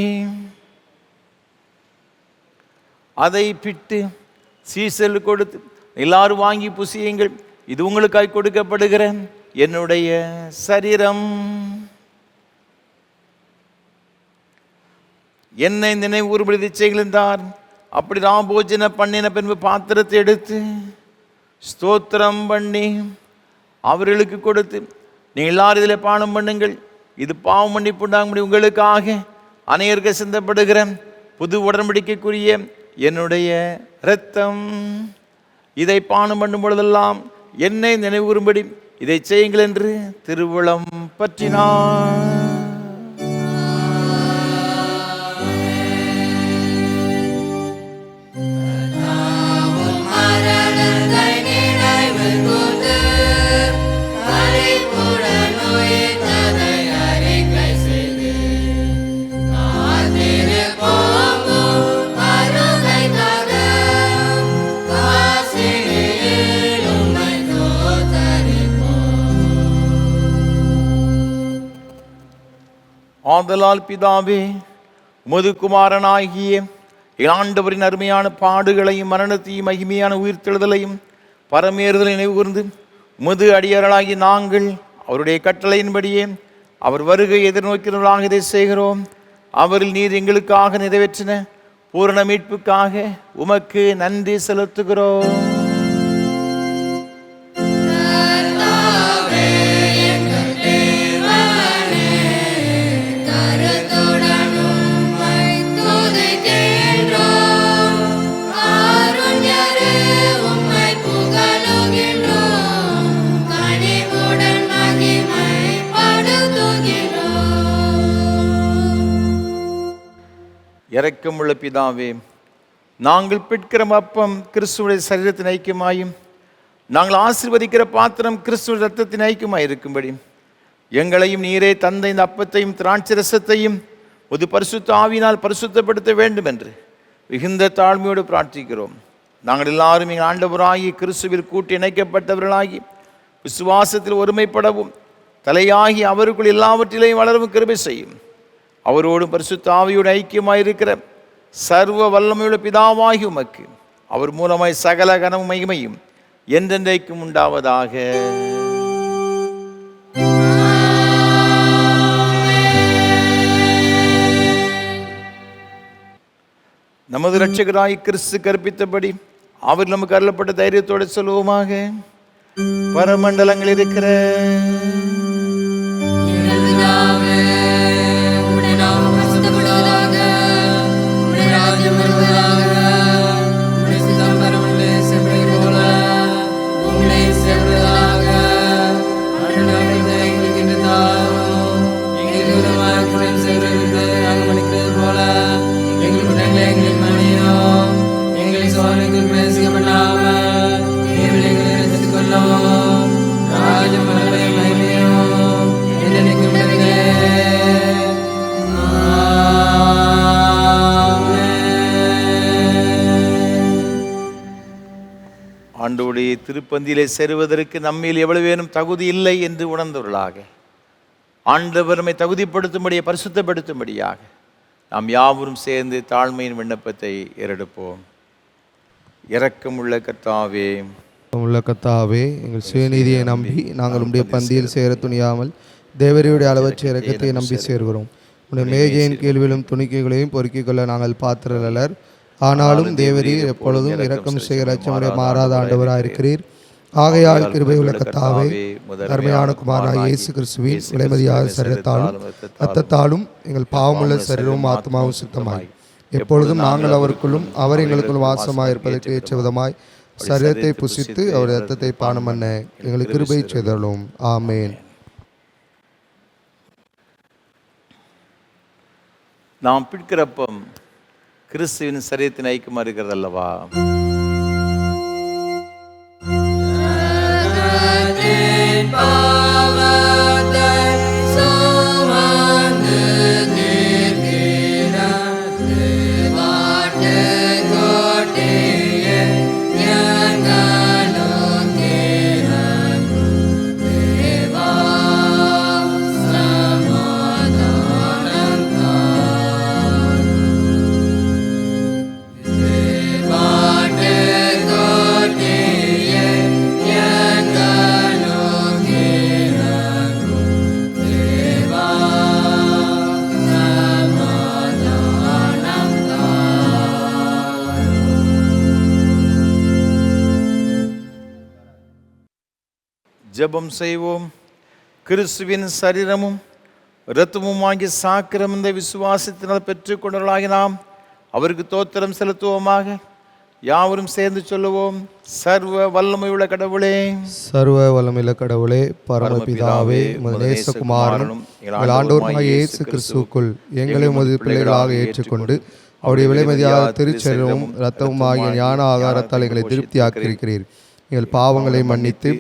அதை பிட்டு சீசல் கொடுத்து, எல்லாரும் வாங்கி புசியுங்கள், இது உங்களுக்காய் கொடுக்கப்படுகிற என்னுடைய சரீரம். என்னை நினைவுறும்படி செய்கின்றார். அப்படி ராபோஜன பண்ணின பின்பு பாத்திரத்தை எடுத்து ஸ்தோத்திரம் பண்ணி அவர்களுக்கு கொடுத்து, நீங்கள் எல்லாரும் இதில் பானம் பண்ணுங்கள், இது பாவம் மன்னிப்பு உண்டாகும்படி உங்களுக்காக அநேகருக்கு சிந்தப்படுகிற புது உடன்படிக்கைக்குரிய என்னுடைய இரத்தம். இதை பானம் பண்ணும் பொழுதெல்லாம் என்னை நினைவுறும்படி இதை செய்யுங்கள் என்று திருவுளம் பற்றினார். ஆதலால் பிதாவே, உமது குமாரனாகிய ஆண்டவரின் அருமையான பாடுகளையும் மரணத்தையும் மகிமையான உயிர்த்தெழுதலையும் பரமேறுதலை நினைவுகூர்ந்து உமது அடியார்களாகி நாங்கள் அவருடைய கட்டளையின்படியே அவர் வருகை எதிர்நோக்கிறவர்களாக இதை செய்கிறோம். அவரில் நீர் எங்களுக்காக நிறைவேற்றின பூரண மீட்புக்காக உமக்கு நன்றி செலுத்துகிறோம். இரக்கமுள்ள பிதாவே, நாங்கள் பிற்கிற அப்பம் கிறிஸ்துவுடைய சரீரத்தின் ஐக்கியமாயும் நாங்கள் ஆசீர்வதிக்கிற பாத்திரம் கிறிஸ்துவ ரத்தத்தின் ஐக்கியமாய் இருக்கும்படி எங்களையும் நீரே தந்த இந்த அப்பத்தையும் திராட்சை ரசத்தையும் ஒரு பரிசுத்த ஆவியினால் பரிசுத்தப்படுத்த வேண்டும் என்று மிகுந்த தாழ்மையோடு பிரார்த்திக்கிறோம். நாங்கள் எல்லாரும் எங்கள் ஆண்டவராகி கிறிஸ்துவில் கூட்டி இணைக்கப்பட்டவர்களாகி விசுவாசத்தில் ஒருமைப்படவும் தலையாகி அவருக்குள் எல்லாவற்றிலையும் வளரவும் கிருபை செய்யும். அவரோடு பரிசுத்த ஆவியோடு ஐக்கியமாயிருக்கிற சர்வ வல்லமையுள்ள பிதாவாகி உமக்கு அவர் மூலமாய் சகல கனமும் மகிமையும் என்றென்றைக்கும் உண்டாவதாக. நமது இரட்சகராய் கிறிஸ்து கற்பித்தபடி அவர் நமக்கு அருளப்பட்ட தைரியத்தோடு சொல்லுவோமாக. பரமண்டலங்கள் இருக்கிற ஆண்டவருடைய திருப்பந்தியிலே சேருவதற்கு நம்மில் எவ்வளவேனும் தகுதி இல்லை என்று உணர்ந்தவர்களாக ஆண்டவர் நம்மை தகுதிப்படுத்தும்படியாக பரிசுத்தப்படுத்தும்படியாக நாம் யாவரும் சேர்ந்து தாழ்மையின் விண்ணப்பத்தை ஏறெடுப்போம். இரக்கமுள்ள கர்த்தாவே, எங்கள் சுயநீதியை நம்பி நாங்கள் உடைய பந்தியில் சேர துணியாமல் தேவரையுடைய அளவற்ற இரக்கத்தை நம்பி சேர்கிறோம். உடைய மேஜையின் கேள்வியிலும் துணிக்கைகளையும் பொறுக்கிக் கொள்ள நாங்கள் பாத்திரலர். ஆனாலும் தேவரீர் எப்பொழுதும் இரக்கம் செய்கிற அச்சமுடைய மாறாத ஆண்டவராக இருக்கிறீர். ஆகையால் கிருபை உள்ள கர்த்தாவே, அருமையான குமாரனாகிய இயேசு கிறிஸ்துவின் விலைமதியாத சரீரத்தாலும் இரத்தத்தாலும் எங்கள் பாவமுள்ள சரீரமும் ஆத்மாவும் சுத்தமாய் எப்பொழுதும் நாங்கள் அவருக்குள்ளும் அவர் எங்களுக்குள் வாசமாய் இருப்பதற்கு ஏற்ற விதமாய் சரீரத்தை புசித்து அவர் இரத்தத்தை பானம் பண்ண எங்களுக்கு கிருபை செய்தருளும். ஆமேன். நாம் பிடிக்கிறப்பம் கிறிஸ்துவின் சரீரத்தின் ஐக்கியமா இருக்கிறது அல்லவா? ஜெபம் செய்வோம். கிறிஸ்துவின் சரீரமும் இரத்தமுமாகிய சாக்கிரமந்த விசுவாசத்தினால் பெற்றுக்கொண்டவர்களாகி நாம் அவருக்கு தோத்திரம் செலுத்துவோமாக. யாவரும் சேர்ந்து சொல்லுவோம். சர்வ வல்லமையுள்ள கடவுளே, சர்வ வல்லமையுள்ள கடவுளே, பரமபிதாவே, நேசகுமாரனும் எங்கள் ஆண்டவருமாகிய இயேசு கிறிஸ்துவுக்குள் எங்களை உமது பிள்ளைகளாக ஏற்றுக்கொண்டு அவருடைய விலைமதியாத திருச்சரீரமும் இரத்தமுமாகிய ஞான ஆகாரத்தால் எங்களை திருப்தியாக்கியிருக்கிறீர். எங்கள் பாவங்களை மன்னித்து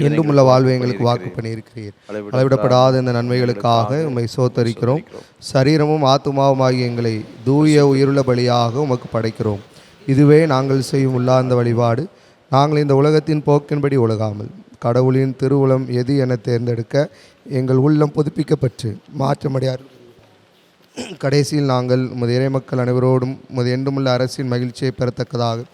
என்றும் உள்ள வாழ்வை எங்களுக்கு வாக்கு பண்ணியிருக்கிறீர். அளவிடப்படாத இந்த நன்மைகளுக்காக உம்மை சோத்தரிக்கிறோம். சரீரமும் ஆத்துமாவுமாகிய எங்களை தூய உயிருள்ள பலியாக உமக்கு படைக்கிறோம். இதுவே நாங்கள் செய்யும் உள்ளார்ந்த வழிபாடு. நாங்கள் இந்த உலகத்தின் போக்கின்படி ஒழுகாமல் கடவுளின் திருவுளம் எது என தேர்ந்தெடுக்க எங்கள் உள்ளம் புதுப்பிக்கப்பட்டு மாற்றமடையார். கடைசியில் நாங்கள் உமது இறைமக்கள் அனைவரோடும் உமது என்றுமுள்ள அரசின் மகிழ்ச்சியை பெறத்தக்கதாக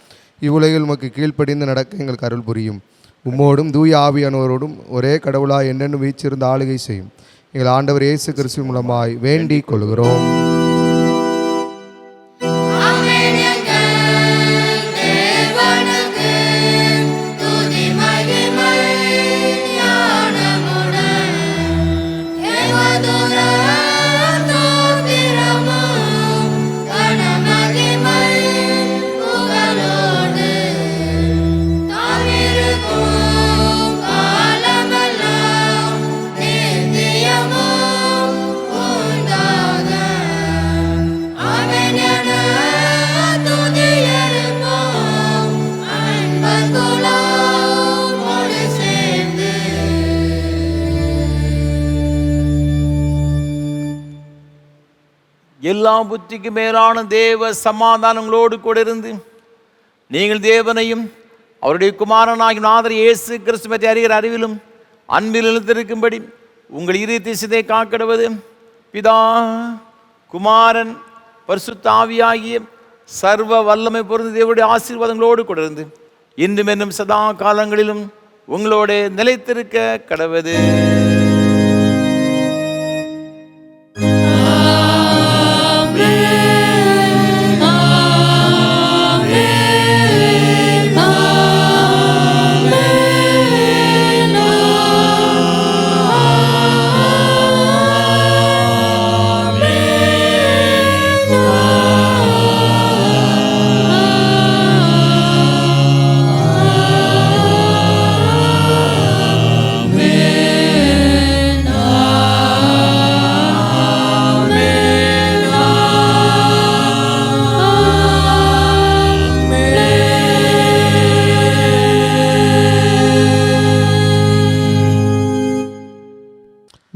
இவ்வுலகில் உமக்கு கீழ்ப்படிந்து நடக்க எங்களுக்கு அருள் புரியும். உம்மோடும் தூய ஆவியானவரோடும் ஒரே கடவுளாய் என்னென்னு வீச்சிருந்து ஆளுகை செய்யும் எங்கள் ஆண்டவர் இயேசு கிறிஸ்து மூலமாய் வேண்டிக் கொள்கிறோம். எல்லா புத்திக்கு மேலான தேவ சமாதானங்களோடு கூட இருந்து நீங்கள் தேவனையும் அவருடைய குமாரனாகிய நாதர் இயேசு கிறிஸ்துவை அறிகிற அறிவிலும் அன்பில் நிலைத்திருக்கும்படி உங்கள் இதயத்தை சிதை காக்கிடுவது பிதா, குமாரன், பரிசுத்த ஆவியாகிய சர்வ வல்லமை பொருந்த தேவனுடைய ஆசீர்வாதங்களோடு கூட இருந்து இன்றும் என்னும் சதா காலங்களிலும் உங்களோட நிலைத்திருக்க கடவது.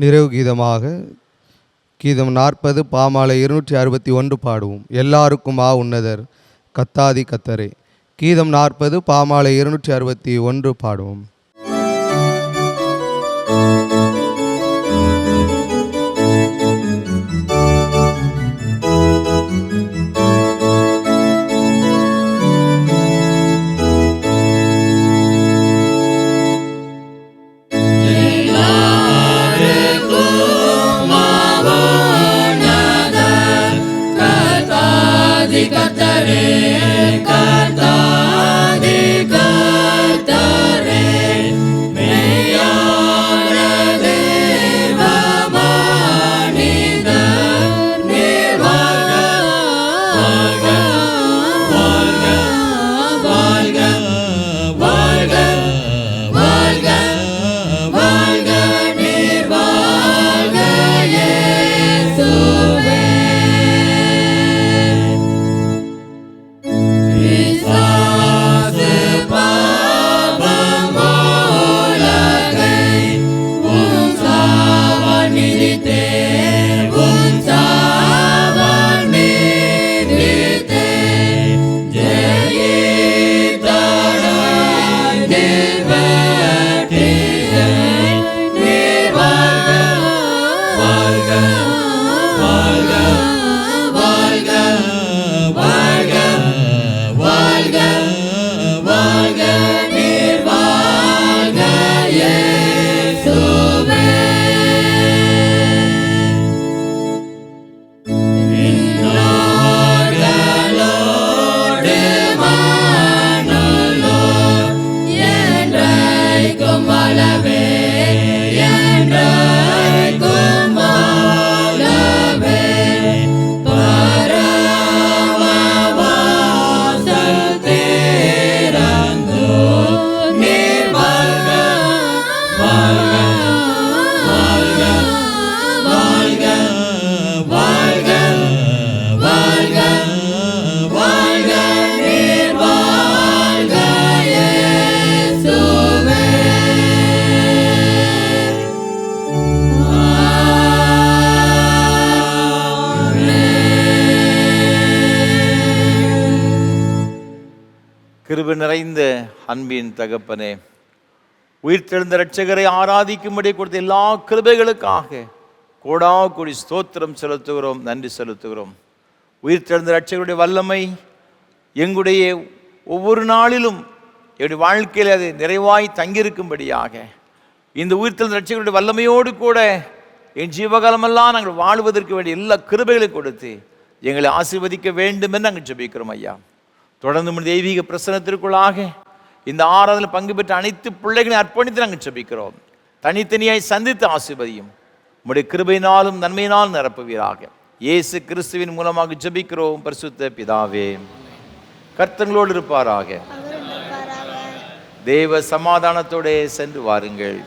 நிறைவு கீதமாக கீதம் 40 பாமாலை 261 பாடுவோம். எல்லாருக்கும் உன்னதர் கத்தாதி கத்தரே. கீதம் 40 பாமாலை 261 பாடுவோம். Kata நிறைந்த அன்பின் தகப்பனே, உயிர்த்தெழுந்த இரட்சகரை ஆராதிக்கும்படி கொடுத்த எல்லா கிருபைகளுக்காக கோடா கோடி ஸ்தோத்திரம் செலுத்துகிறோம், நன்றி செலுத்துகிறோம். உயிர்த்தெழுந்த இரட்சகருடைய வல்லமை எங்களுடைய ஒவ்வொரு நாளிலும் என்னுடைய வாழ்க்கையில் அது நிறைவாய் தங்கியிருக்கும்படியாக இந்த உயிர்த்தெழுந்த இரட்சகருடைய வல்லமையோடு கூட என் ஜீவகாலமெல்லாம் நாங்கள் வாழ்வதற்கு வேண்டிய எல்லா கிருபைகளையும் கொடுத்து எங்களை ஆசீர்வதிக்க வேண்டும் என்று நாங்கள் ஜெபிக்கிறோம் ஐயா. தொடர்ந்து தெய்வீக பிரசனத்திற்குள்ளாக இந்த ஆராதனையில் பங்கு பெற்ற அனைத்து பிள்ளைகளையும் அர்ப்பணித்து நாங்கள் ஜெபிக்கிறோம். தனித்தனியாய் சந்தித்து ஆசீர்வதியும். உம்முடைய கிருபையினாலும் நன்மையினாலும் நிரப்புவீராக. இயேசு கிறிஸ்துவின் மூலமாக ஜெபிக்கிறோம் பரிசுத்த பிதாவே. கர்த்தங்களோடு இருப்பாராக. தேவ சமாதானத்தோடு சென்று வாருங்கள்.